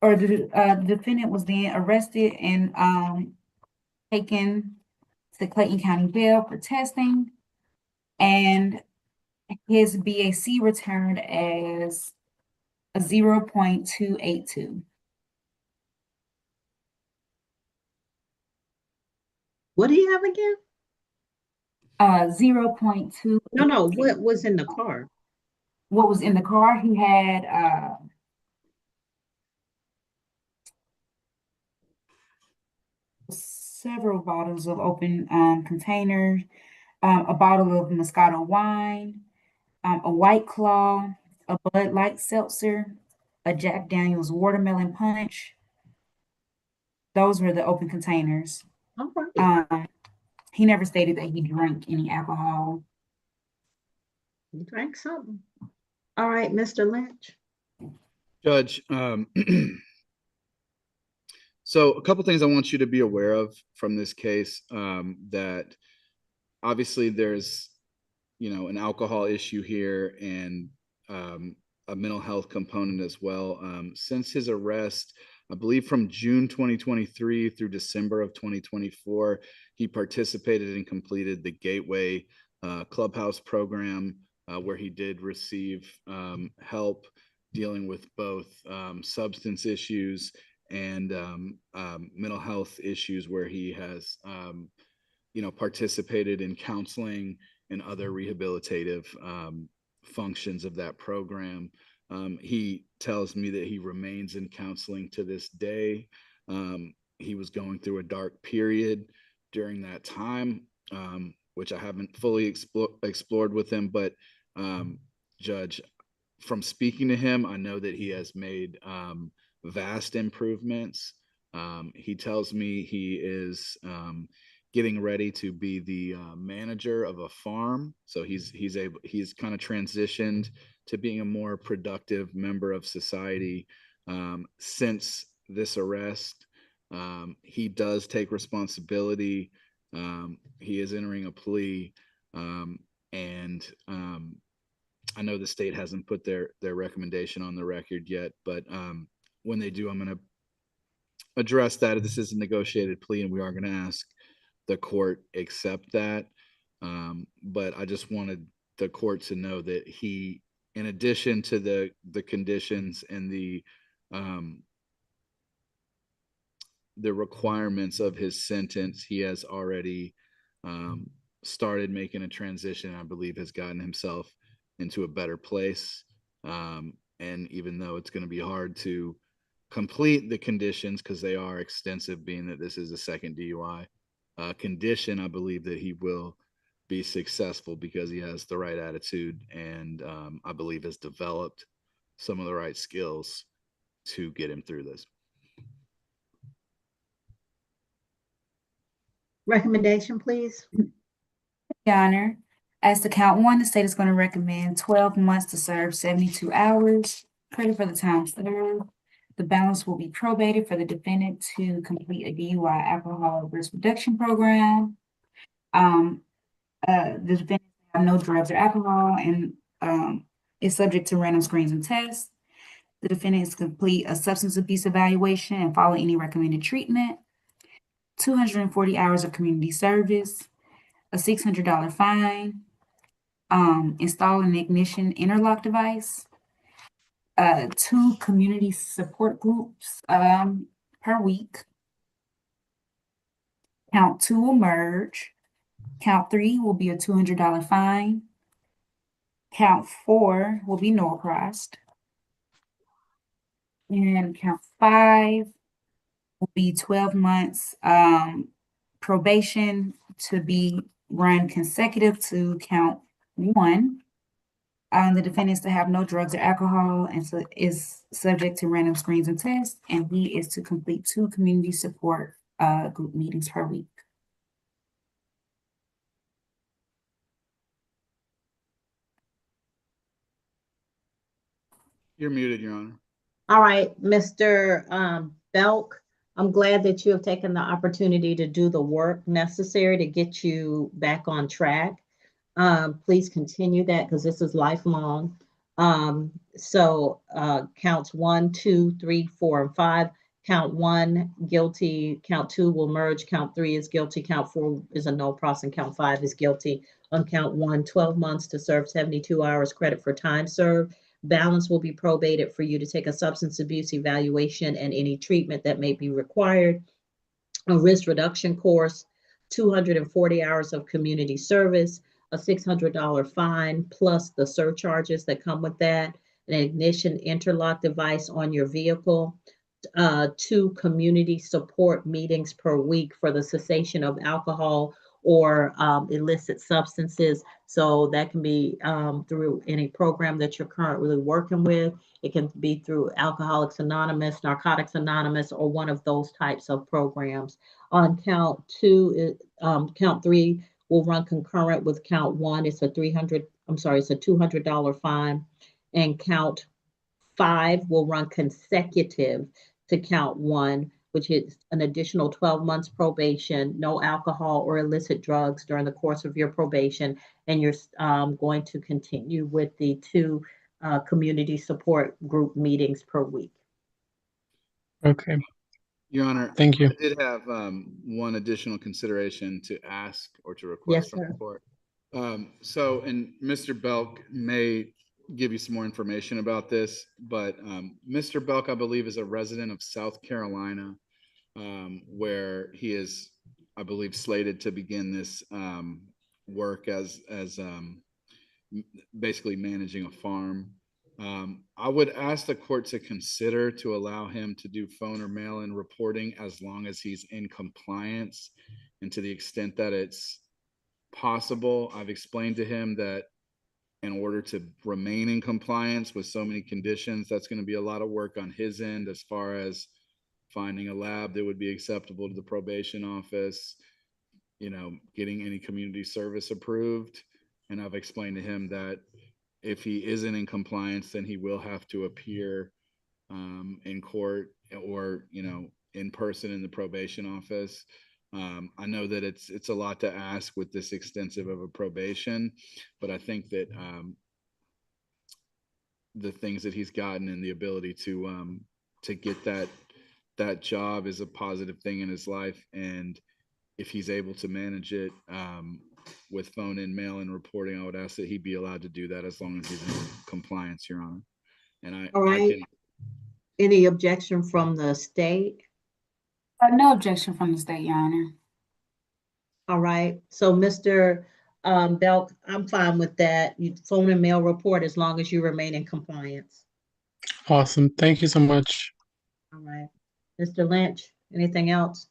or the defendant was then arrested and taken to Clayton County Jail for testing, and his BAC returned as a 0.282. What do you have again? 0.2. No, what was in the car? What was in the car? He had several bottles of open containers, a bottle of Moscato wine, a White Claw, a Bud Light seltzer, a Jack Daniel's watermelon punch. Those were the open containers. All right. He never stated that he drank any alcohol You drank something. All right, Mr. Lynch. Judge, so a couple things I want you to be aware of from this case, that obviously there's, an alcohol issue here and a mental health component as well. Since his arrest, I believe from June 2023 through December of 2024, he participated and completed the Gateway Clubhouse program, where he did receive help dealing with both substance issues and mental health issues, where he has participated in counseling and other rehabilitative functions of that program. He tells me that he remains in counseling to this day. He was going through a dark period during that time, which I haven't fully explored with him, but Judge, from speaking to him, I know that he has made vast improvements. He tells me he is getting ready to be the manager of a farm. So he's kind of transitioned to being a more productive member of society since this arrest. He does take responsibility. He is entering a plea, and I know the state hasn't put their recommendation on the record yet, but when they do, I'm going to address that. This is a negotiated plea, and we are going to ask the court accept that. But I just wanted the court to know that he, in addition to the conditions and the requirements of his sentence, he has already started making a transition. I believe has gotten himself into a better place. And even though it's going to be hard to complete the conditions because they are extensive, being that this is a second DUI condition, I believe that he will be successful because he has the right attitude and I believe has developed some of the right skills to get him through this. Recommendation, please. Your Honor, as to count one, the state is going to recommend 12 months to serve 72 hours. Credit for the time served. The balance will be probated for the defendant to complete a DUI alcohol risk reduction program. The defendant have no drugs or alcohol and is subject to random screens and tests. The defendant is to complete a substance abuse evaluation and follow any recommended treatment. 240 hours of community service, a $600 fine, install an ignition interlock device, 2 community support groups per week. Count 2 will merge. Count 3 will be a $200 fine. Count 4 will be Norcrossed. And count 5 will be 12 months probation to be run consecutive to count 1. The defendant is to have no drugs or alcohol and so is subject to random screens and tests, and he is to complete 2 community support group meetings per week. You're muted, Your Honor. All right, Mr. Belk, I'm glad that you have taken the opportunity to do the work necessary to get you back on track. Please continue that because this is lifelong. So counts 1, 2, 3, 4, and 5. Count 1, guilty. Count 2 will merge. Count 3 is guilty. Count 4 is a no process. And count 5 is guilty. On count 1, 12 months to serve 72 hours credit for time served. Balance will be probated for you to take a substance abuse evaluation and any treatment that may be required. A risk reduction course, 240 hours of community service, a $600 fine, plus the surcharges that come with that, an ignition interlock device on your vehicle, 2 community support meetings per week for the cessation of alcohol or illicit substances. So that can be through any program that you're currently working with. It can be through Alcoholics Anonymous, Narcotics Anonymous, or one of those types of programs. On count 2, count 3 will run concurrent with count 1. It's a $300 I'm sorry, it's a $200 fine. And count 5 will run consecutive to count 1, which is an additional 12 months probation, no alcohol or illicit drugs during the course of your probation, and you're going to continue with the 2 community support group meetings per week. Okay. Your Honor, Thank you. I did have one additional consideration to ask or to request Yes, from the sir. court. So, and Mr. Belk may give you some more information about this, but Mr. Belk, I believe, is a resident of South Carolina, where he is, I believe, slated to begin this work as basically managing a farm. I would ask the court to consider to allow him to do phone or mail-in reporting as long as he's in compliance, and to the extent that it's possible. I've explained to him that in order to remain in compliance with so many conditions, that's going to be a lot of work on his end, as far as finding a lab that would be acceptable to the probation office, getting any community service approved. And I've explained to him that if he isn't in compliance, then he will have to appear in court, or in person in the probation office. I know that it's a lot to ask with this extensive of a probation, but I think that the things that he's gotten and the ability to get that job is a positive thing in his life. And if he's able to manage it with phone in, mail and reporting, I would ask that he be allowed to do that as long as he's in compliance, Your Honor. And All right. Any objection from the state? No objection from the state, Your Honor. All right. So Mr. Belk, I'm fine with that. You phone and mail report as long as you remain in compliance. Awesome. Thank you so much. All right. Mr. Lynch, anything else?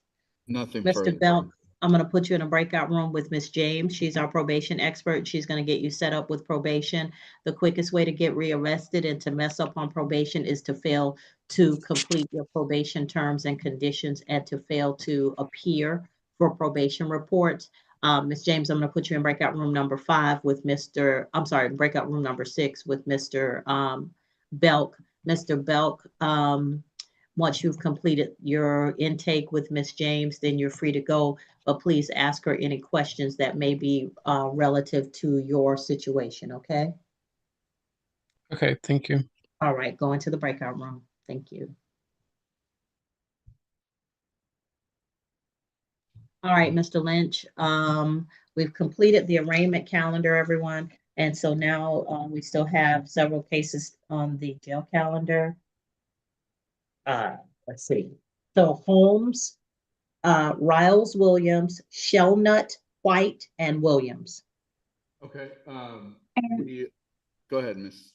Nothing further. Mr. Belk, I'm going to put you in a breakout room with Ms. James. She's our probation expert. She's going to get you set up with probation. The quickest way to get rearrested and to mess up on probation is to fail to complete your probation terms and conditions, and to fail to appear for probation reports. Ms. James, I'm going to put you in breakout room number 5 with breakout room number 6 with Mr. Belk. Mr. Belk, once you've completed your intake with Ms. James, then you're free to go, but please ask her any questions that may be relative to your situation, okay? Okay, thank you. All right, go into the breakout room. Thank you. All right, Mr. Lynch, we've completed the arraignment calendar, everyone. And so now we still have several cases on the jail calendar. Let's see. So Holmes, Riles Williams, Shellnut, White, and Williams. Okay. Go ahead, Ms.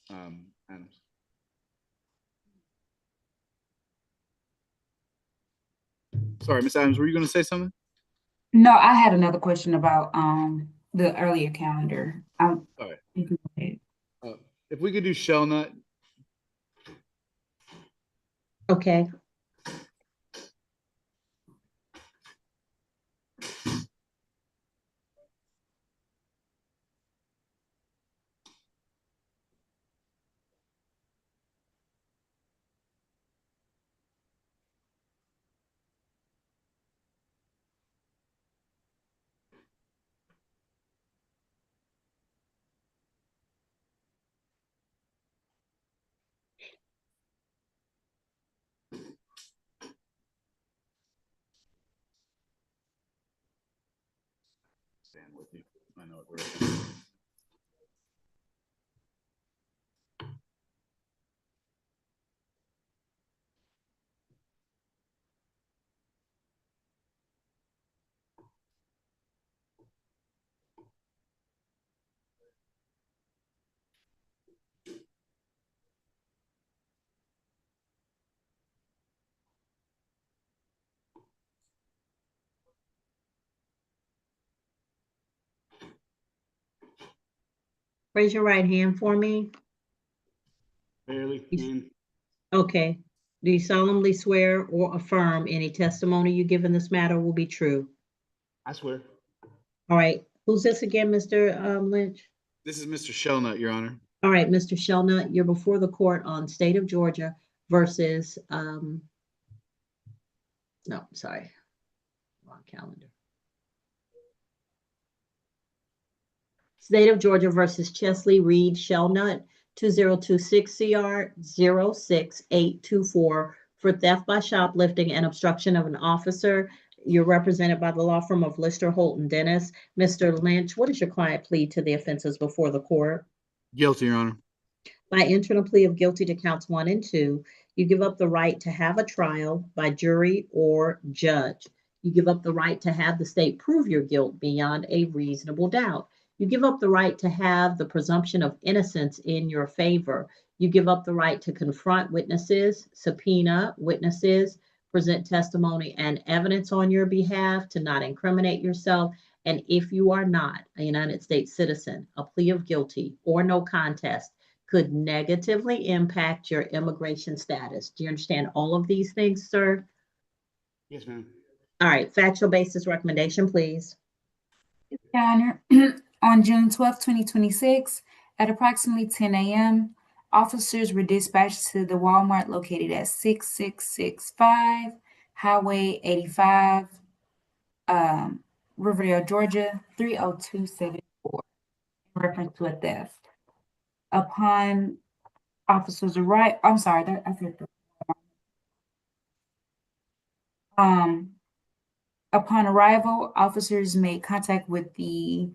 Adams. Sorry, Ms. Adams, were you going to say something? No, I had another question about the earlier calendar. All right. You can go ahead. If we could do Shellnut. Okay. Stand with you. I know it. Raise your right hand for me. Barely. Okay. Do you solemnly swear or affirm any testimony you give in this matter will be true? I swear. All right. Who's this again, Mr. Lynch? This is Mr. Shelnut, Your Honor. All right, Mr. Shelnut, you're before the court on State of Georgia versus, no, sorry, wrong calendar. State of Georgia versus Chesley Reed Shelnut, 2026 CR 06824 for theft by shoplifting and obstruction of an officer. You're represented by the law firm of Lister, Holt, and Dennis. Mr. Lynch, what does your client plead to the offenses before the court? Guilty, Your Honor. By entering a plea of guilty to counts 1 and 2, you give up the right to have a trial by jury or judge. You give up the right to have the state prove your guilt beyond a reasonable doubt. You give up the right to have the presumption of innocence in your favor. You give up the right to confront witnesses, subpoena witnesses, present testimony and evidence on your behalf, to not incriminate yourself. And if you are not a United States citizen, a plea of guilty or no contest could negatively impact your immigration status. Do you understand all of these things, sir? Yes, ma'am. All right, factual basis recommendation, please. Your Honor, on June 12, 2026, at approximately 10 a.m., officers were dispatched to the Walmart located at 6665 Highway 85, Riverdale, Georgia, 30274, in reference to a theft. Upon officers arrive, I'm sorry, I said that. Upon arrival, officers made contact with the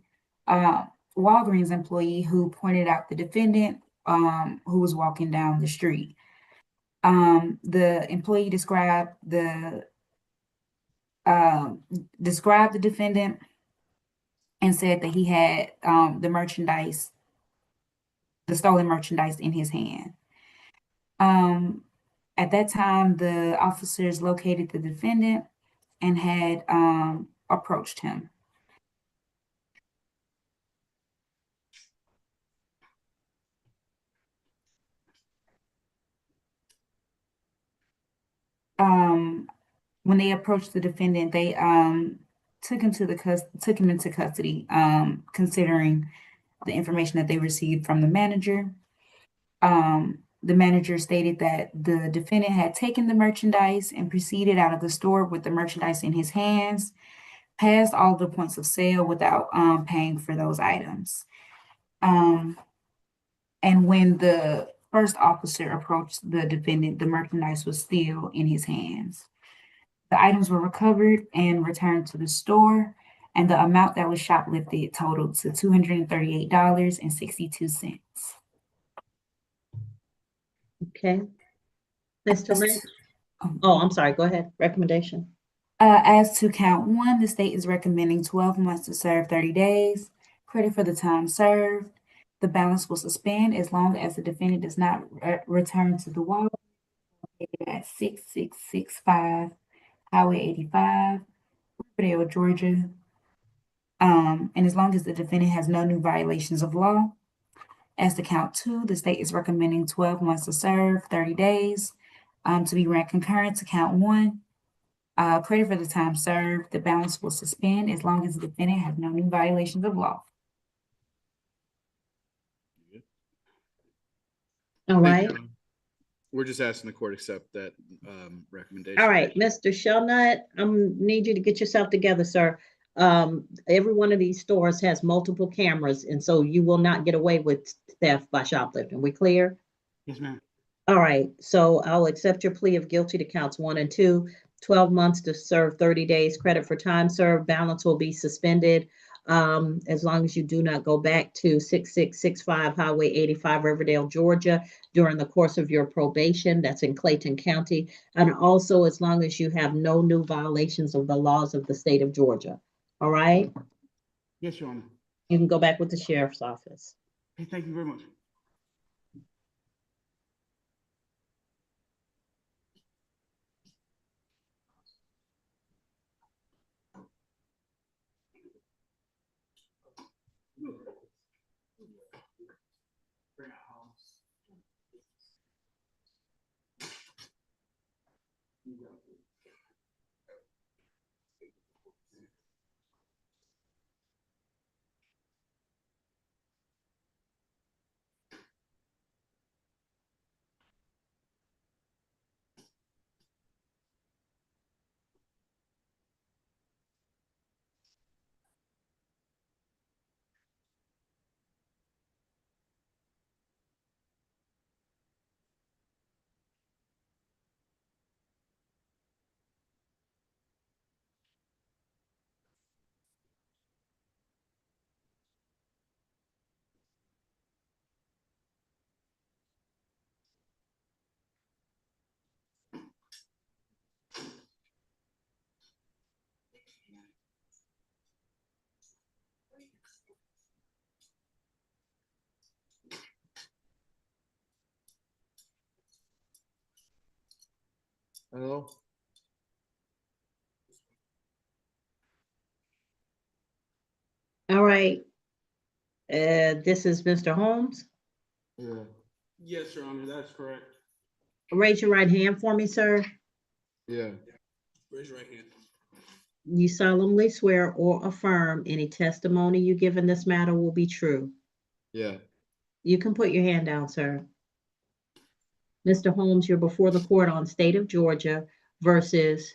Walgreens employee who pointed out the defendant who was walking down the street. The employee described the defendant and said that he had the stolen merchandise in his hand. At that time, the officers located the defendant and had approached him. When they approached the defendant, they took him into custody, considering the information that they received from the manager. The manager stated that the defendant had taken the merchandise and proceeded out of the store with the merchandise in his hands, passed all the points of sale without paying for those items. And when the first officer approached the defendant, the merchandise was still in his hands. The items were recovered and returned to the store, and the amount that was shoplifted totaled to $238.62. Okay. Mr. Lynch? Oh, I'm sorry. Go ahead. Recommendation. As to count 1, the state is recommending 12 months to serve 30 days. Credit for the time served. The balance will suspend as long as the defendant does not return to the wall at 6665 Highway 85, Riverdale, Georgia. And as long as the defendant has no new violations of law. As to count 2, the state is recommending 12 months to serve, 30 days, to be ran concurrent to count 1. Credit for the time served. The balance will suspend as long as the defendant has no new violations of law. All right. We're just asking the court accept that recommendation. All right, Mr. Shelnut, need you to get yourself together, sir. Every one of these stores has multiple cameras, and so you will not get away with theft by shoplifting. We clear? Yes, ma'am. All right, so I'll accept your plea of guilty to counts 1 and 2, 12 months to serve 30 days, credit for time served, balance will be suspended. As long as you do not go back to 6665 Highway 85, Riverdale, Georgia, during the course of your probation. That's in Clayton County. And also as long as you have no new violations of the laws of the state of Georgia. All right? Yes, Your Honor. You can go back with the sheriff's office. Hey, thank you very much. Hello? All right. This is Mr. Holmes. Yeah. Yes, Your Honor, that's correct. Raise your right hand for me, sir. Yeah. Raise your right hand. You solemnly swear or affirm any testimony you give in this matter will be true. Yeah. You can put your hand down, sir. Mr. Holmes, you're before the court on State of Georgia versus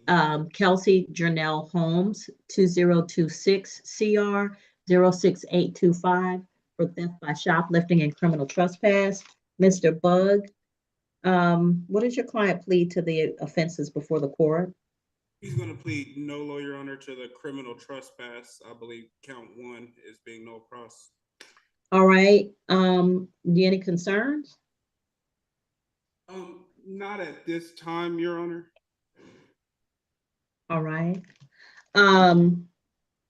Kelsey Jernell Holmes, 2026 CR 06825 for theft by shoplifting and criminal trespass. Mr. Bug, what does your client plead to the offenses before the court? He's going to plead no, Your Honor, to the criminal trespass. I believe count 1 is being no cross. All right. Any concerns? Not at this time, Your Honor. All right.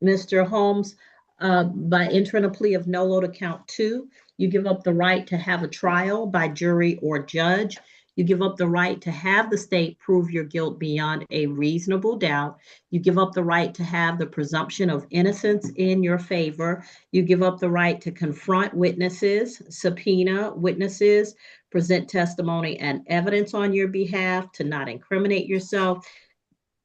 Mr. Holmes, by entering a plea of no to count 2, you give up the right to have a trial by jury or judge. You give up the right to have the state prove your guilt beyond a reasonable doubt. You give up the right to have the presumption of innocence in your favor. You give up the right to confront witnesses, subpoena witnesses, present testimony and evidence on your behalf, to not incriminate yourself.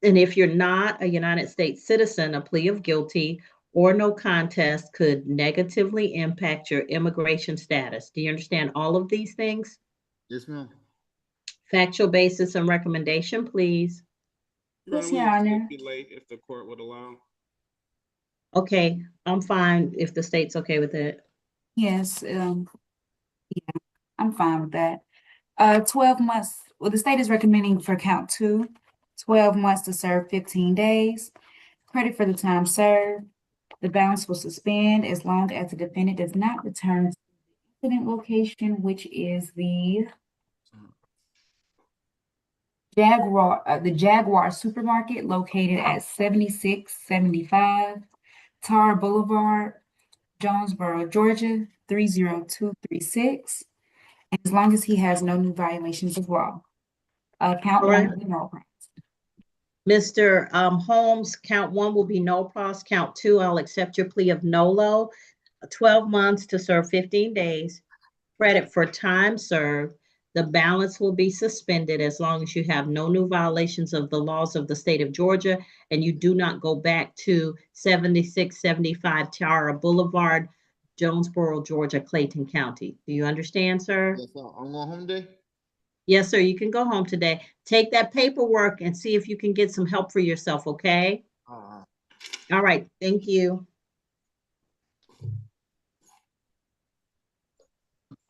And if you're not a United States citizen, a plea of guilty or no contest could negatively impact your immigration status. Do you understand all of these things? Yes, ma'am. Factual basis and recommendation, please. Your Honor, we would stipulate if the court would allow. Okay, I'm fine if the state's okay with it. Yes, yeah, I'm fine with that. 12 months, well, the state is recommending for count 2, 12 months to serve 15 days. Credit for the time served. The balance will suspend as long as the defendant does not return to the incident location, which is the Jaguar supermarket located at 7675 Tar Boulevard, Jonesboro, Georgia, 30236. And as long as he has no new violations of law. Count All 1 right. will be no cross. Mr. Holmes, count 1 will be no pros. Count 2, I'll accept your plea of nolo. 12 months to serve 15 days. Credit for time served. The balance will be suspended as long as you have no new violations of the laws of the state of Georgia and you do not go back to 7675 Tara Boulevard, Jonesboro, Georgia, Clayton County. Do you understand, sir? Yes, sir. I'm going home today. Yes, sir. You can go home today. Take that paperwork and see if you can get some help for yourself, okay? All right. Thank you.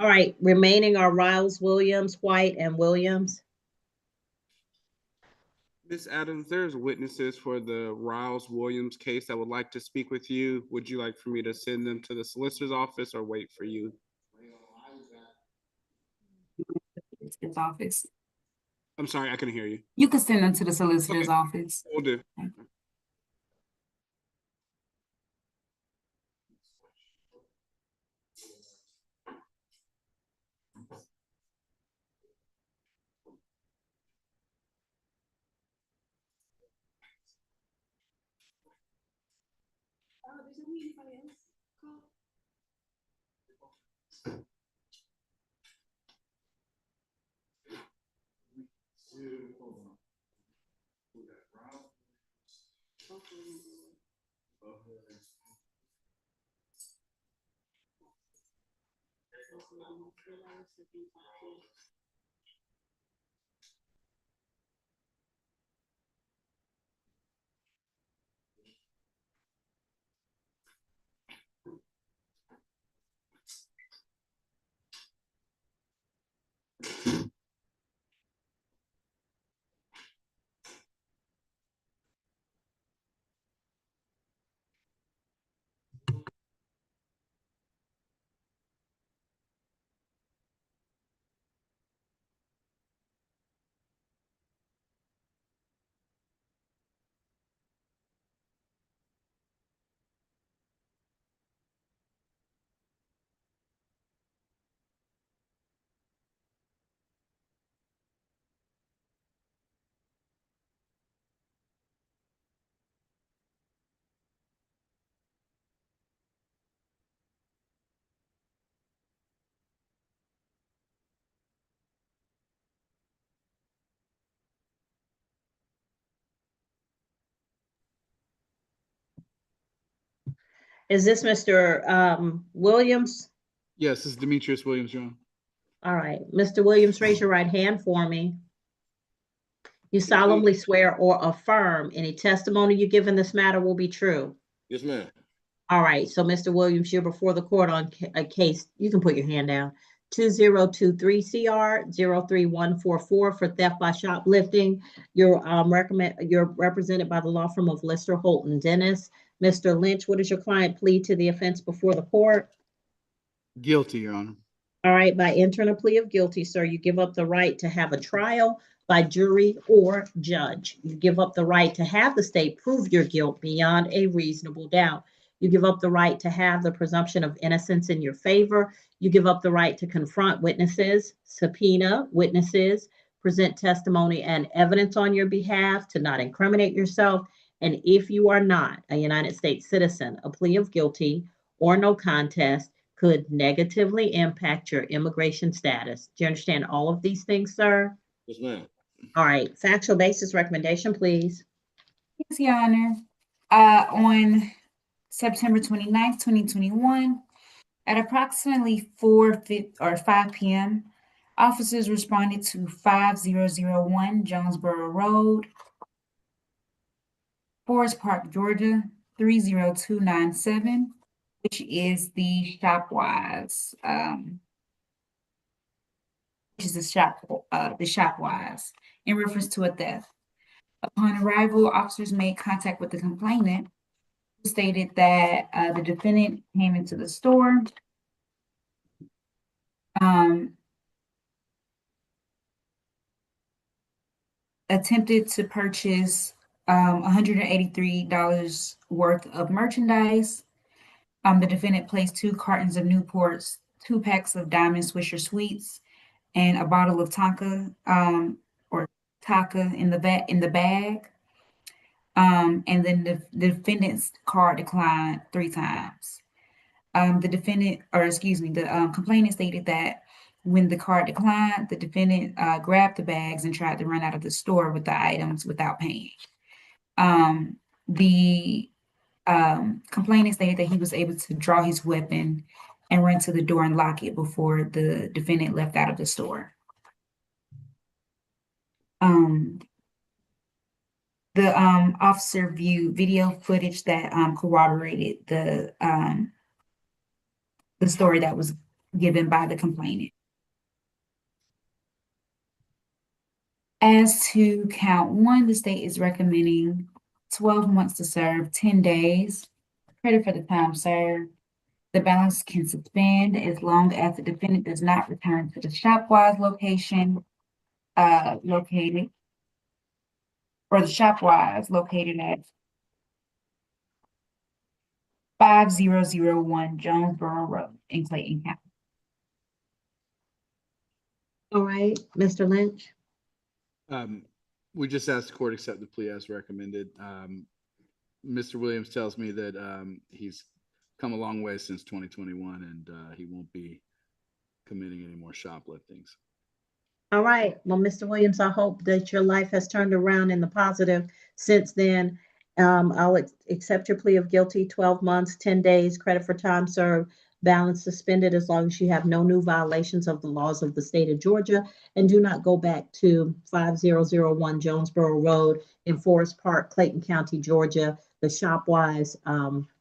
All right. Remaining are Riles, Williams, White, and Williams. Ms. Adams, there's witnesses for the Riles Williams case that would like to speak with you. Would you like for me to send them to the solicitor's office or wait for you? His office. I'm sorry, I couldn't hear you. You can send them to the solicitor's office. Will do. Is this Mr. Williams? Yes, this is Demetrius Williams, Your Honor. All right, Mr. Williams, raise your right hand for me. You solemnly swear or affirm any testimony you give in this matter will be true. Yes, ma'am. All right, so Mr. Williams, you're before the court on a case, you can put your hand down, 2023 CR 03144 for theft by shoplifting. You're represented by the law firm of Lister, Holt, and Dennis. Mr. Lynch, what does your client plead to the offense before the court? Guilty, Your Honor. All right, by entering a plea of guilty, sir, you give up the right to have a trial by jury or judge. You give up the right to have the state prove your guilt beyond a reasonable doubt. You give up the right to have the presumption of innocence in your favor. You give up the right to confront witnesses, subpoena witnesses, present testimony and evidence on your behalf, to not incriminate yourself. And if you are not a United States citizen, a plea of guilty or no contest could negatively impact your immigration status. Do you understand all of these things, sir? Yes, ma'am. All right, factual basis recommendation, please. Yes, Your Honor. On September 29th, 2021, at approximately 5 p.m., officers responded to 5001 Jonesboro Road, Forest Park, Georgia, 30297, which is the Shopwise, the Shopwise, in reference to a theft. Upon arrival, officers made contact with the complainant, who stated that the defendant came into the store, attempted to purchase $183 worth of merchandise. The defendant placed 2 cartons of Newports, 2 packs of Diamond Swisher Sweets, and a bottle of Tonka or Taka in the bag. And then the defendant's card declined 3 times. The complainant stated that when the card declined, the defendant grabbed the bags and tried to run out of the store with the items without paying. The complainant stated that he was able to draw his weapon and run to the door and lock it before the defendant left out of the store. The officer viewed video footage that corroborated the story that was given by the complainant. As to count 1, the state is recommending 12 months to serve, 10 days. Credit for the time served. The balance can suspend as long as the defendant does not return to the Shopwise location located at 5001 Jonesboro Road in Clayton County. All right, Mr. Lynch. We just asked the court accept the plea as recommended. Mr. Williams tells me that he's come a long way since 2021 and he won't be committing any more shopliftings. All right, well, Mr. Williams, I hope that your life has turned around in the positive since then. I'll accept your plea of guilty, 12 months, 10 days, credit for time served, balance suspended as long as you have no new violations of the laws of the state of Georgia, and do not go back to 5001 Jonesboro Road in Forest Park, Clayton County, Georgia, the Shopwise,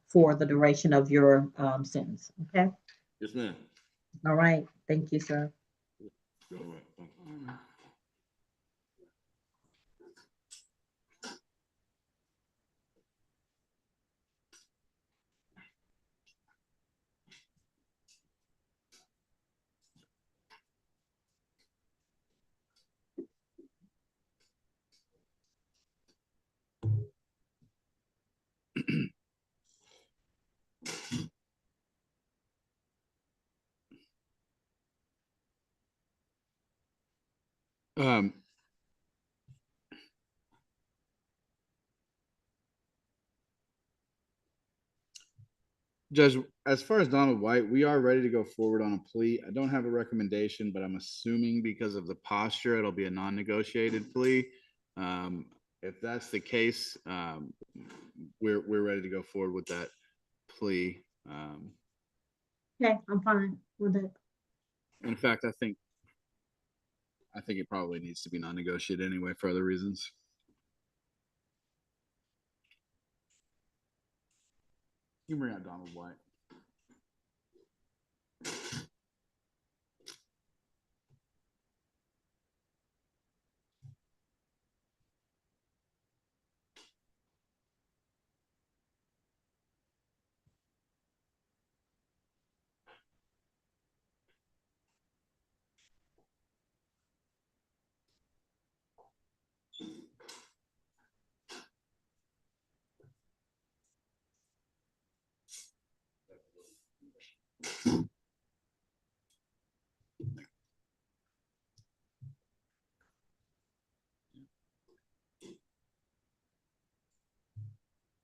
for the duration of your sentence, okay? Yes, ma'am. All right, thank you, sir. All right. Judge, as far as Donald White, we are ready to go forward on a plea. I don't have a recommendation, but I'm assuming because of the posture, it'll be a non-negotiated plea. If that's the case, we're ready to go forward with that plea. Okay, I'm fine with it. In fact, I think it probably needs to be non-negotiated anyway for other reasons. You bring out Donald White.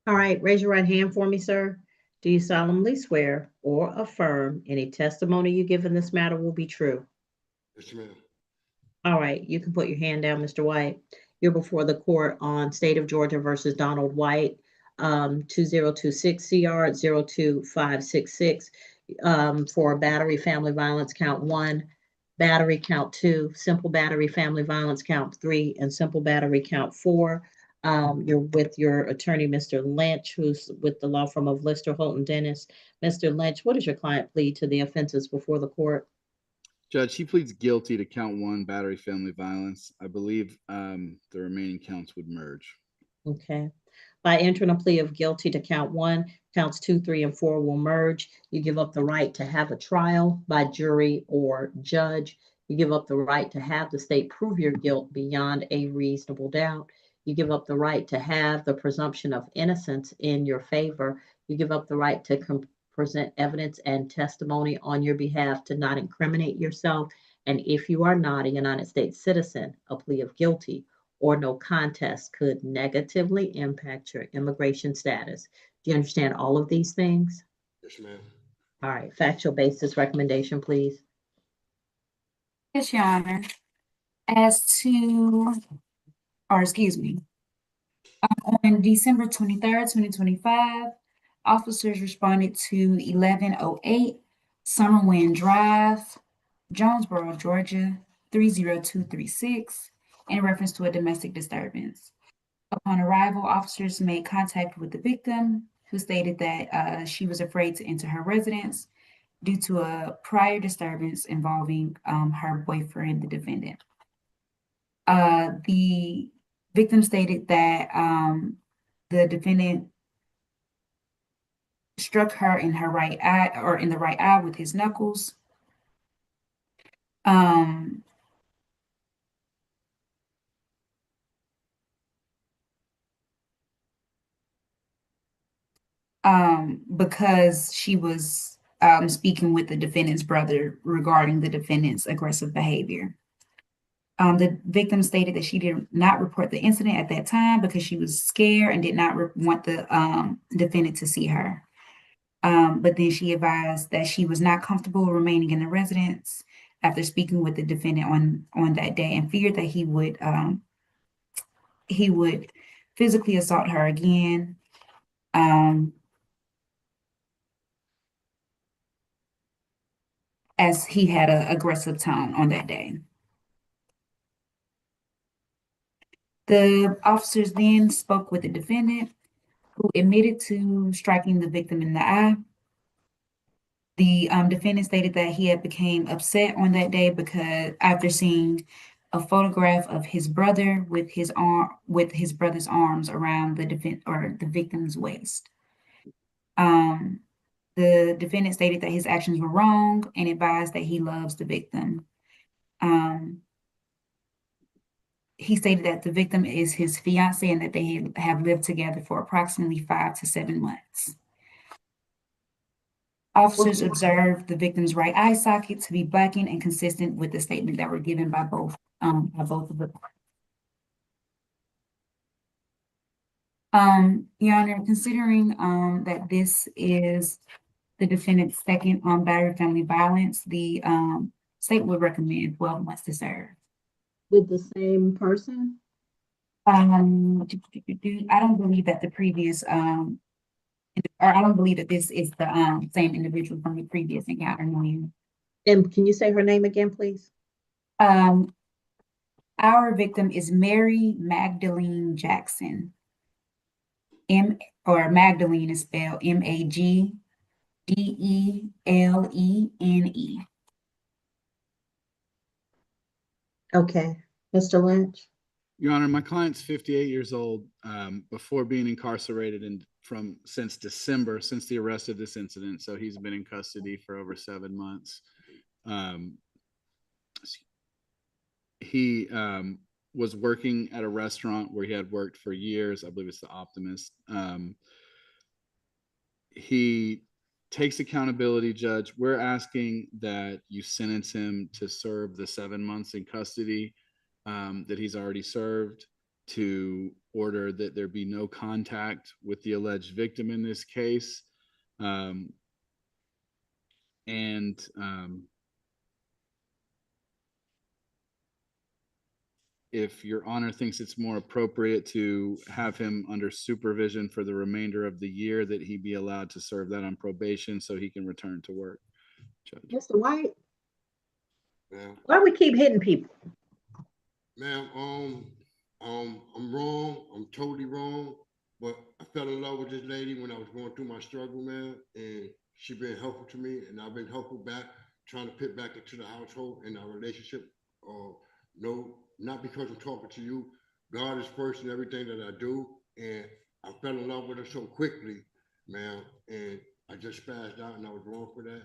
All right, raise your right hand for me, sir. Do you solemnly swear or affirm any testimony you give in this matter will be true? Yes, ma'am. All right, you can put your hand down, Mr. White. You're before the court on State of Georgia versus Donald White, 2026 CR 02566, for battery, family violence count 1, battery count 2, simple battery, family violence count 3, and simple battery count 4. You're with your attorney, Mr. Lynch, who's with the law firm of Lister, Holton, Dennis. Mr. Lynch, what does your client plead to the offenses before the court? Judge, he pleads guilty to count 1, battery, family violence. I believe the remaining counts would merge. Okay. By entering a plea of guilty to count 1, counts 2, 3, and 4 will merge. You give up the right to have a trial by jury or judge. You give up the right to have the state prove your guilt beyond a reasonable doubt. You give up the right to have the presumption of innocence in your favor. You give up the right to present evidence and testimony on your behalf to not incriminate yourself. And if you are not a United States citizen, a plea of guilty or no contest could negatively impact your immigration status. Do you understand all of these things? Yes, ma'am. All right, factual basis recommendation, please. Yes, Your Honor. As to, or excuse me, on December 23rd, 2025, officers responded to 1108 Summerwind Drive, Jonesboro, Georgia, 30236, in reference to a domestic disturbance. Upon arrival, officers made contact with the victim, who stated that she was afraid to enter her residence due to a prior disturbance involving her boyfriend, the defendant. The victim stated that the defendant struck her in her right eye, or in the right eye, with his knuckles. Because she was speaking with the defendant's brother regarding the defendant's aggressive behavior. The victim stated that she did not report the incident at that time because she was scared and did not want the defendant to see her. But then she advised that she was not comfortable remaining in the residence after speaking with the defendant on that day, and feared that he would physically assault her again. As he had an aggressive tone on that day. The officers then spoke with the defendant, who admitted to striking the victim in the eye. The defendant stated that he had became upset on that day because after seeing a photograph of his brother with his brother's arms around the victim's waist. The defendant stated that his actions were wrong and advised that he loves the victim. He stated that the victim is his fiance and that they have lived together for approximately 5 to 7 months. Officers observed the victim's right eye socket to be blackened and consistent with the statement that were given by both of them. Your Honor, considering that this is the defendant's second battery family violence, the state would recommend 12 months to serve. With the same person? I don't believe that the previous or I don't believe that this is the same individual from the previous encounter. No, ma'am. And can you say her name again, please? Our victim is Mary Magdalene Jackson. Magdalene is spelled Magdelene. Okay, Mr. Lynch. Your Honor, my client's 58 years old. Before being incarcerated since December, since the arrest of this incident. So he's been in custody for over 7 months. He was working at a restaurant where he had worked for years. I believe it's the Optimist. He takes accountability, Judge. We're asking that you sentence him to serve the 7 months in custody that he's already served, to order that there be no contact with the alleged victim in this case. If Your Honor thinks it's more appropriate to have him under supervision for the remainder of the year, that he be allowed to serve that on probation so he can return to work. Judge. Mr. White, Ma'am. why we keep hitting people? Ma'am, I'm wrong. I'm totally wrong. But I fell in love with this lady when I was going through my struggle, man. And she been helpful to me, and I've been helpful back, trying to fit back into the household and our relationship. No, not because I'm talking to you. God is first in everything that I do. And I fell in love with her so quickly, man. And I just spazzed out, and I was wrong for that.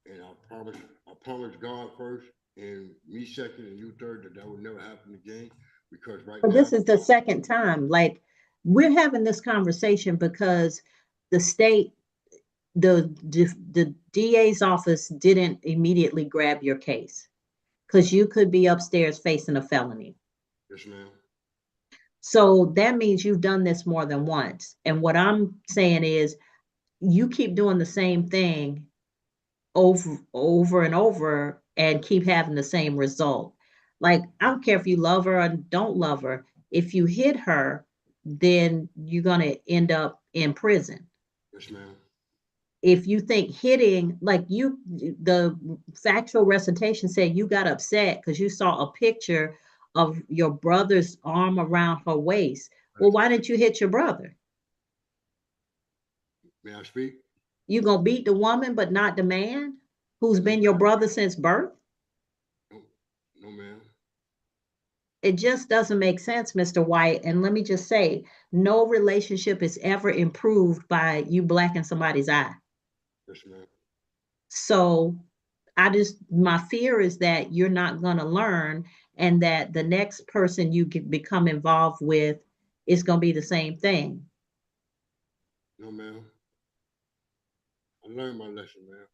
And I promised God first, and me second, and you third, that would never happen again. Because right But now, this is the second time. Like, we're having this conversation because the state, the DA's office didn't immediately grab your case because you could be upstairs facing a felony. yes, ma'am. So that means you've done this more than once. And what I'm saying is, you keep doing the same thing over and over and keep having the same result. Like, I don't care if you love her or don't love her. If you hit her, then you're going to end up in prison. Yes, ma'am. If you think hitting, like the factual recitation said you got upset because you saw a picture of your brother's arm around her waist. Well, why didn't you hit your brother? May I speak? You gonna beat the woman but not the man who's been your brother since birth? No, ma'am. It just doesn't make sense, Mr. White. And let me just say, no relationship is ever improved by you blacking somebody's eye. Yes, ma'am. So my fear is that you're not gonna learn, and that the next person you become involved with is gonna be the same thing. No, ma'am. I learned my lesson, ma'am.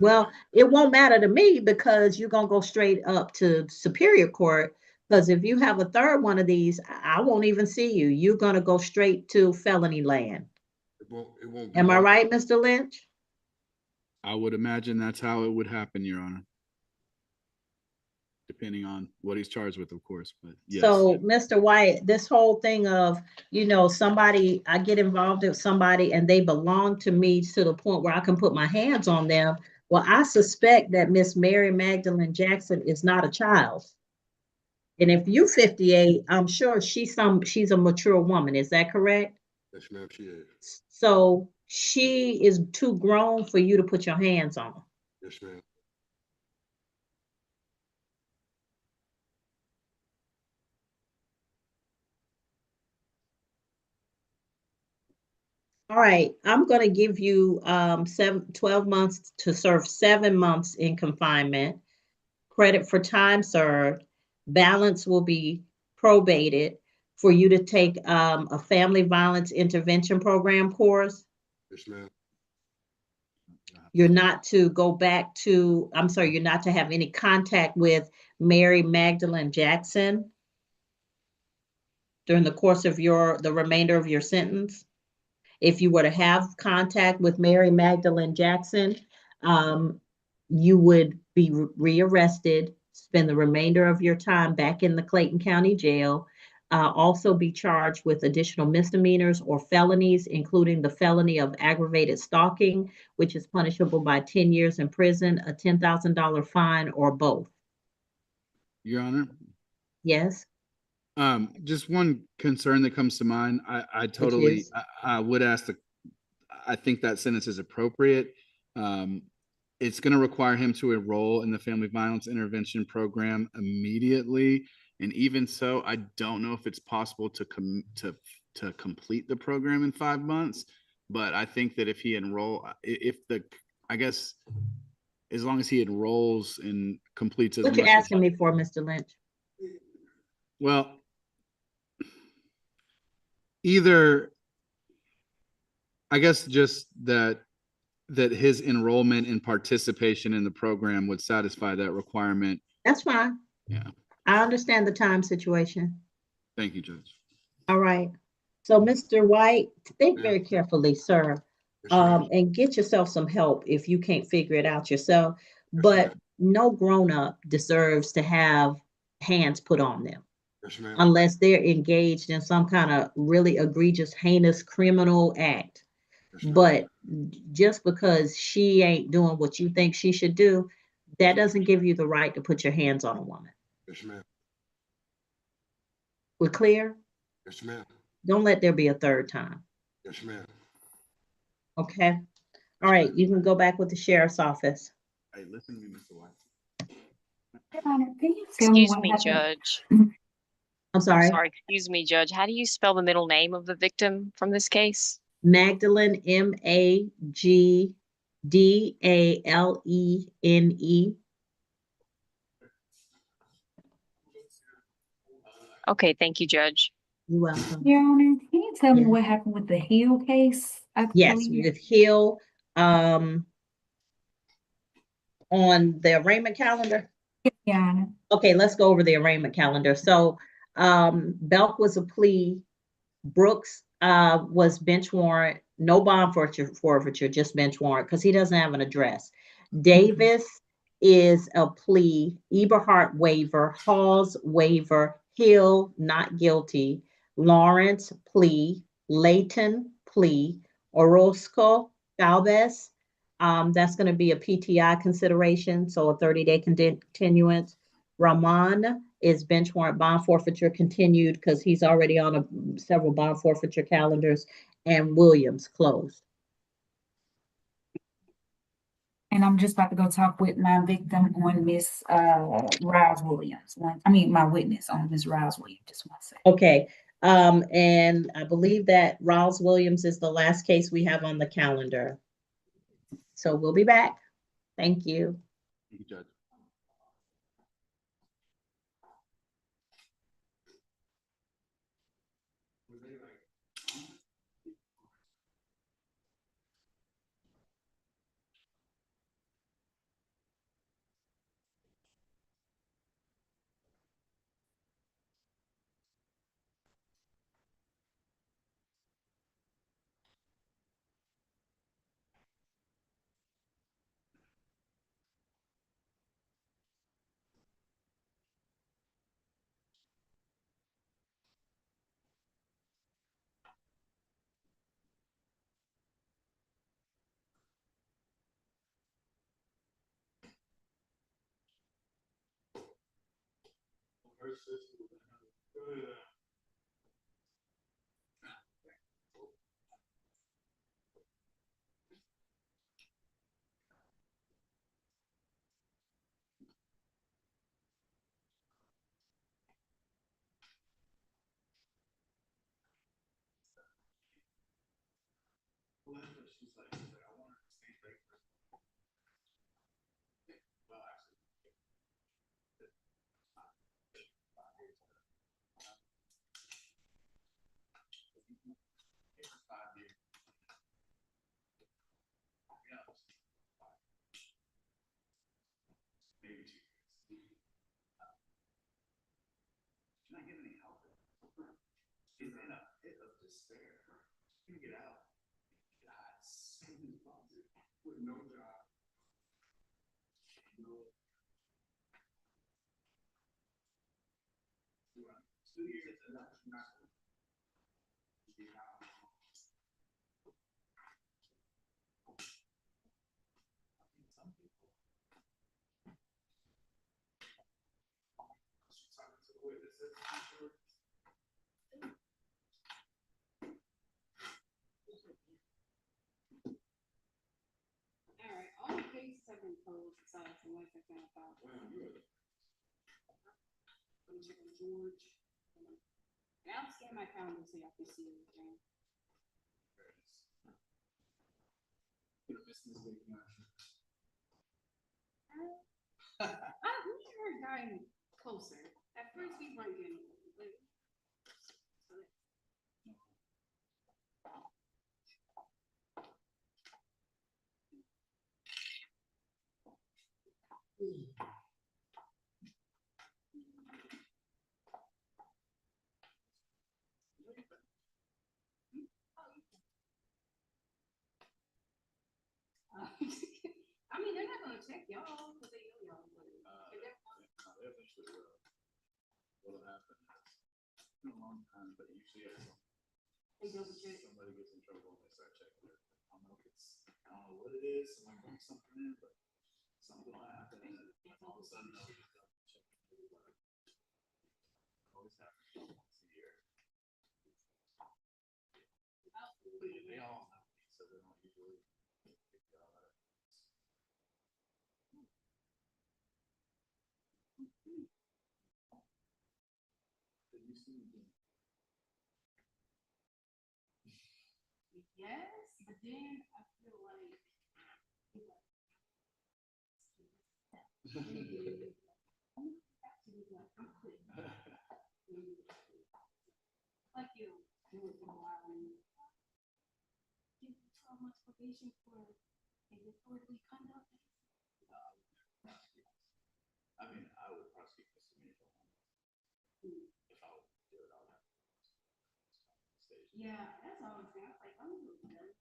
Well, it won't matter to me because you're gonna go straight up to Superior Court. Because if you have a third one of these, I won't even see you. You're gonna go straight to felony land. It won't be Am I hard. right, Mr. Lynch? I would imagine that's how it would happen, Your Honor. Depending on what he's charged with, of course, but yes. So, Mr. White, this whole thing of, somebody, I get involved with somebody and they belong to me to the point where I can put my hands on them. Well, I suspect that Miss Mary Magdalene Jackson is not a child. And if you're 58, I'm sure she's a mature woman. Is that correct? Yes, ma'am, she is. So she is too grown for you to put your hands on. Yes, ma'am. All right, I'm going to give you 12 months to serve 7 months in confinement. Credit for time served. Balance will be probated for you to take a family violence intervention program course. Yes, ma'am. You're not to go back to, I'm sorry, you're not to have any contact with Mary Magdalene Jackson during the course of the remainder of your sentence. If you were to have contact with Mary Magdalene Jackson, you would be rearrested, spend the remainder of your time back in the Clayton County Jail. also be charged with additional misdemeanors or felonies, including the felony of aggravated stalking, which is punishable by 10 years in prison, a $10,000 fine, or both. Your Honor. Yes. Just one concern that comes to mind. I totally, I would ask I think that sentence is appropriate. It's going to require him to enroll in the family violence intervention program immediately. And even so, I don't know if it's possible to complete the program in 5 months. But I think that if he I guess, as long as he enrolls and completes as much. What you asking me for, Mr. Lynch? Well, either, I guess just that his enrollment and participation in the program would satisfy that requirement. That's fine. Yeah. I understand the time situation. Thank you, Judge. All right. So, Mr. White, think very carefully, sir, and get yourself some help if you can't figure it out yourself. But no grown-up deserves to have hands put on them unless they're engaged in some kind of really egregious, heinous criminal act. But just because she ain't doing what you think she should do, that doesn't give you the right to put your hands on a woman. Yes, ma'am. We're clear? Yes, ma'am. Don't let there be a third time. Yes, ma'am. Okay. All right. You can go back with the sheriff's office. Hey, listen to me, Mr. White. Excuse me, Judge. I'm sorry. Excuse me, Judge. How do you spell the middle name of the victim from this case? Magdalene, Magdalene. Okay, thank you, Judge. You're welcome. Your Honor, can you tell me what happened with the Hill case? Yes, with Hill, on the arraignment calendar. Your Honor. Okay, let's go over the arraignment calendar. So, Belk was a plea. Brooks was bench warrant, no bond forfeiture, just bench warrant because he doesn't have an address. Davis is a plea, Eberhardt waiver, Hall's waiver, Hill not guilty, Lawrence plea, Layton plea, Orozco Galvez, that's going to be a PTI consideration, so a 30-day continuance. Rahman is bench warrant bond forfeiture continued because he's already on several bond forfeiture calendars, and Williams closed. And I'm just about to go talk with my victim on Miss Riles Williams. My witness on Miss Riles Williams. Just want to say. Okay. And I believe that Riles Williams is the last case we have on the calendar. So we'll be back. Thank you. Thank you, Judge. Can I get any help? He's in a pit of despair. Can you get out? God, with no job. No. 2 years of All right, all the cases have been closed besides the ones that found out. Let me check on George. And I'll scan my calendar so y'all can see everything. We are dying closer. At first, we weren't getting like, I mean, they're not gonna check y'all because they know y'all. They eventually will. What'll happen is, it's been a long time, but usually They double check. somebody gets in trouble and they start checking it. I don't know if it's, I don't know what it is, someone brings something in, but something will happen and then all of a sudden they'll just double check everywhere. Always happens once a year. They all know me, so they don't usually pick it all up. Did you see me? Yes, but then I feel like like you do it for a while and give 12 months probation for a disorderly conduct. I mean, I would prosecute misdemeanor if I would do it all that. Yeah, that's all I'm saying. I was like, I'm gonna do it.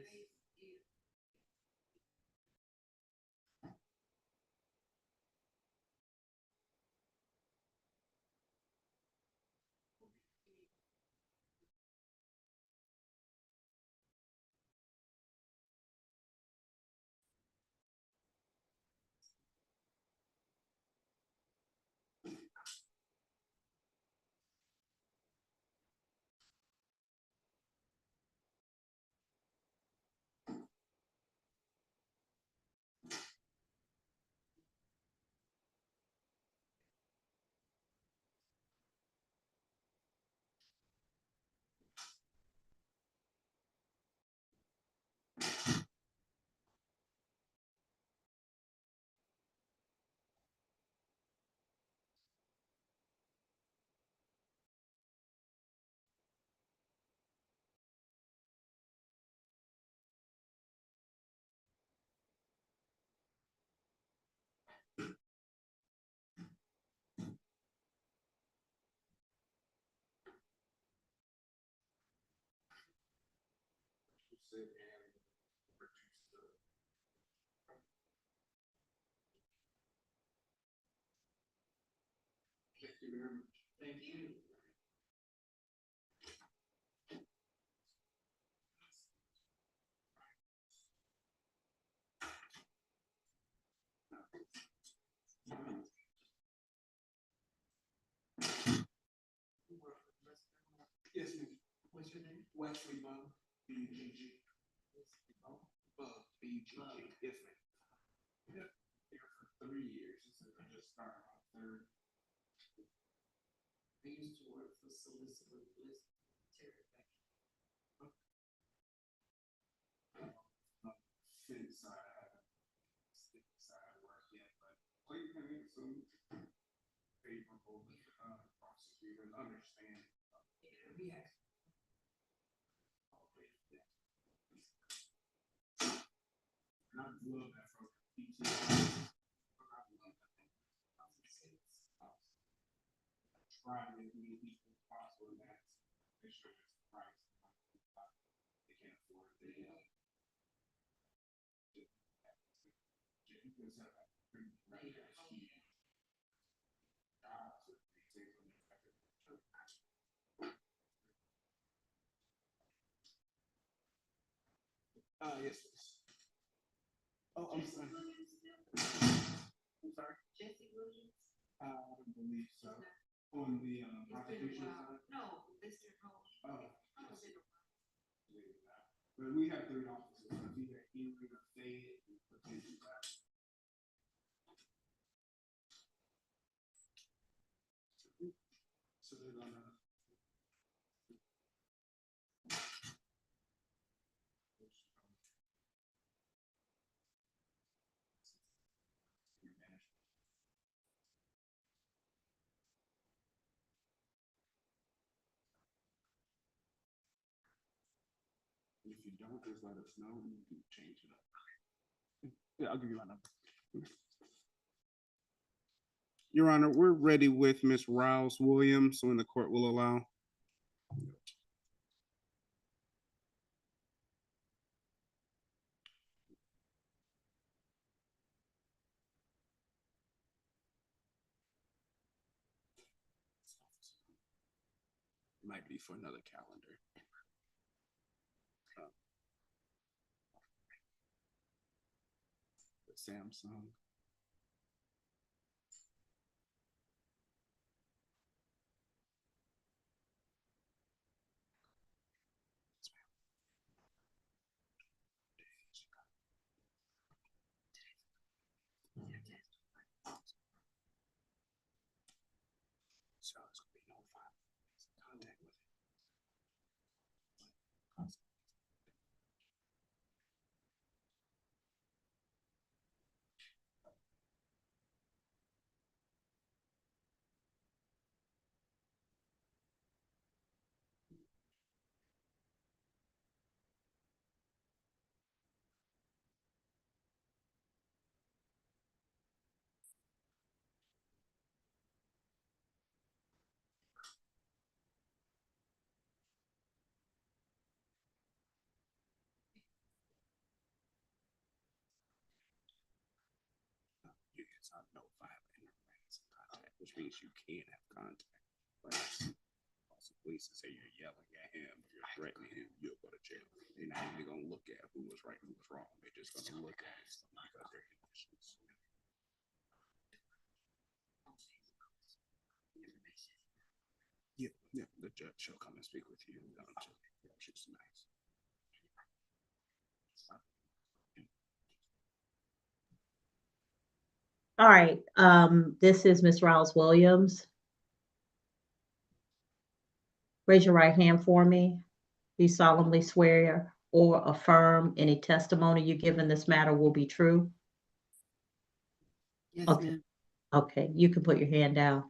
Thank you very much. Thank you. Yes, ma'am. What's your name? Wesley Bug, B-U-G-G. Bug, B-U-G-G. Yes, ma'am. Yep. Here for 3 years. I just started my third. I used to work for Solicitor Bliss. Since I haven't decided to work yet, but Clayton had some favorable prosecutors understand. Yeah. And I love that from PT. I love that. Try to make many people possible in that. Make sure it's the price. They can't afford it. They yes, please. Oh, I'm sorry. I'm sorry. Jesse Williams? I don't believe so. On the prosecution side? No, Mr. Holmes. Oh. But we have 3 officers. It's either Henry or Fayette or potential. So they're gonna. If you don't, just let us know and you can change it up. Yeah, I'll give you my number. Your Honor, we're ready with Ms. Rouse Williams when the court will allow. Might be for another calendar. The Samsung. So it's gonna be no file. Contact with it. Which means you can have contact. But also police and say you're yelling at him, you're threatening him, you'll go to jail. They're not even gonna look at who was right and who was wrong. They're just gonna look at it because they're conditions. Yeah, the judge shall come and speak with you. She's nice. All right, this is Ms. Rouse Williams. Raise your right hand for me. Do you solemnly swear or affirm any testimony you give in this matter will be true? Yes, Okay. ma'am. Okay, you can put your hand down.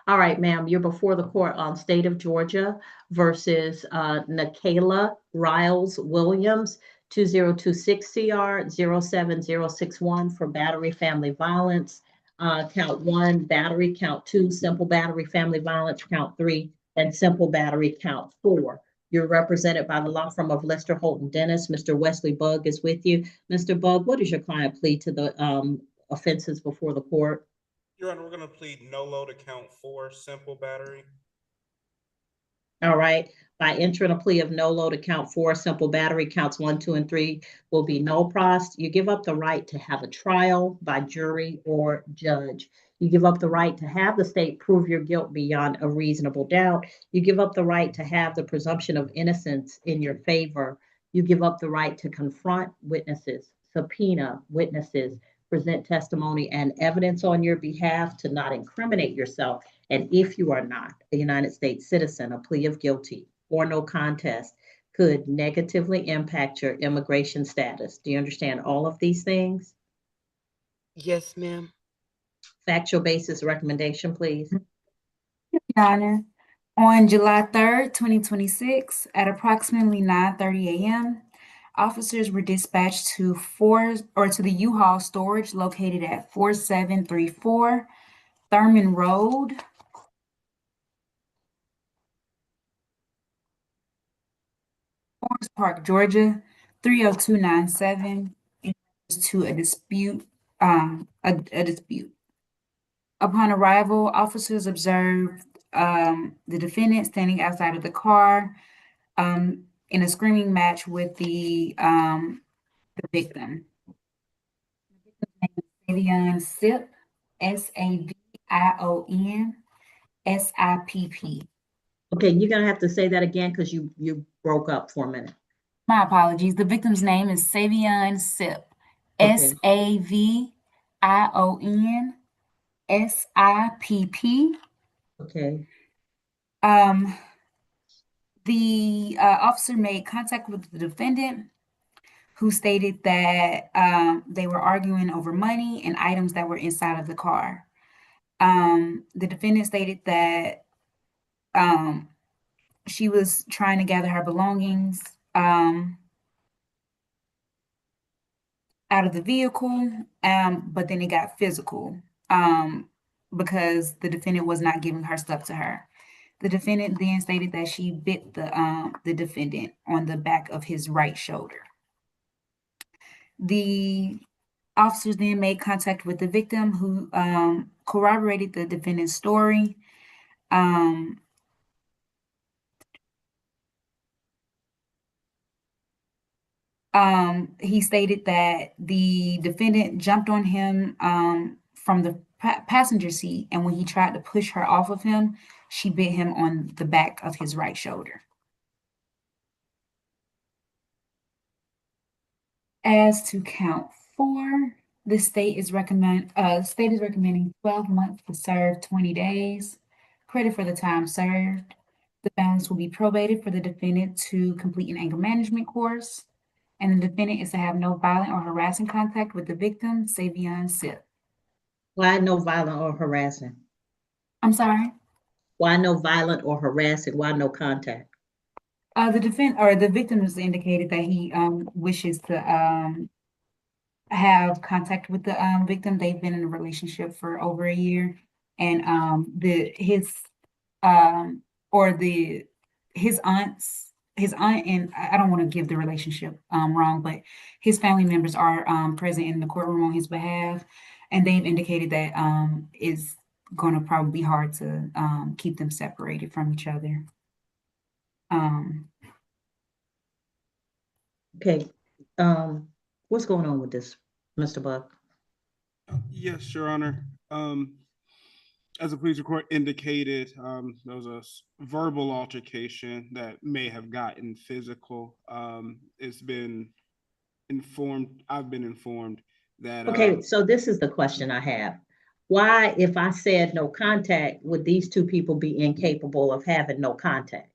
All right, ma'am, you're before the court on State of Georgia versus Nikayla Riles Williams, 2026 CR 07061 for battery family violence. Count 1, battery, count 2, simple battery family violence, count 3, and simple battery, count 4. You're represented by the law firm of Lester Holton Dennis. Mr. Wesley Bugg is with you. Mr. Bugg, what does your client plead to the offenses before the court? Your Honor, we're going to plead no load to count 4, simple battery. All right, by entering a plea of no load to count 4, simple battery, counts 1, 2, and 3 will be no prost. You give up the right to have a trial by jury or judge. You give up the right to have the state prove your guilt beyond a reasonable doubt. You give up the right to have the presumption of innocence in your favor. You give up the right to confront witnesses, subpoena witnesses, present testimony and evidence on your behalf to not incriminate yourself. And if you are not a United States citizen, a plea of guilty or no contest could negatively impact your immigration status. Do you understand all of these things? Yes, ma'am. Factual basis recommendation, please. Your Honor, on July 3rd, 2026, at approximately 9:30 a.m., officers were dispatched to the U-Haul storage located at 4734 Thurman Road. Forest Park, Georgia, 30297, to a dispute. A dispute. Upon arrival, officers observed the defendant standing outside of the car in a screaming match with the victim. Savion Sip, Savion Sipp. Okay, you're gonna have to say that again because you broke up for a minute. My apologies. The victim's name is Savion Sip, Okay. Savion Sipp. Okay. The officer made contact with the defendant, who stated that they were arguing over money and items that were inside of the car. The defendant stated that she was trying to gather her belongings out of the vehicle, but then it got physical because the defendant was not giving her stuff to her. The defendant then stated that she bit the defendant on the back of his right shoulder. The officers then made contact with the victim, who corroborated the defendant's story. He stated that the defendant jumped on him from the passenger seat, and when he tried to push her off of him, she bit him on the back of his right shoulder. As to count 4, the state is recommending 12 months to serve 20 days. Credit for the time served. The balance will be probated for the defendant to complete an anger management course, and the defendant is to have no violent or harassing contact with the victim, Savion Sip. Why no violent or harassing? I'm sorry? Why no violent or harassing? Why no contact? The victim has indicated that he wishes to have contact with the victim. They've been in a relationship for over a year, and his aunts, his aunt, and I don't want to give the relationship wrong, but his family members are present in the courtroom on his behalf, and they've indicated that it's going to probably be hard to keep them separated from each other. Okay, what's going on with this, Mr. Buck? Yes, Your Honor. As the police report indicated, there was a verbal altercation that may have gotten physical. It's been informed, I've been informed that. Okay, so this is the question I have. Why, if I said no contact, would these two people be incapable of having no contact?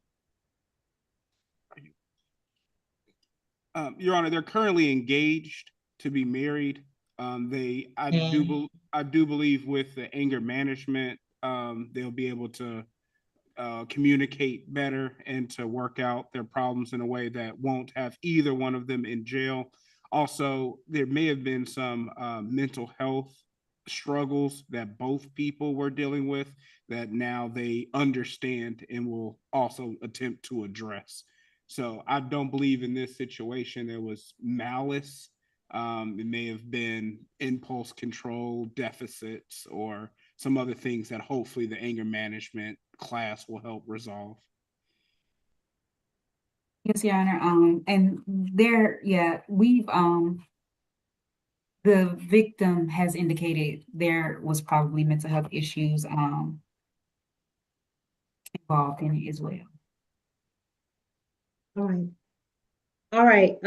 Your Honor, they're currently engaged to be married. I do believe with the anger management, they'll be able to communicate better and to work out their problems in a way that won't have either one of them in jail. Also, there may have been some mental health struggles that both people were dealing with that now they understand and will also attempt to address. So I don't believe in this situation there was malice. It may have been impulse control deficits or some other things that hopefully the anger management class will help resolve. Yes, Your Honor. And there, yeah, we've the victim has indicated there was probably mental health issues involved in it as well. All right. All right.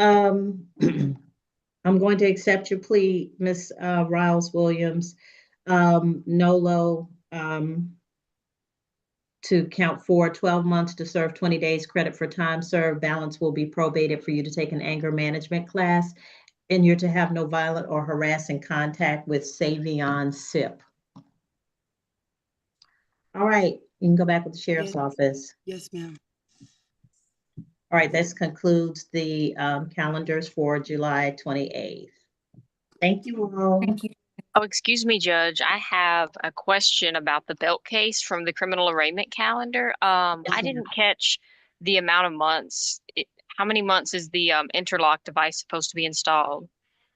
I'm going to accept your plea, Ms. Riles Williams. Nolo, to count for 12 months to serve 20 days credit for time served. Balance will be probated for you to take an anger management class, and you're to have no violent or harassing contact with Savion Sip. All right, you can go back with the sheriff's office. Yes, ma'am. All right, this concludes the calendars for July 28th. Thank you all. Thank you. Oh, excuse me, Judge. I have a question about the belt case from the criminal arraignment calendar. I didn't catch the amount of months. How many months is the interlock device supposed to be installed?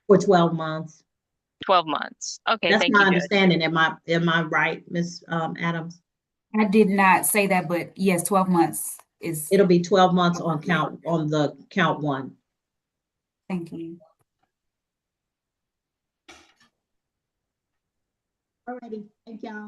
For 12 months. 12 months. Okay, That's thank my you, Judge. understanding. Am I right, Ms. Adams? I did not say that, but yes, 12 months is. It'll be 12 months on the count one. Thank you. All righty, thank y'all.